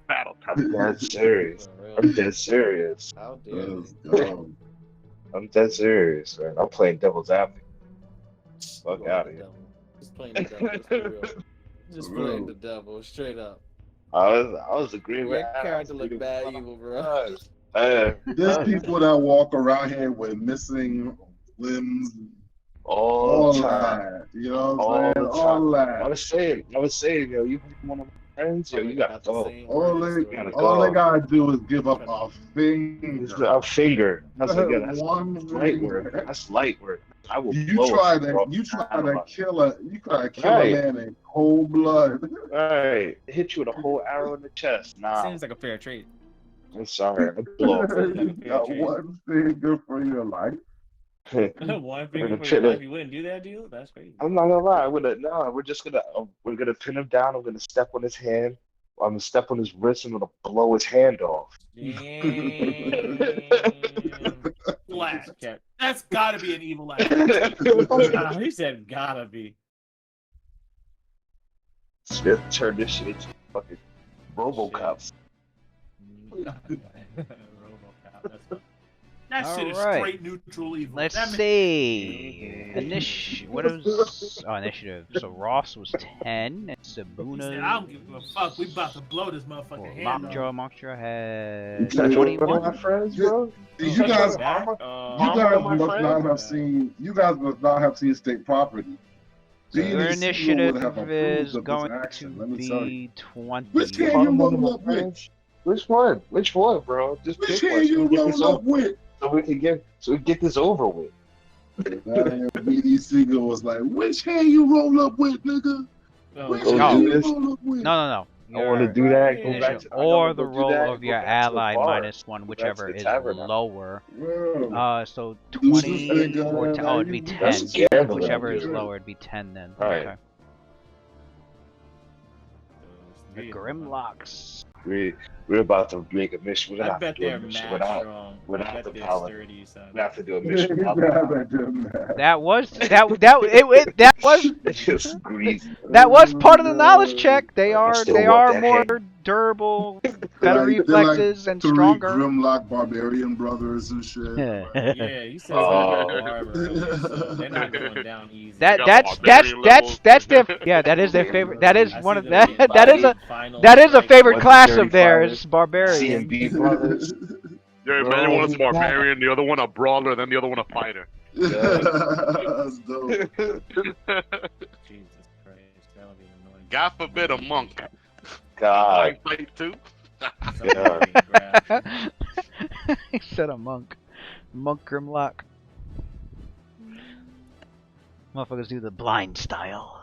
Battle. I'm dead serious. For real. I'm dead serious. How dare they? Let's go. I'm dead serious, man. I'm playing devil's advocate. Fuck You are outta the here. devil. Just playing the devil. Let's be real. Just For playing real. the devil, straight up. I was agreeing with Your Adam. character look bad evil, bro. There's people that walk around here with missing limbs, all all the time. that. You know what All I'm the saying? time. All I that. was saying, yo, you one of my friends, yo, you gotta the go. same All origin they, story. all they go. gotta do is give up a It's finger. a finger. I was like, yeah, that's One light work. finger. That's light work. I will You blow try a to, bro. you try to kill a Right. man in cold blood. Right. Hit you with a whole arrow in the chest. Nah, Seems like a fair trade. I'm sorry. I blow up. You got one finger for your life. One finger Gonna for your pin life, it. you wouldn't do that deal? That's crazy. I'm not gonna lie. We're just gonna we're gonna pin him down. I'm gonna step on his hand. I'm gonna step on his wrist. I'm gonna blow his hand off. Damn. Flat. Kept- That's gotta be an evil act. Nah, he said gotta be. Smith turned this shit into fucking RoboCop. RoboCop, that's fine. That shit is Alright. straight neutral evil. Let's That see. What was initiative? So Ross was 10, and He Sabuna. said, I don't give a fuck. We about to blow this motherfucking hand off. Mockjaw had One of 21. my friends, bro. You guys, Back, you Mama, guys my must friend? not have seen. You guys must not have seen state property. So Being your a CEO would have initiative approved is of this going action, to let me tell you. be 20. Which hand you roll up with? Which one? Which one, bro? Just Which pick one. hand So you we get this roll up over. with? So we can get this over with. That BD Seagull was like, which hand you roll up with, nigga? Oh, Which Oh, hand do you this? roll up with? No. I want to Your do that. Go back initiative, to or the go do roll that, of go your back to the ally bar. minus one, Go back whichever to the is tavern now. lower. Bro. So Use 20 the finger, or 10. Oh, it'd be now you- 10. That's gambling. Whichever is Yeah. lower, it'd be 10 then. Alright. Okay. The Grimlocks. We're about to make a mission. We're gonna I have to bet do a they're mission mad without. strong. without I bet the they're palette. sturdy, son. We have to do a mission without the palette. That was It's just greasy. that was part of the knowledge check. They I are still want that more hand. durable, They're better like reflexes, and three stronger. Grimlock barbarian brothers and shit. Yeah, you said Oh. something about armor earlier, so they're not going down easy. That got that's barbarian levels. their that is their favorite. That is I one see of them that getting that is a final that is a strike. favorite What's class the of theirs, 35? barbarian. CMB brothers. Yeah, Bro, man, one's a who's that? barbarian, the other one a brawler, then the other one a fighter. That's dope. Jesus Christ, that'll be annoying. God forbid a monk. God. Fight too. Somebody getting grabbed. He said a monk. Monk Grimlock. Motherfuckers do the blind style.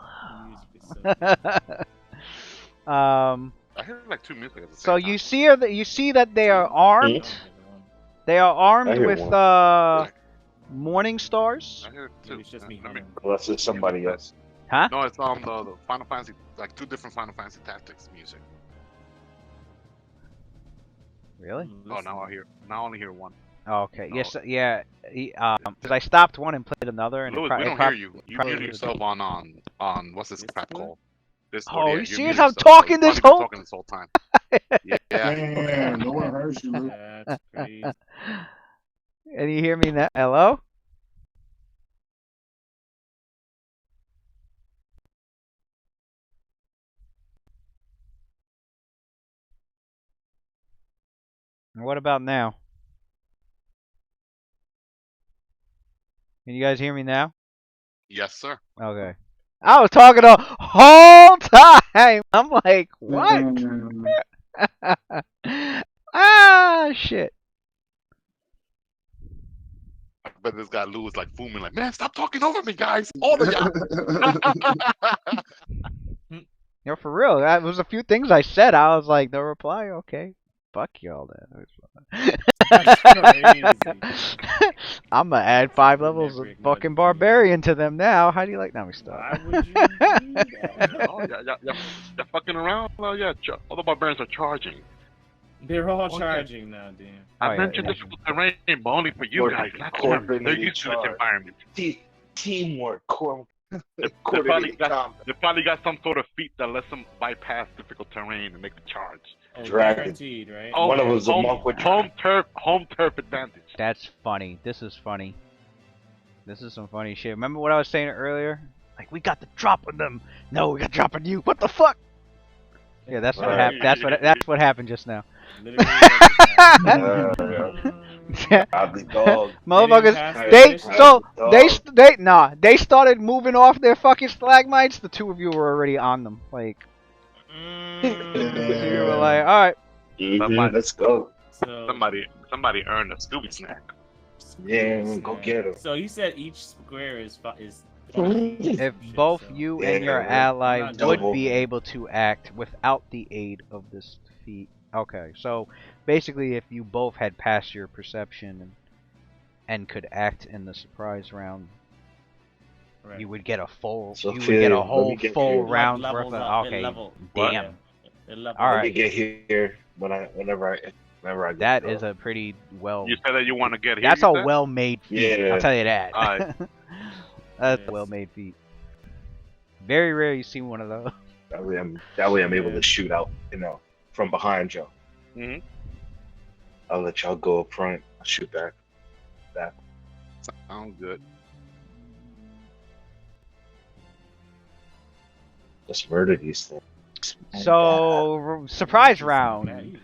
I heard like two music at the same So time. you see that they are armed. They are I armed hear with one. morning stars. I heard two. Maybe it's just me. Let me- Unless it's somebody else. Huh? No, it's the Final Fantasy, like two different Final Fantasy Tactics music. Really? Oh, now I hear. Now I only hear one. Oh, okay. No. Yes. Yeah. Because I stopped one and played another, and Louis, we don't hear you. You muted yourself on what's this crap Discord? called? Discord. Oh, Yeah, you you're serious? muted I'm yourself, so talking you've this probably been whole. talking this whole time. Yeah. Damn, no one heard you, Luke. That's crazy. And you hear me now? Hello? What about now? Can you guys hear me now? Yes, sir. Okay. I was talking the whole time. I'm like, what? Ah, shit. I bet this guy Lou is like fuming, like, man, stop talking over me, guys, all of y'all. Yo, for real. That was a few things I said. I was like, no reply. Okay. Fuck y'all then. That's crazy. I'm gonna add 5 levels of Never ignored fucking the barbarian to them now. How do you like? Now we stop. Why would you do that? Oh, yeah, fucking around. Well, yeah, all the barbarians are charging. They're all Okay. charging now, damn. Oh, I yeah, mentioned yeah. difficult terrain, but only for you guys. Not them. Coordinated They're used to this charge. environment. Teamwork. They Coordinated combat. probably got some sort of feat that lets them bypass difficult terrain and make the charge. Oh, Dragon. guaranteed, right? Oh, One of them's a monk with home turf advantage. That's funny. This is funny. This is some funny shit. Remember what I was saying earlier? Like, we got the drop on them. No, we got the drop on you. What the fuck? Yeah, that's what Right. happened. That's what happened just now. Literally, Godly dog. Motherfuckers, They they started moving off their fucking stalagmites. The two of you were already on them. Like, you were like, all right. Let's go. So, Somebody earned a Scooby snack. Yeah, go get him. So you said each square is If both you and your ally Not would double. be able to act without the aid of this feat. Okay, so basically, if you both had passed your perception and could act in the surprise round, right. you would get a full. So you would Phil, get a let whole me get full here. round Levels worth up, of. it Okay, level- damn. Yeah, it level- All Let right. me get here whenever I go. That is a pretty well. You said that you want to get here. That's you a said? well-made feat. Yeah. I'll tell you that. Alright. That's Yes. a well-made feat. Very rare you see one of those. That way I'm able to shoot out, from behind y'all. Mhm. I'll let y'all go up front. I'll shoot back. Sounds good. Let's murder these things. So surprise Not round. easy.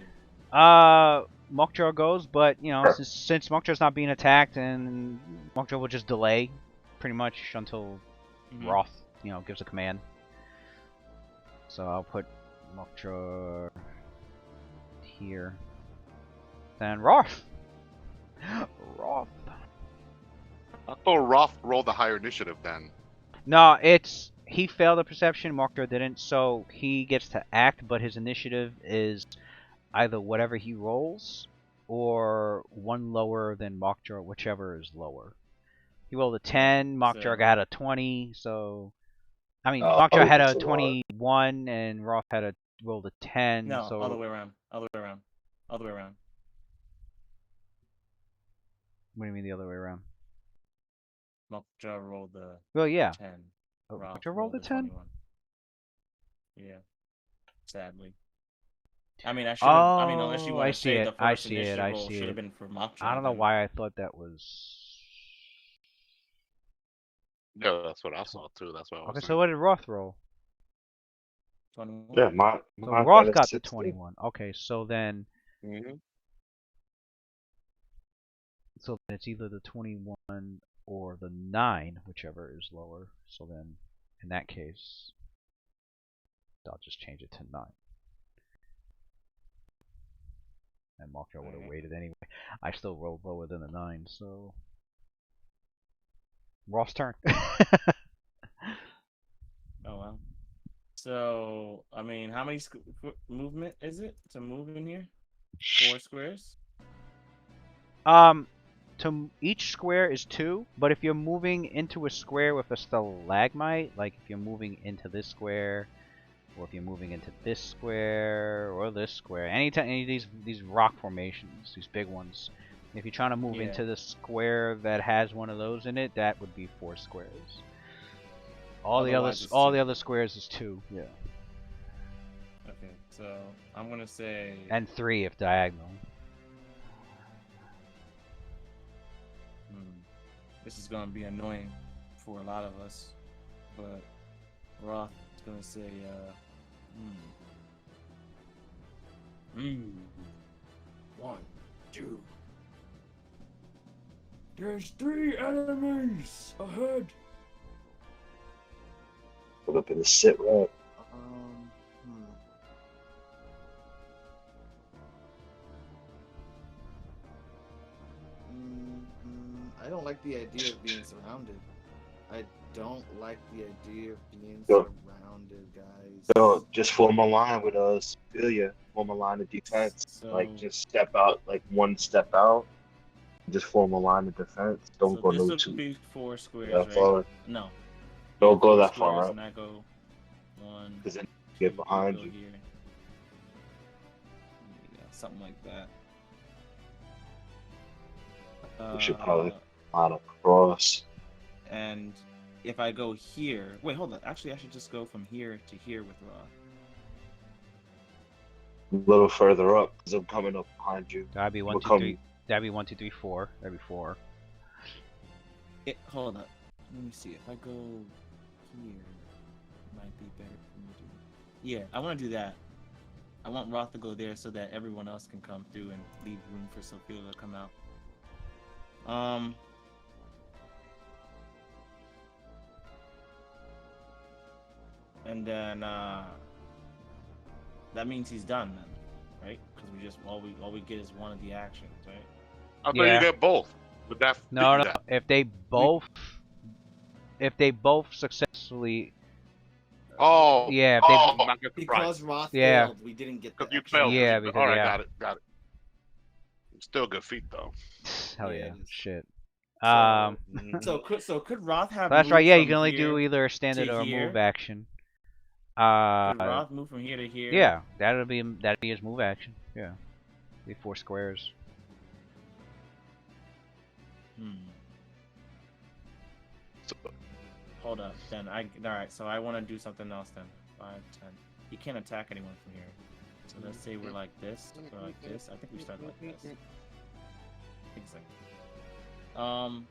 Mokjar goes, but since Mokjar's not being attacked, and Mokjar will just delay, pretty much until Mhm. Roth, gives a command. So I'll put Mokjar here. Then Roth. Roth. I thought Roth rolled the higher initiative then. No, he failed the perception. Mokjar didn't, so he gets to act, but his initiative is either whatever he rolls or one lower than Mokjar, whichever is lower. He rolled a 10, Mokjar got a 20, so I mean Mokjar had a that's a lot. 21 and Roth rolled a 10, No, so other way around. Other way around. Other way around. what do you mean the other way around? Mokja rolled the Well, yeah. 10. Oh, Roth Mokjar rolled a 10? 21. Yeah. Sadly. I mean, I should have. I mean, unless you Oh, want I to see say it, the I first see it, initiative I roll see should it. have been for Mokja. I don't know then. why I thought that was. Yeah, that's what I saw too. That's what I was Okay, so saying. what did Roth roll? 21. Yeah, So my Roth got got a the 16. 21. Okay, so then Mhm. it's either the 21 or the 9, whichever is lower. So then, in that case, I'll just change it to 9. And Mokjar would have waited anyway. I still rolled lower than the 9, so Roth's turn. Oh well. So I mean, how many movement is it to move in here? 4 squares. Each square is 2, but if you're moving into a square with a stalagmite, like if you're moving into this square or if you're moving into this square or this square, anytime any of these rock formations, these big ones. If you're trying to move into the square that has one of those in it, that would be 4 squares. All the other squares is 2. Yeah. Okay, so I'm gonna say. And 3 if diagonal. This is gonna be annoying for a lot of us, but Roth is gonna say, 1, 2. There's 3 enemies ahead. Put up in the sit rep. I don't like the idea of being surrounded. I don't like the idea of being surrounded, guys. So just form a line with us. Form a line of defense. So, like just step out, like 1 step out. Just form a line of defense. Don't so go this no would 2. be 4 squares, That right? far. No. Don't go 4 that squares, far up. And I go 1. Because then you get behind go you. Here. Yeah, something like that. We should probably line across. And if I go here, wait, hold on. Actually, I should just go from here to here with Roth. A little further up, because I'm coming up behind you. That'd be 1, 2, 3. That'd be 1, 2, 3, 4. That'd be 4. Hold up. Let me see. If I go here, it might be better for me to. Yeah, I want to do that. I want Roth to go there so that everyone else can come through and leave room for Sophia to come out. And then that means he's done then, right? Because we just all we get is one of the actions, right? I thought you get both. But that no. If they both successfully. Oh. Yeah. Because Roth failed, we didn't get that. You failed. Yeah. Because, all right, got it. Still good feat though. Hell yeah. Shit. So could Roth have? That's right. Yeah, you can only do either a standard or a move action. Could Roth move from here to here? Yeah, that'd be his move action. Yeah, be 4 squares. So, hold up. Then all right. So I want to do something else then. 5, 10. He can't attack anyone from here. So let's say we're like this. Or like this. I think we start like this. Exactly. I'm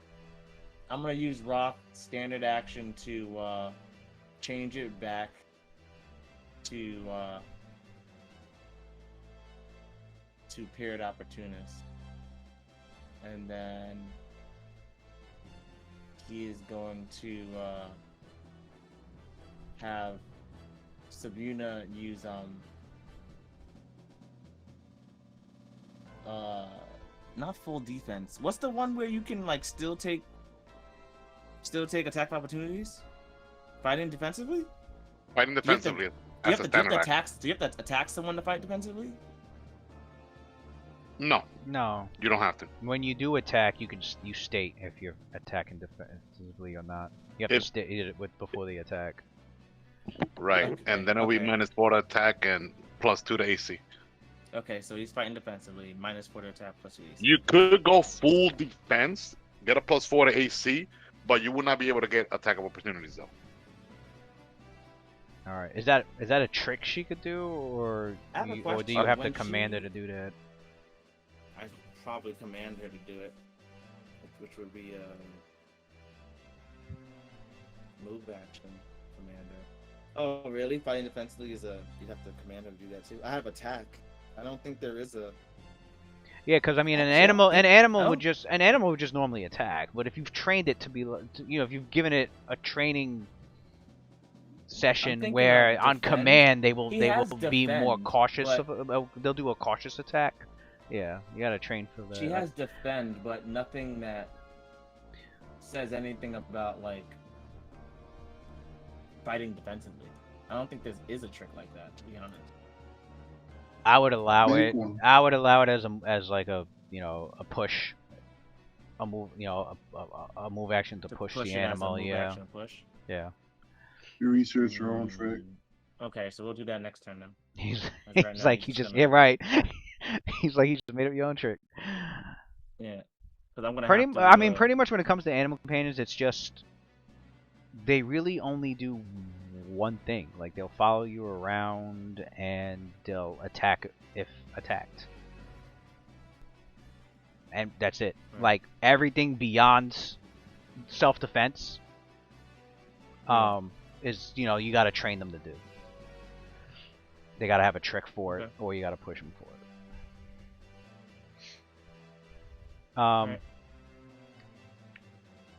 gonna use Roth standard action to change it back to paired opportunist, and then he is going to have Sabuna use not full defense. What's the one where you can like still take attack opportunities? Fighting defensively? Fighting defensively. Do you have to attack someone to fight defensively? No. No. You don't have to. When you do attack, you state if you're attacking defensively or not. You have to state it before the attack. Right, and then it'll be -4 to attack and +2 to AC. Okay, so he's fighting defensively, -4 to attack, +2 AC. You could go full defense, get a +4 to AC, but you will not be able to get attack of opportunities though. All right, is that a trick she could do, or do you have to command her to do that? I probably command her to do it, which would be a move action commander. Oh, really? Fighting defensively is you have to command her to do that too. I have attack. I don't think there is a. Yeah, because I mean, an animal would just normally attack, but if you've trained it to be, if you've given it a training session where on command they will be more cautious they'll do a cautious attack. Yeah, you gotta train for that. She has defend, but nothing that says anything about like fighting defensively. I don't think there is a trick like that, to be honest. I would allow it. I would allow it as like a a push, a move a move action to push the animal. Yeah. Push. Yeah. You research your own trick. Okay, so we'll do that next turn then. He's, Right he's now, like, he's he just, gonna- yeah, right. He's like, he just made up your own trick. Yeah, because I'm gonna Pretty, have to. I mean, pretty much when it comes to animal companions, it's just they really only do one thing. Like they'll follow you around and they'll attack if attacked, and that's it. Right. Like everything beyond self-defense, is you got to train them to do. They got to have a trick for it, Okay. or you got to push them for it. Right.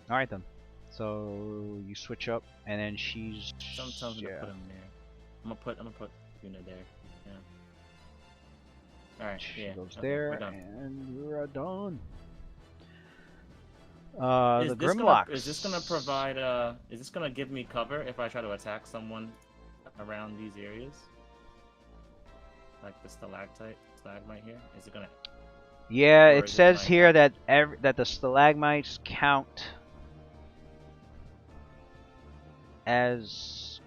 All right then. So you switch up, and then she's. Sometimes I'm yeah. gonna put him there. I'm gonna put Yuna there. Yeah. All right. She Yeah. goes okay, there, We're done. and we're done. Is The this Grimlocks. Is this gonna provide? Is this gonna give me cover if I try to attack someone around these areas? Like the stalagmite here. Is it gonna? Yeah, or it is it says like- here that that the stalagmites count as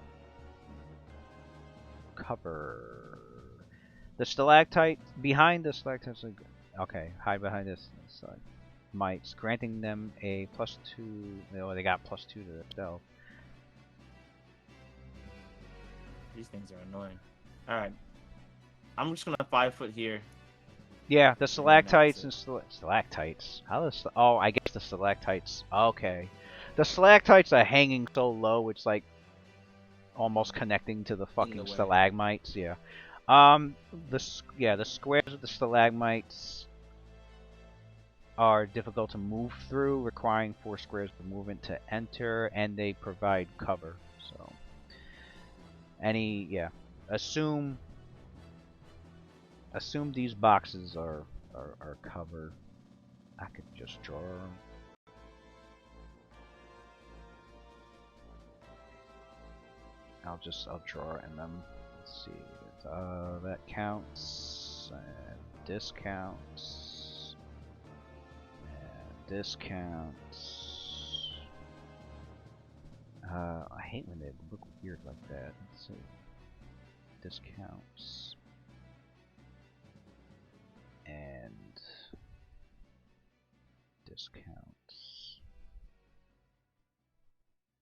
cover. The stalactite behind the stalactites. Okay, hide behind this stalagmites, granting them a +2. They got +2 to their stealth. These things are annoying. All right. I'm just gonna 5 foot here. Yeah, the stalactites and that's stalactites. How does I guess the stalactites. Okay, the stalactites are hanging so low, it's like almost connecting to the fucking way. stalagmites. Yeah. The squares of the stalagmites are difficult to move through, requiring 4 squares of movement to enter, and they provide cover. So, assume these boxes are covered. I could just draw them. I'll draw in them. Let's see. That counts, and this counts, and this counts. I hate when they look weird like that. Let's see. This counts. And discounts.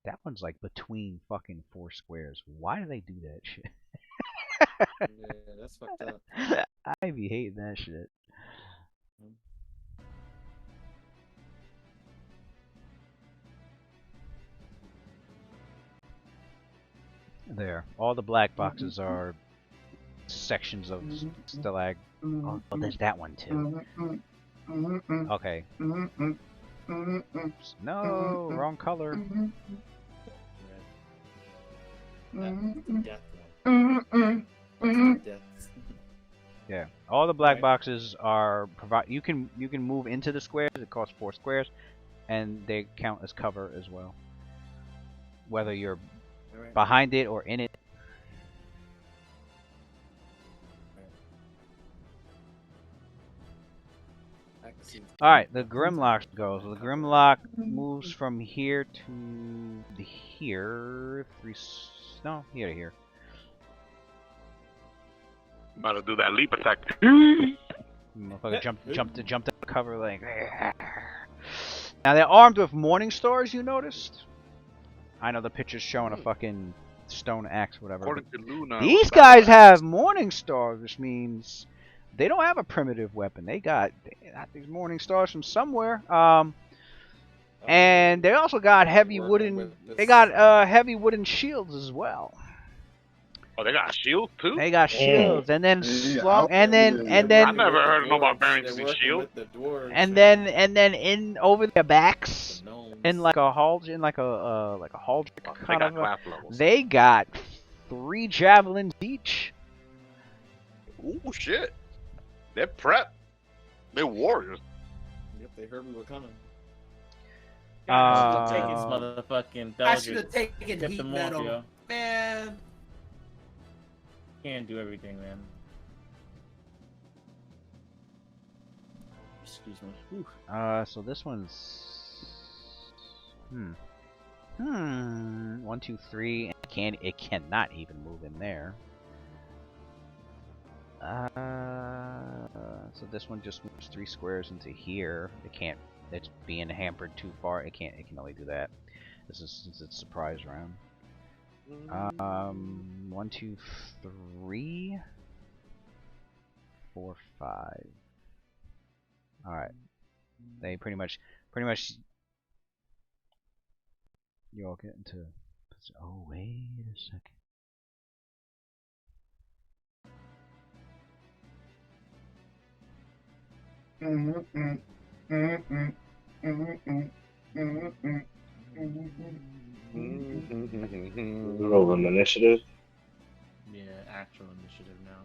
That one's like between fucking 4 squares. Why do they do that shit? Yeah, that's fucked up. I be hating that shit. There. All the black boxes are sections of stalag. Oh, there's that one too. Okay. No, wrong color. That's the death one. That's the death. Yeah. All the black Right. boxes are provide. You can move into the squares. It costs 4 squares, and they count as cover as well. Whether you're Alright. behind it or in it. I can see. Alright, the Grimlock goes. The Grimlock moves from here to here. No, here to here. About to do that leap attack. Motherfucker jumped to cover like. Now they're armed with morning stars. You noticed? I know the picture's showing a fucking stone axe, whatever. According to Luna, These guys have morning stars, which means they don't have a primitive weapon. They got these morning stars from somewhere. And they also got heavy Working wooden. with this- They got heavy wooden shields as well. Oh, they got shields too. They got shields, and then Yeah, slung, and then yeah, and yeah. I then never heard of no Dwarves, barbarians they're with working shields. with the dwarves and then in over their backs, the gnomes. in like a halj, in like a halj Oh, they kind got of. class levels. They got 3 javelins each. Ooh, shit. They're prep. They're warriors. Yep, they heard we were coming. God, take his motherfucking I should have delegates. taken Get heat them off, metal. yo. Man. Can't do everything, man. Excuse me. Whew. So this one's 1, 2, 3. can't. It cannot even move in there. So this one just moves 3 squares into here. It can't. It's being hampered too far. It can't. It can only do that. This is since it's surprise round. 1, 2, 3, 4, 5. All right. They pretty much. You all get into. Oh wait a second. Rolling initiative. Yeah, actual initiative now.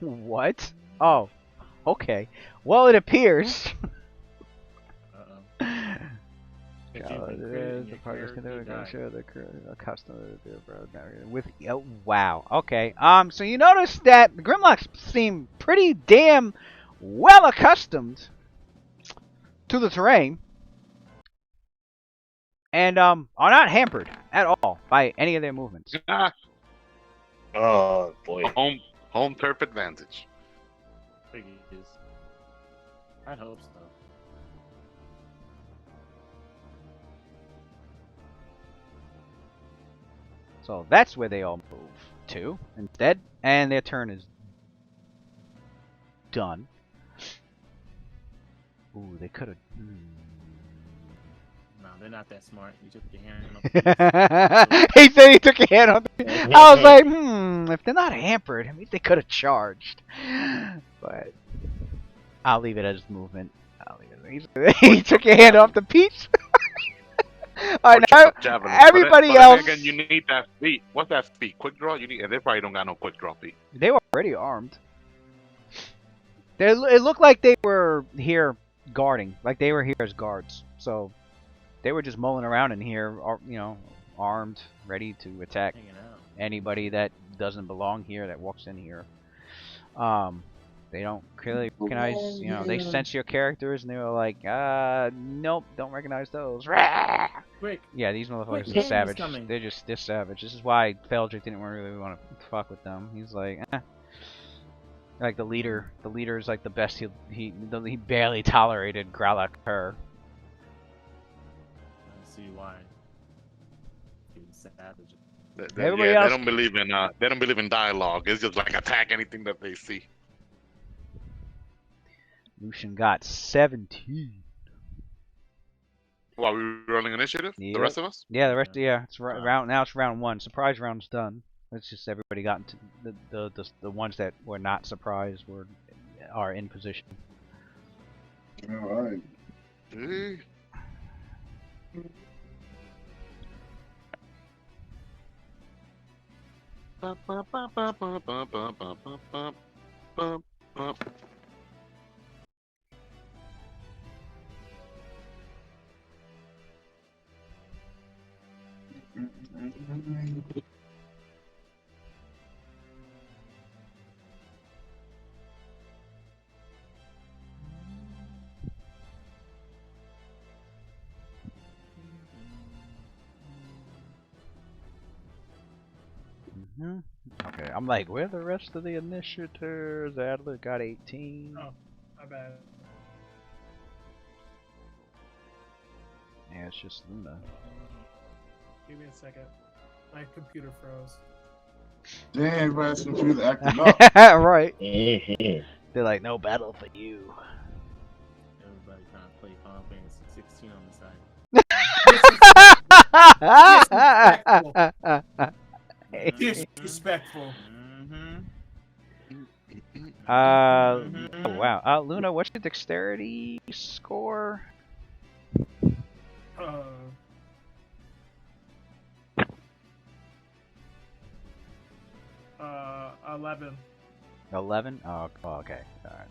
What? Oh, okay. Well, it appears. If you've been crit, The your partners can character died. share the custom with. Oh, wow. Okay. So you notice that the Grimlocks seem pretty damn well accustomed to the terrain, and are not hampered at all by any of their movements. Oh boy. Home turf advantage. Figures. I hope so. So that's where they all move to instead, and their turn is done. Ooh, they could have. No, they're not that smart. You took your hand off. He said he took a hand on the. I was like, if they're not hampered, I mean, they could have charged. But I'll leave it as movement. He took your hand off the piece. All right, now, everybody else. Again, you need that feat. What's that feat? Quick draw? You need, and they probably don't got no quick draw feat. They were already armed. It looked like they were here guarding, like they were here as guards. So they were just mulling around in here, you know, armed, ready to attack anybody that doesn't belong here, that walks in here. They don't clearly recognize, you know, they sense your characters, and they were like, nope, don't recognize those. Quick. Yeah, these motherfuckers Quick, are savage. coming. They're savage. This is why Feldrick didn't really want to fuck with them. He's like, like the leader is like the best. He barely tolerated Growlak her. I see why. He's savage. Everybody They else don't believe in dialogue. It's just like attack anything that they see. Lucian got 17. While we running initiative, Yep. the rest of us. Yeah, the rest. Yeah, it's round. Now it's round 1. Surprise round's done. It's just everybody got into the ones that were not surprised are in position. All right. Hey. Okay, I'm like, where are the rest of the initiators? Adler got 18. Oh, my bad. Yeah, it's just Luna. Give me a second. My computer froze. Damn, everybody's computer acting up. Right. Mhm. They're like, no battle for you. Everybody trying to play Final Fantasy 16 on the side. Disrespectful. Oh wow. Luna, what's your dexterity score? 11. 11? Oh, okay. Alright.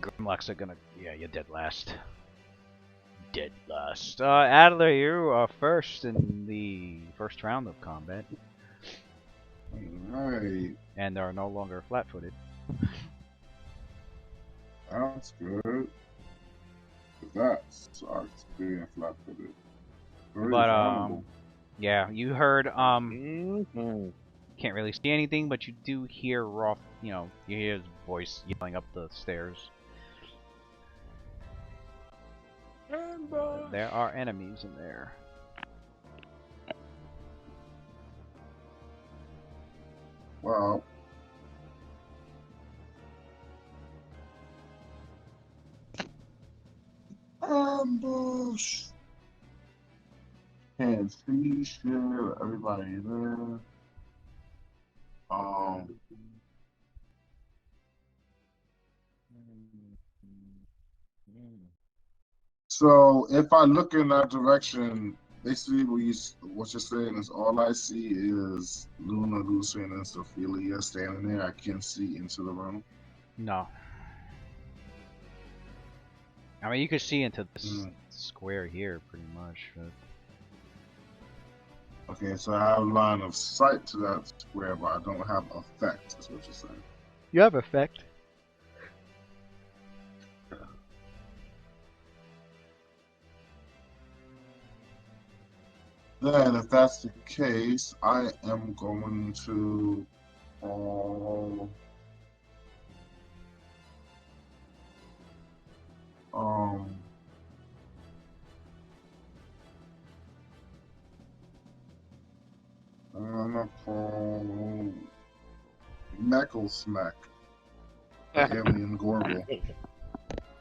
Grimlocks are gonna. Yeah, you're dead last. Dead last. Adler, you are first in the first round of combat. Alright, And they are no longer flat-footed. that's good. That sucks being flat-footed. Very But vulnerable. yeah, you heard Mm-hmm. can't really see anything, but you do hear Roth. You know, you hear his voice yelling up the stairs. There are enemies in there. Well, ambush. Can't see shit. Everybody there. So if I look in that direction, basically what you're saying is all I see is Luna, Lucian, and Sophia standing there. I can't see into the room. No. I mean, you could see into this square here, pretty much. But... Okay, so I have line of sight to that square, but I don't have effect, is what you're saying. You have effect. Then, if that's the case, I am going to. I'm gonna call Meckle Smack, the alien Gorble.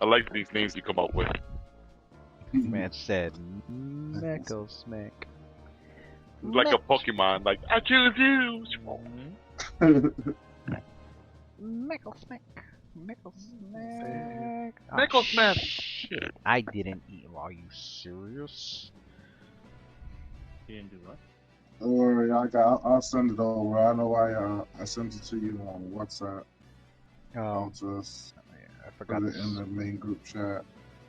I like these names you come up with. Man said Meckle Smack. Like a Pokemon, like I choose you. Meckle Smack. Meckle Smack. Meckle Smack. Shit. I didn't eat. Are you serious? You didn't do what? Don't worry, I'll send it over. I know I sent it to you on WhatsApp. Oh, I'll just I forgot put it in the main group chat.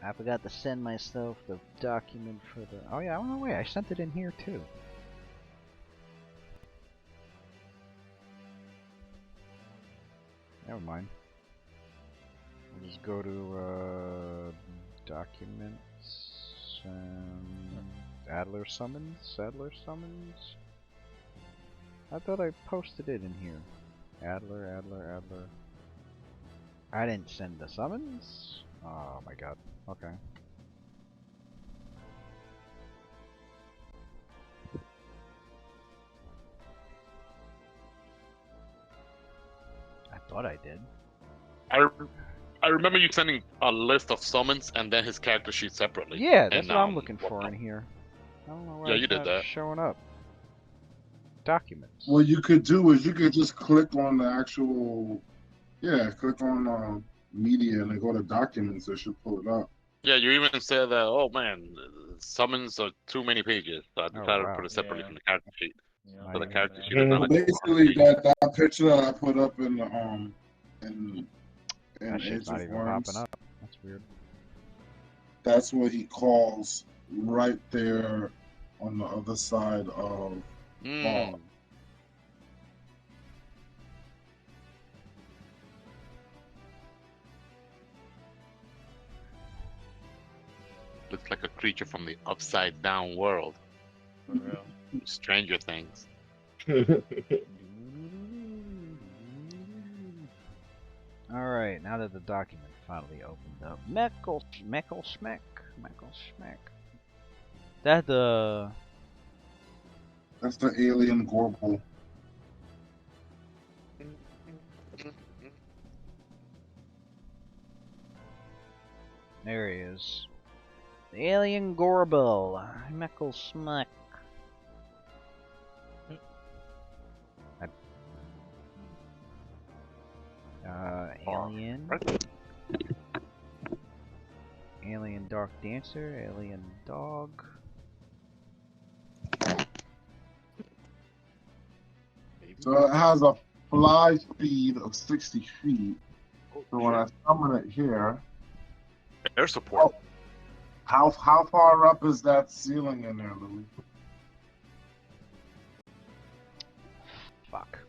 I forgot to send myself the document for the. Oh yeah, no way. I sent it in here too. Never mind. I'll just go to documents and Adler summons. Adler summons. I thought I posted it in here. Adler. I didn't send the summons. Oh my god. Okay. I thought I did. I remember you sending a list of summons and then his character sheet separately. Yeah, that's and, what I'm looking for in here. I don't know why Yeah, it's you did not that. showing up. Documents. What you could do is you could just click on the actual, click on media and then go to documents. It should pull it up. Yeah, you even said that. Oh man, summons are too many pages, so I decided to put it separately Yeah. from the character sheet. Yeah, So the I character remember sheet is not like Basically, that picture that I put up in the in That shit's Age not of even Worms, popping up. That's weird. that's what he calls right there on the other side of Bhaal. Looks like a creature from the upside down world. For real. Stranger Things. Alright, now that the document finally opened up. Meckle Smack. That the... That's the alien Gorble. There he is. The alien Gorble. Meckle Smack. Alien. Alien Dark Dancer. Alien Dog. So it has a fly speed of 60 feet. So when I summon it here, Air support. how far up is that ceiling in there, Louis? Fuck.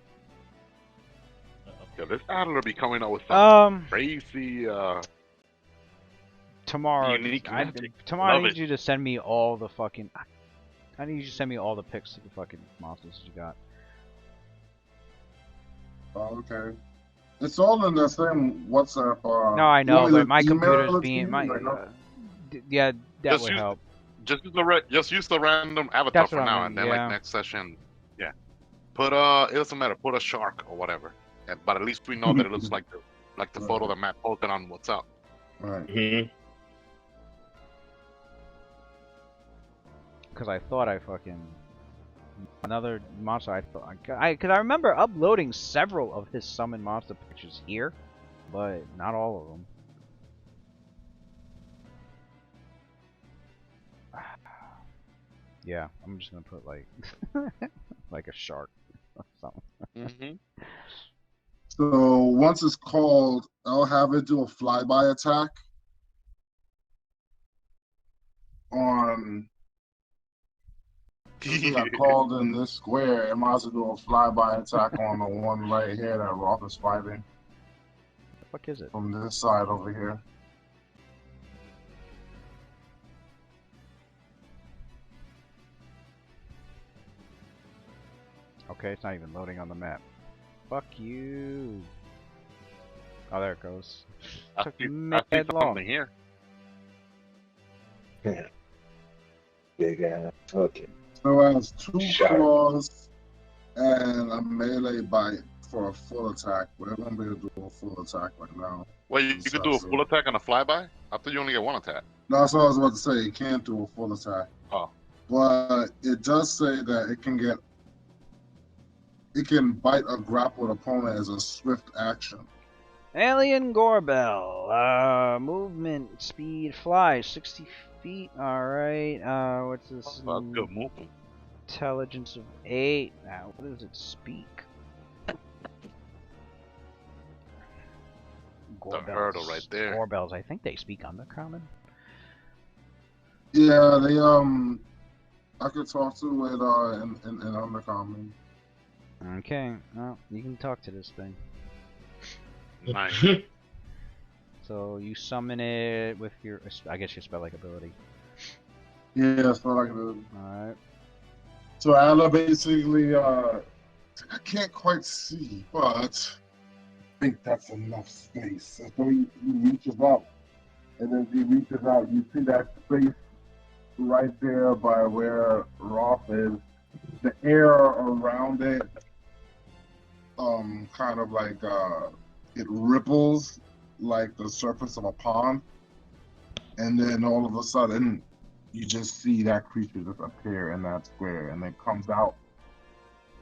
Yeah, this Adler be coming up with some crazy, tomorrow, unique magic. tomorrow I Love need it. you to send me all the fucking. I need you to send me all the pics of the fucking monsters you got. Oh, okay. It's all in the same WhatsApp. No, I You know, want me but to my email computer's it to being you? my. Like, no? Yeah, that Just would use, help. just use the random avatar That's for what I now, mean, and then yeah. like next session, yeah. Put it doesn't matter. Put a shark or whatever, but at least we know that it looks like the photo that Matt posted on WhatsApp. Right. Because I thought I fucking another monster. I thought because I remember uploading several of his summon monster pictures here, but not all of them. Yeah, I'm just gonna put like like a shark or something. So once it's called, I'll have it do a flyby attack on. Since it got called in this square, it might as well do a flyby attack on the one right here that Roth is fighting. The fuck is it? From this side over here. Okay, it's not even loading on the map. Fuck you. Oh, there it goes. I Took see mad something long. here. Yeah. Big ass. Okay. So it has 2 Shark. claws and a melee bite for a full attack, but it won't be able to do a full attack right now. Well, you could do a full attack on a flyby. I thought you only get one attack. No, that's what I was about to say. It can't do a full attack. Oh. But it does say that it can bite a grappled opponent as a swift action. Alien Gorbel. Movement, speed, fly, 60 feet. Alright. What's this? Good movement. Intelligence of 8. Now, what does it speak? The hurdle right there. Gorbels, I think they speak Undercommon. Yeah, they I could talk to it in Undercommon. Okay, well, you can talk to this thing. Nice. So you summon it with your, I guess your spell-like ability. Yeah, that's what I can do. Alright. So Ala basically, I can't quite see, but I think that's enough space. And so he reaches out, and as he reaches out, you see that space right there by where Roth is. The air around it, kind of like it ripples like the surface of a pond, and then all of a sudden, you just see that creature just appear in that square, and it comes out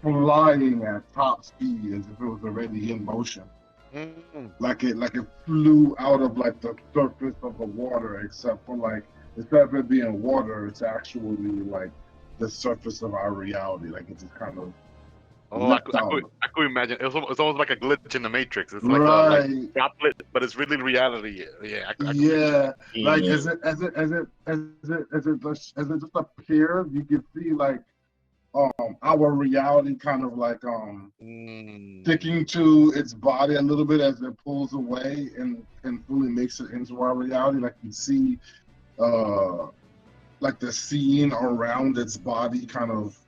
flying at top speed as if it was already in motion. Like it flew out of like the surface of the water, except for like instead of it being water, it's actually like the surface of our reality. Like it just kind of I could imagine. It's almost like a glitch in the Matrix. It's like right. a droplet, but it's really reality. Yeah. Yeah. Like as it just appears, you can see like our reality kind of like sticking to its body a little bit as it pulls away and fully makes it into our reality. Like you see like the scene around its body kind of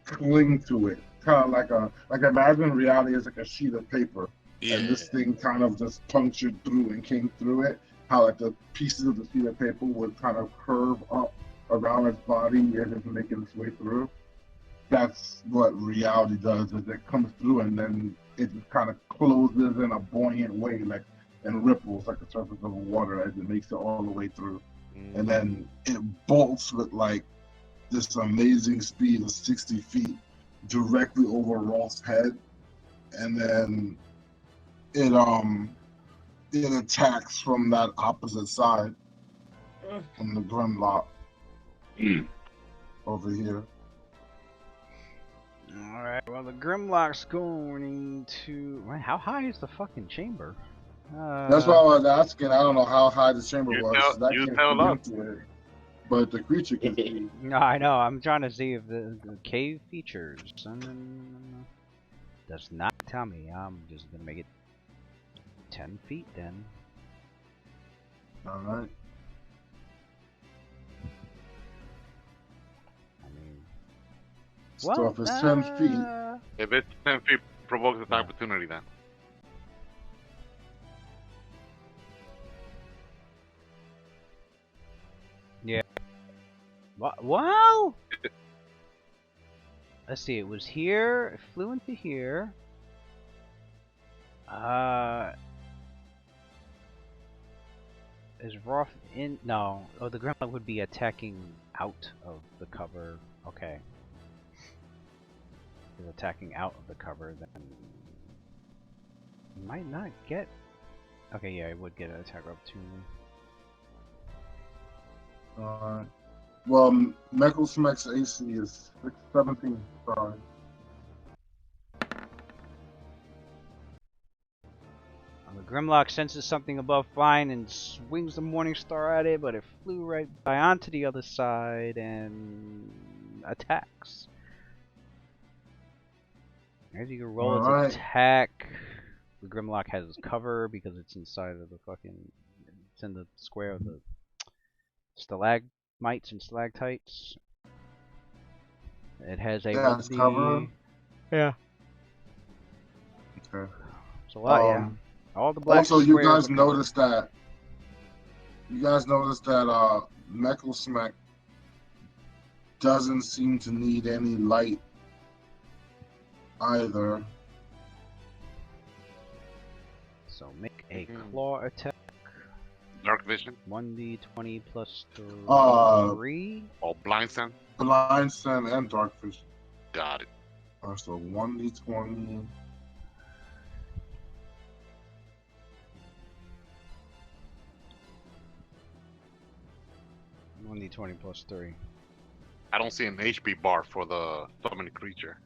cling to it. Kind of like imagine reality is like a sheet of paper, and this thing kind of just punctured through and came through it. How like the pieces of the sheet of paper would kind of curve up around its body as it's making its way through. That's what reality does. Is it comes through and then it just kind of closes in a buoyant way, like and ripples like the surface of water as it makes it all the way through, and then it bolts with like this amazing speed of 60 feet. Directly over Roth's head, and then it attacks from that opposite side, from the Grimlock over here. Alright, well the Grimlock's going to... How high is the fucking chamber? That's why I was asking. I don't know how high the chamber was. You tell us. But the creature can see. No, I know. I'm trying to see if the cave features. Does not. tell me. I'm just gonna make it 10 feet then. All right. I mean, So if it's 10 feet, If it's 10 feet, provokes an Yeah. opportunity then. well, let's see. It was here. It flew into here. Is Roth in? No. Oh, the Grimlock would be attacking out of the cover. Okay. Is attacking out of the cover, then he might not get. Okay, yeah, he would get an attack opportunity. all right. Well, Mechlesmech's AC is 17. Sorry. The Grimlock senses something above flying and swings the Morning Star at it, but it flew right by onto the other side and attacks. As you can roll its Alright. attack, the Grimlock has its cover because it's inside of the fucking. It's in the square of the stalagmites and stalactites. It has a Yeah, it's cover. Yeah. Okay. It's a lot, yeah. All the black Also, you squares guys are covered. noticed that. You guys noticed that Mechlesmech doesn't seem to need any light either. So make a claw attack. Dark vision 1d20 plus 3. or blind sense. Blind Sen and Dark Vision. Got it. So 1d20. 1d20 plus 3. I don't see an HP bar for the summoned creature.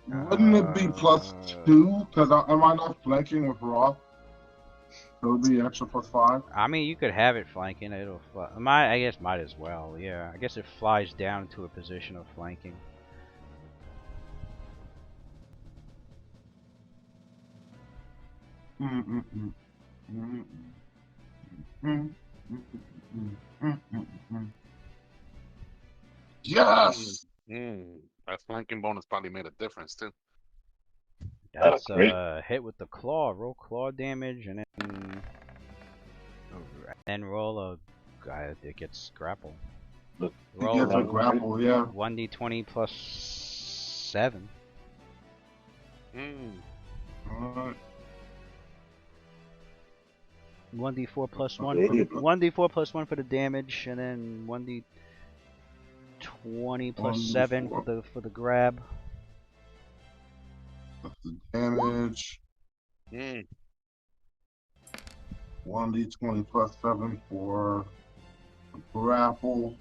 Wouldn't it be +2? Because am I not flanking with Roth? So it would be extra +5. I mean, you could have it flanking. It'll fly. I guess might as well. Yeah, I guess it flies down to a position of flanking. Yes. That flanking bonus probably made a difference too. That's great. hit with the claw. Roll claw damage and then roll a guy that gets grapple. Look, Roll Gets a grapple, yeah. 1d20 plus 7. Alright. 1d4 plus 1. Okay. 1d4 plus 1 for the damage, and then 1d20 plus 7 for the grab. That's the damage. 1d20 plus 7 for the grapple.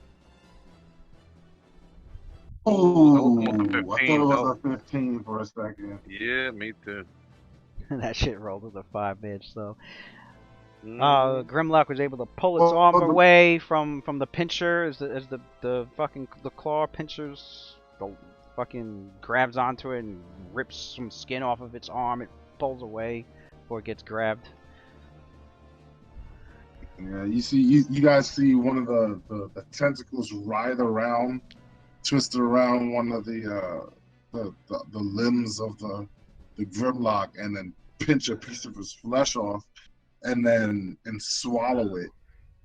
Oh, I thought it was a 15 for a second. Yeah, me too. That shit rolled with a 5 bitch, so. Grimlock was able to pull its arm away from the pincher as the fucking the claw pinchers the fucking grabs onto it and rips some skin off of its arm. It pulls away before it gets grabbed. Yeah, you guys see one of the tentacles writhe around, twist around one of the limbs of the Grimlock, and then pinch a piece of his flesh off, and swallow it,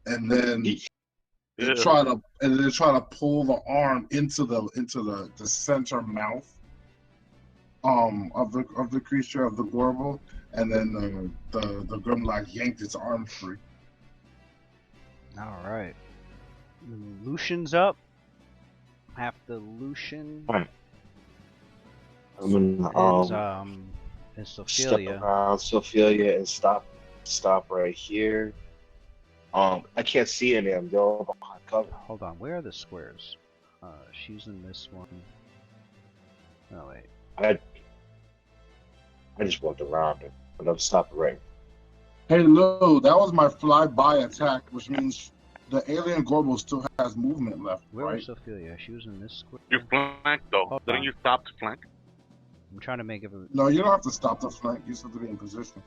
and then they try to pull the arm into the center mouth of the creature, of the Gorbel, and then the Grimlock yanked its arm free. All right, Lucian's up. After Lucian I'm gonna is step Sophia. around Sophia and stop right here. I can't see any of them. They're all behind cover. Hold on, where are the squares? She's in this one. Oh wait. I just walked around it, but I'm stopping right. Hey Lou, that was my flyby attack, which means the alien Gorbel still has movement left, Where right? was Sophia? She was in this square. You flank though. Hold Didn't on. you stop to flank? I'm trying to make it. No, you don't have to stop the flank. You just have to be in position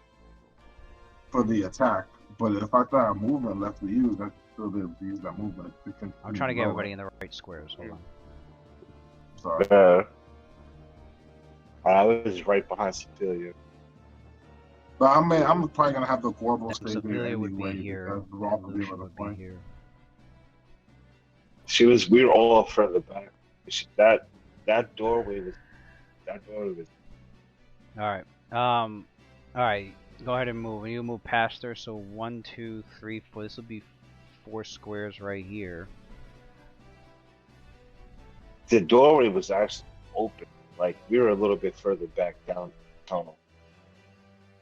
for the attack. But if I thought movement left to use, I still be able to use that movement. I'm trying to get everybody in the right squares. Hold on. Sorry. I was right behind Cecilia. But I mean, I'm probably gonna have the Gorbel stay there Sophia would anyway be here. because we're all And gonna be Lucian able to would be flank. here. We were all further back. That doorway was. All right. All right. Go ahead and move. You move past her. So 1, 2, 3, 4. This will be 4 squares right here. The doorway was actually open. Like we were a little bit further back down the tunnel.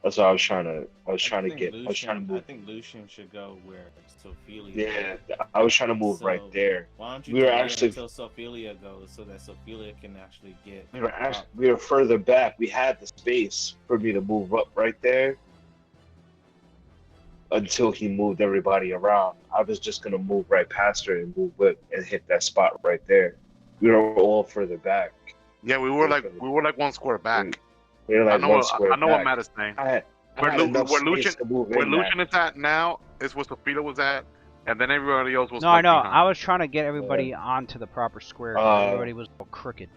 That's what I was trying to. I was trying to move. I think Lucian should go where Sophia. Yeah, I was trying to move right there. Why don't you We were delay actually. until Sophia goes so that Sophia can actually get. We were further back. We had the space for me to move up right there. Until he moved everybody around, I was just gonna move right past her and move it and hit that spot right there. We were all further back. Yeah, we were like 1 square back. We were like one square I know back. what Matt is saying. I Where had enough space to move in Lucian that. is at now is where Sophia was at, and then everybody else was. No, I like know. behind. I was trying to get everybody onto the proper square. 'Cause everybody was all crooked.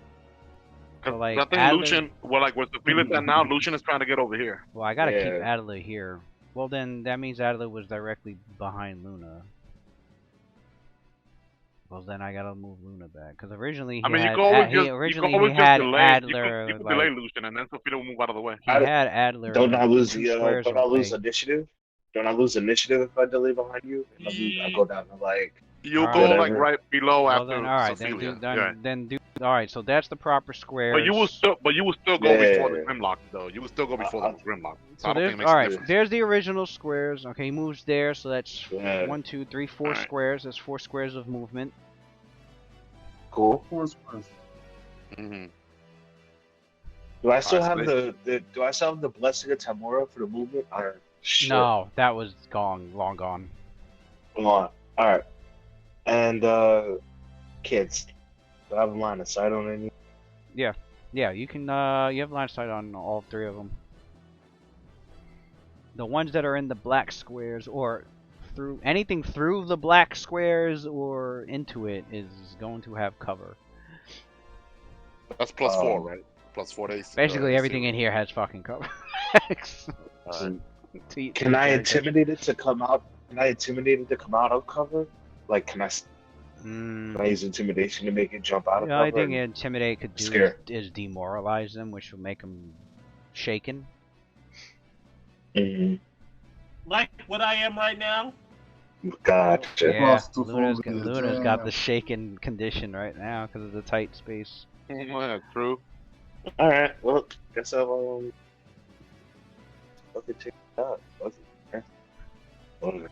So, like, I think Adler- Lucian, well, like where Sophia's at now, Lucian is trying to get over here. Well, I gotta keep Yeah. Adler here. Well, then that means Adler was directly behind Luna. Well, then I gotta move Luna back because originally he I mean, had you can always he just, originally you can always he just had delay. Adler. You can like, delay Lucian, and then Sophia will move out of the way. he had Adler. Don't like, I lose 2 the? squares Don't I lose away. initiative? Don't I lose initiative if I delay behind you? And I go down to like. You'll Alright. go like Whatever. right below Well, after then, all right, Sophia. then do. All right, so that's the proper squares. But you will still go before the Yeah. Grimlock though. You will still go before the Grimlock. So I So don't think there's it makes all a right. difference. There's the original squares. Okay, he moves there, so that's Yeah. 1, 2, 3, 4 Alright. squares. That's 4 squares of movement. Cool. hmm Do I still Alright, have so Do I still have the blessing of Tamura for the movement? Shit. No, that was gone, long gone. Come on. All right. And kids, do I have a line of sight on any? Yeah, you can. You have line of sight on all 3 of them. The ones that are in the black squares, or through anything through the black squares or into it, is going to have cover. That's +4, right? +4 days. Basically, everything in here has fucking cover. Can I intimidate it to come out? Can I intimidate it to come out of cover? Like, can I use intimidation to make it jump out of The cover? only thing Intimidate could do Scare. is demoralize them, which will make them shaken. Mhm. Like what I am right now. Gotcha. Yeah, Claustrophobic, Luna's got damn. the shaken condition right now because of the tight space. Yeah, true. All right. Well, guess I'll okay, check it out. Okay. You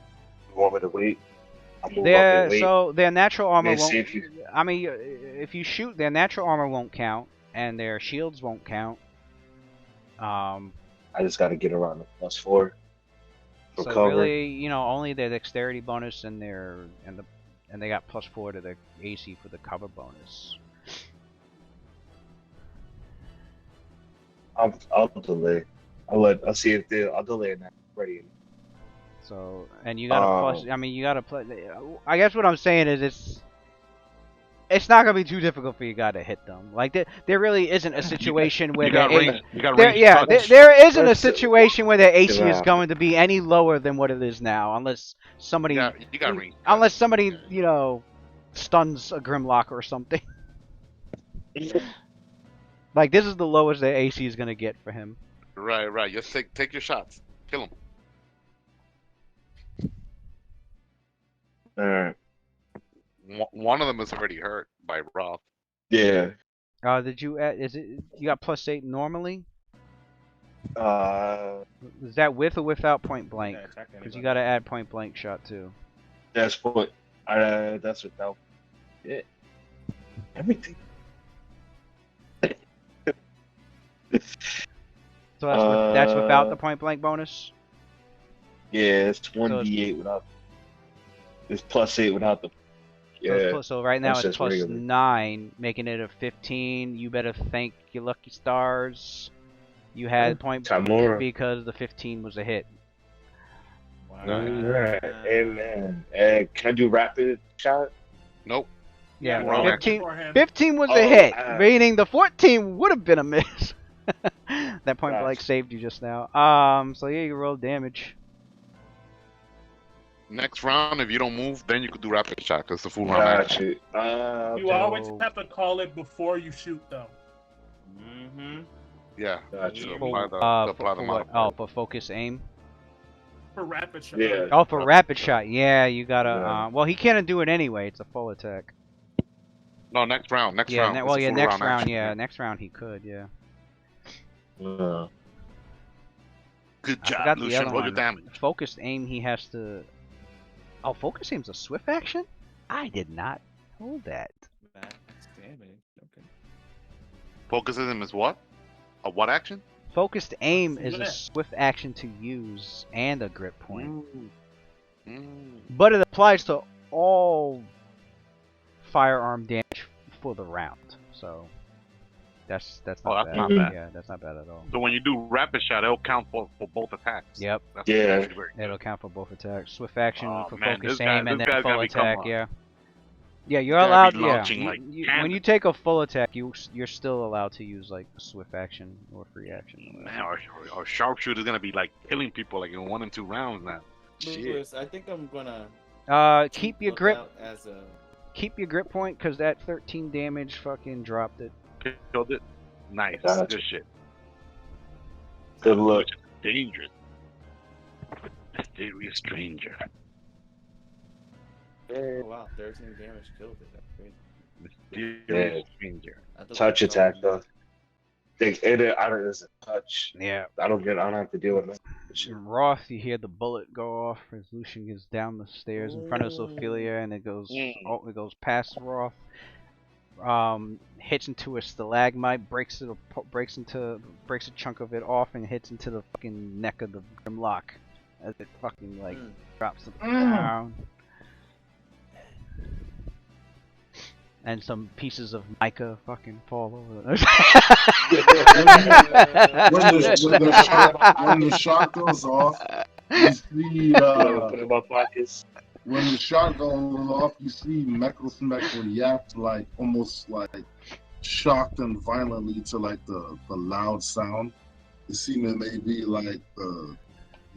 want me to wait? I'll move up and wait. So their natural armor Let's won't. see if you- I mean, if you shoot, their natural armor won't count, and their shields won't count. I just got to get around the +4 for So cover. really, only their dexterity bonus and they got +4 to their AC for the cover bonus. I'll delay. I'll see if I'll delay it now. Ready. So, and you got a plus. I mean, you got to play. I guess what I'm saying is it's not gonna be too difficult for you guy to hit them. Like there really isn't a situation where You got their range. You got there, range yeah, touch. there isn't a Let's- situation where their AC is Yeah. going to be any lower than what it is now, unless somebody, You got range. unless somebody, stuns a Grimlock or something. Like this is the lowest their AC is gonna get for him. Right. Just take your shots. Kill him. All right. One of them is already hurt by Roth. Yeah. Did you add? Is it you got +8 normally? Uh, Is that with or without point blank? Yeah, attack Because you anybody. got to add point blank shot too. that's what. That's without. Yeah. Everything. So that's without the point blank bonus. Yeah, it's 1d8 without. It's +8 without the. So, Yeah. so right now that's it's just plus regular. 9, making it a 15. You better thank your lucky stars. You had point Tamura. because the 15 was a hit. No, you're right. Amen. And can I do rapid shot? Nope. Yeah, Wrong 15, beforehand. 15 was Oh, a hit, ah. meaning the 14 would have been a miss. That point blank Gotcha. saved you just now. So yeah, you roll damage. Next round, if you don't move, then you could do rapid shot because it's a full round action. Gotcha. You always have to call it before you shoot, though. Mm-hmm. Yeah. Gotcha. To For, apply the, to apply the for what? modifier. Oh, for focus aim. For rapid shot. Yeah. Oh, for rapid shot. Yeah, you gotta. Yeah. Well, he can't do it anyway. It's a full attack. No, next round. Next Yeah. round. It's Well, a yeah. full Next round round. action. Yeah. Next round he could. Yeah. Good I job, forgot the Lucian. other Roll your one. damage. Focused aim. He has to. Oh, focus aim's a swift action. I did not hold that. Max damage. Okay. Focusism is what? A what action? Focused aim is a Yeah. swift action to use and a grip point, Mm. but it applies to all firearm damage for the round. So that's not Oh, that's bad. not bad. Yeah, that's not bad at all. So when you do rapid shot, it'll count for both attacks. Yep, That's Yeah. actually very good. it'll count for both attacks. Swift action Oh, for man, focus this guy- aim and this then guy's full gonna become attack. a- Yeah. Yeah, you're Gotta be allowed. Yeah, launching like when cannon. you take a full attack, you're still allowed to use like swift action or free action. Or Man, whatever. our sharpshooter's gonna be like killing people like in 1 and 2 rounds now. Lewis, I think I'm gonna Keep your look grip. out as a Keep your grip point because that 13 damage fucking dropped it. Killed it. Nice. Gotcha. Good shit. Good look. Dangerous. Mysterious stranger. oh wow, 13 damage killed it. That's great. Mysterious stranger. I thought Touch we were attack talking- though. I don't. It's a touch. Yeah. I don't have to deal with that. Shit. Roth, you hear the bullet go off as Lucian gets down the stairs in front of Ophelia, and it goes it goes past Roth. Hits into a stalagmite, breaks a chunk of it off, and hits into the fucking neck of the Grimlock as it fucking like drops to the ground. And some pieces of mica fucking fall over. When the shot goes off, you see Put it in my pockets. when the shot goes off, you see Meckles react like almost like shocked and violently to like the loud sound. It seems maybe like the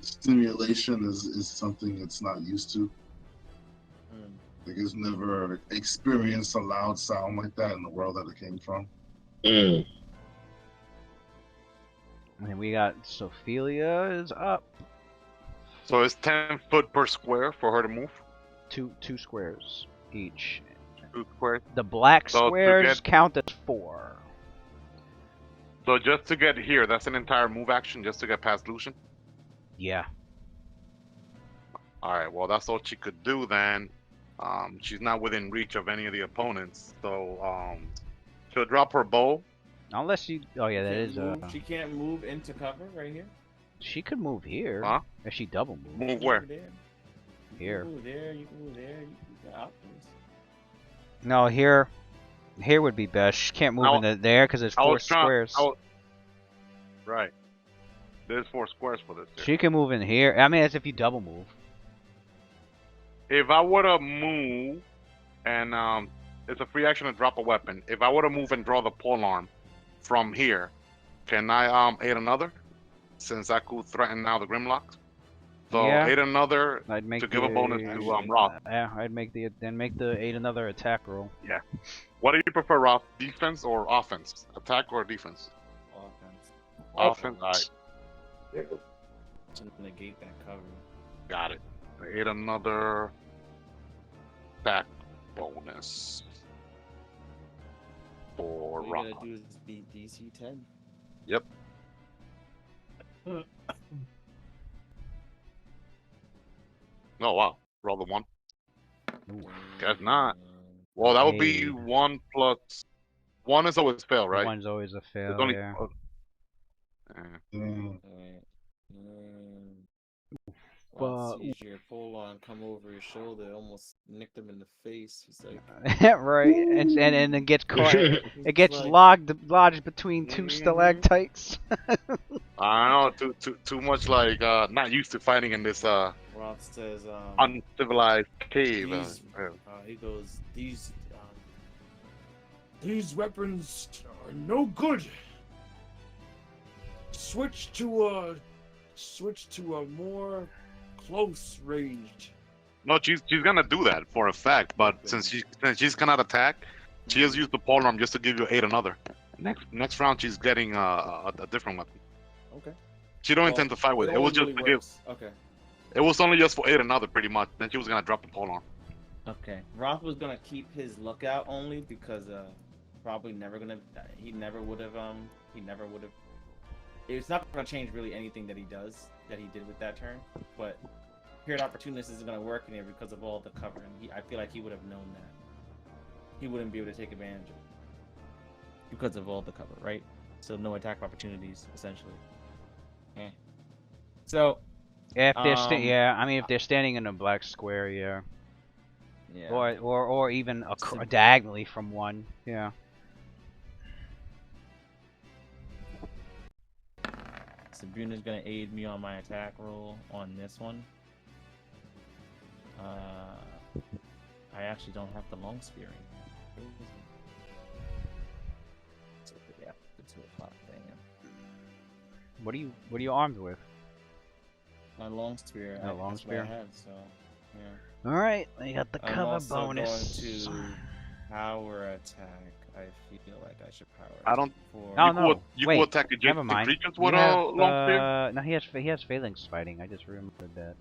stimulation is something it's not used to. Like it's never experienced a loud sound like that in the world that it came from. And we got Ophelia is up. So it's 10 foot per square for her to move. Two squares each. 2 squares. The black So to squares get- count as 4. So just to get here, that's an entire move action just to get past Lucian. Yeah. All right. Well, that's all she could do then. She's not within reach of any of the opponents, so she'll drop her bow. Unless you. Oh yeah, that Can't is. move- She can't move into cover right here. She could move here. Huh? If she double moves. Move where? Over there. Here. You can move there. You can move there. You got options. No, here. Here would be best. She can't move I- into there because it's I 4 was trying- squares. Right. There's 4 squares for this. Here. She can move in here. I mean, that's if you double move. If I were to move, and it's a free action to drop a weapon. If I were to move and draw the pole arm from here, can I aid another? Since I could threaten now the Grimlocks. So Yeah. aid another I'd make to give a bonus to Roth. Yeah, I'd make the aid another attack roll. What do you prefer, Roth? Defense or offense? Attack or defense? Offense. Offense. Alright, To negate that cover. got it. Aid another attack bonus for All you Roth. gotta do is beat DC 10. Oh wow, roll the 1. Ooh. Guess not. Well, that would be Aid. 1 plus 1 is always fail, right? One's always a fail. There's only Yeah. Eh. Mm. Alright. But sees your pole on come over his shoulder, almost nicked him in the face. He's like, right, and it gets caught. He's It gets like, lodged between two Mhm. stalactites. I don't know, too much like not used to fighting in this Roth says, uncivilized cave. these, he goes, these weapons are no good. Switch to a more close range. No, she's gonna do that for a fact, but since she's cannot attack, she has used the polearm just to give you 8 another. Next round she's getting a different weapon. Okay. She don't intend to fight with it. It was just to give. Okay. It was only just for 8 another, pretty much. Then she was gonna drop the polearm. Okay. Roth was gonna keep his lookout only because probably never gonna. He never would have. It's not gonna change really anything that he did with that turn, but period opportunist isn't gonna work in here because of all the cover, and I feel like he would have known that. He wouldn't be able to take advantage of it because of all the cover, right? So no attack opportunities, essentially. Eh. So. If they're if they're standing in a black square, yeah. Yeah. Or even diagonally from one, yeah. Sabrina's gonna aid me on my attack roll on this one. I actually don't have the long spear anymore. So yeah, the 2 o'clock thing. What are you armed with? My long spear. A long spear. I had, so yeah. All right, we got the I'm cover also bonus. going to power attack. I feel like I should power. I don't. For... Oh no! You Wait, could attack never adjacent mind. creatures You with have, a long spear. No, he has phalanx fighting. I just remembered that.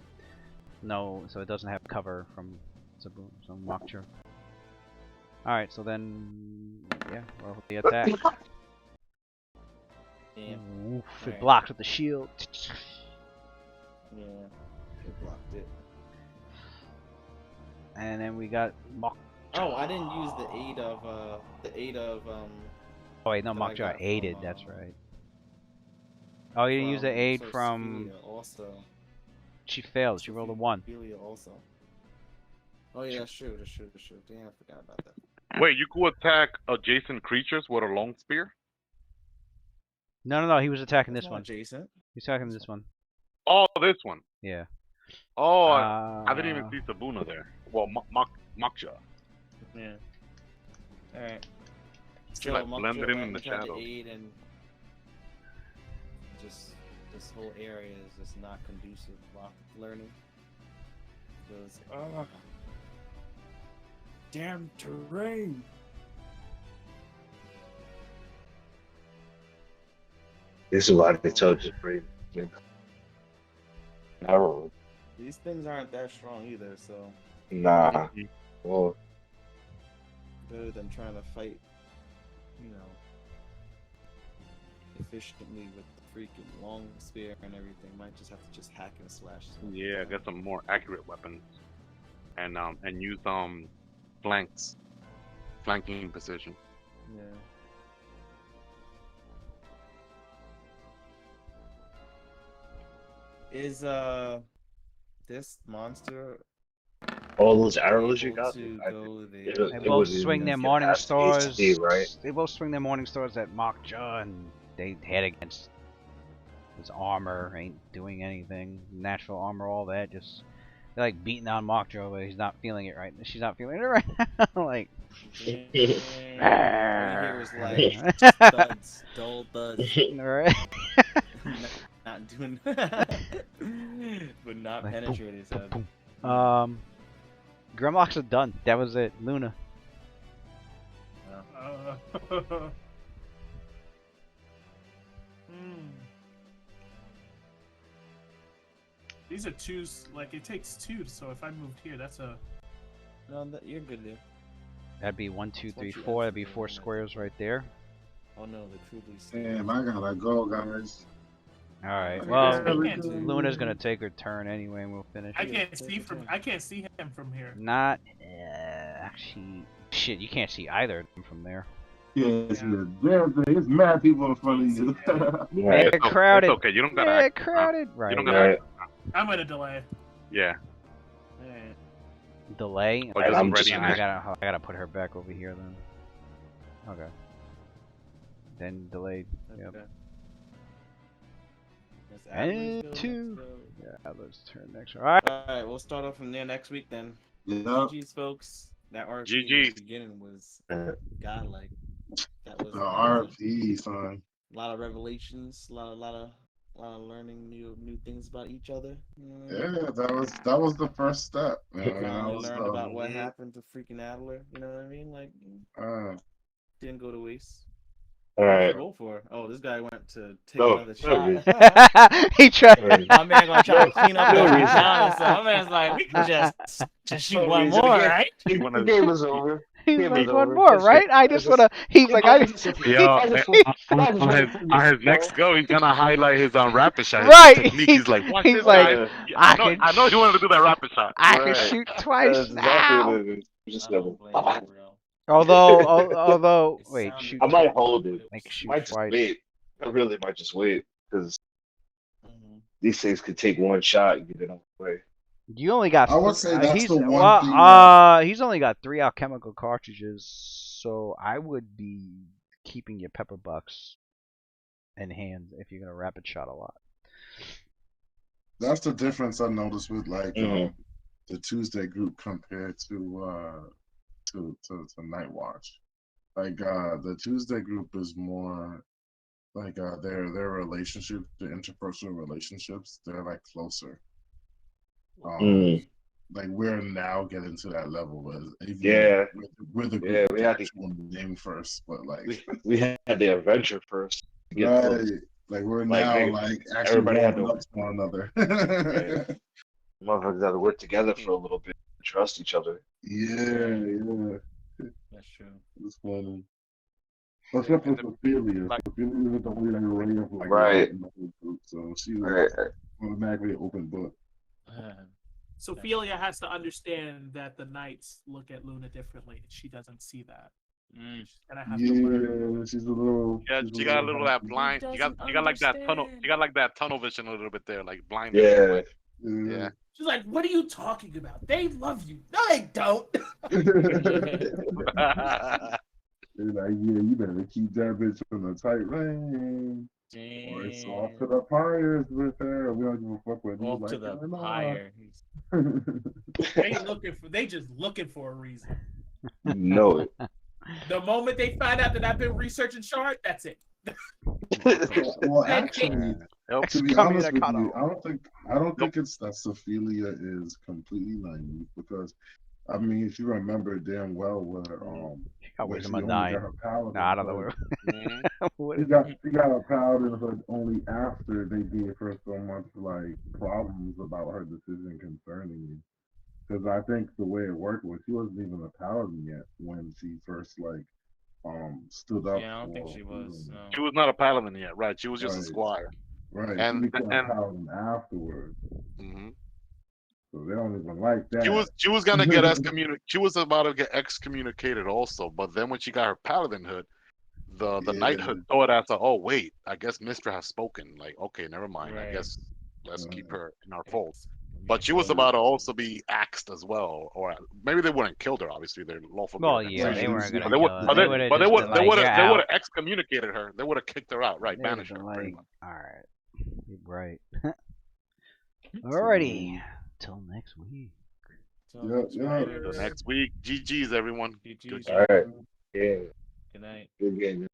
No, so it doesn't have cover from some Mockture. All right, so then yeah, roll the attack. Yeah. Oof, it Right. blocks with the shield. Yeah, it blocked it. And then we got Mock. Oh, I didn't use the aid of Oh wait, no, that I Mockjaw got aided. from, That's right. Oh, you didn't use the aid Sophia from. also. She failed. She rolled a 1. Ophelia also. Oh yeah, that's true. Damn, I forgot about that. Wait, you could attack adjacent creatures with a long spear? No, he was attacking That's this not one. adjacent. He's attacking this one. Oh, this one. Yeah. Oh, I didn't even see Sabuna there. Well, Makja. Yeah. All right. She like blended in the tried to shadows. aid and just this whole area is just not conducive to rock learning. Because damn terrain. This is why they told you to breathe. Narrow. These things aren't that strong either, so Nah. Well, better than trying to fight, you know, efficiently with the freaking long spear and everything. Might just have to just hack and slash. Yeah, get some more accurate weapons, and use flanking position. Yeah. Is this monster all those arrows you able got, to I go think there? They it both would swing even their get morning past stars. HD, right? They both swing their morning stars at Mockjaw, and they head against his armor. Ain't doing anything. Natural armor, all that. Just they're like beating on Mockjaw, but he's not feeling it right. She's not feeling it right now. Like. All you hear is like thuds, dull thuds. Right. Not doing, but not Like, penetrating. So. Grimlocks are done. That was it. Luna. These are twos. Like it takes 2, so if I moved here, that's a. No, you're good there. That'd be 1, 2, That's 3, what you 4. That'd be actually 4 want. squares right there. Oh no, the truly. Damn, I gotta go, guys. All right. Okay, Well, everything. Luna's gonna take her turn anyway, and we'll finish. I can't see him from here. Not actually. Shit, you can't see either of them from there. Yes, there's mad people in front of you. Right. They're crowded. It's okay. You don't gotta. They're crowded. Right. You don't gotta. Right. I'm gonna delay. Yeah. Alright. Delay. Or Okay, just I'm ready just- in I action. gotta put her back over here then. Okay. Then delayed. Yep. Okay. That's Adler's And go, two. let's go. Yeah, let's turn next. All right. Alright, we'll start off from there next week then. Yeah. GG's, folks. That RP in the GG's. beginning was godlike. That was The amazing. RP, son. A lot of revelations, a lot of learning new things about each other. You know what I mean? Yeah, that was the first step. You know, that Finally was learned about what happened to freaking Adler. You know what I mean? Like, didn't go to waste. All What did right. you roll for? Oh, this guy went to take No, another no, shot. He tried. My man gonna try to clean up No every reason. shot. So my man's like, we can just shoot No one reason. more, Yeah. right? The game is over. He's Game like, is one over. more, Just- right? I just wanna. He's like, I just. Yo, I just- on his next go, he's gonna highlight his rapid shot. His Right. technique. He's like, watch He's this, like, guys. Yeah, I know he wanted to do that rapid shot. I Right. can shoot That's twice exactly now. what it is. Just I don't blame never. you, bro. Although, It wait, sounded shoot. I might good, hold but it. was- Make shoot Might just twice. wait. I really might just wait because Mhm. these things could take one shot and get it on the way. You only got. I would say that's he's, the one well, thing that- he's only got 3 alchemical cartridges, so I would be keeping your pepper bucks in hand if you're gonna rapid shot a lot. That's the difference I noticed with like Mhm. the Tuesday group compared to Night Watch. Like the Tuesday group is more like their relationships, the interpersonal relationships, they're like closer. Mm. Like we're now getting to that level as even Yeah. we're the group Yeah, with we the had to- actual name first, but like We had the adventure first to get right, close. like we're Like, now they- like actually everybody had warming to- up to one another. Right. Motherfuckers got to work together for a little bit, trust each other. Yeah. That's true. It's funny. Except for Ophelia. like- Ophelia is the only like way of like Right. in the whole group, so she was Right. automatically an open book. Sophia has to understand that the knights look at Luna differently. She doesn't see that. She's gonna have to learn. Yeah, she's a little. Yeah, she's you got a little that blind. You got like that tunnel. You got like that tunnel vision a little bit there, like blind. Yeah. Yeah. She's like, "What are you talking about? They love you. No, they don't." They're like, yeah, you better keep that bitch on a tight lane. Or it's off to the pyres with her. We don't give a fuck what Off he's to like. the "No." pyre. They just looking for a reason. Know it. The moment they find out that I've been researching Shard, that's it. Well, actually, Nope. to be honest with Excommunicado. you, I don't think it's that Sophia is completely naive because I mean if you remember damn well where I where wish she him a only nine. got her paladin Nah, I don't know hood. where. What She is got her paladin hood only after they gave her so much like problems about her decision concerning you. Because I think the way it worked was she wasn't even a paladin yet when she first like stood up. Yeah, I don't think for she was. Luna. No. She was not a paladin yet, right? She was just a Right. squire. Right, And- she became and- a paladin afterwards. hmm So they don't even like that. She was gonna get excommunicated. She was about to get excommunicated also, but then when she got her paladinhood, the Yeah. knighthood saw it as a, oh wait, I guess Mistra has spoken. Like, okay, never mind. I Right. guess let's keep Right. her in our fold. But she was about to also be axed as well, or maybe they wouldn't kill her. Obviously, they're lawful. Well, good yeah, against they her. weren't gonna But they kill would, her. but they, would've but they just would, been they like, would "You're have, they would out." have excommunicated her. They would have kicked her out, right? They would've Banished her. been pretty like, much. all right, alrighty, till next week. Yeah. So next week, GG's everyone. GG's. Good All right. Yeah. Good night. Good game.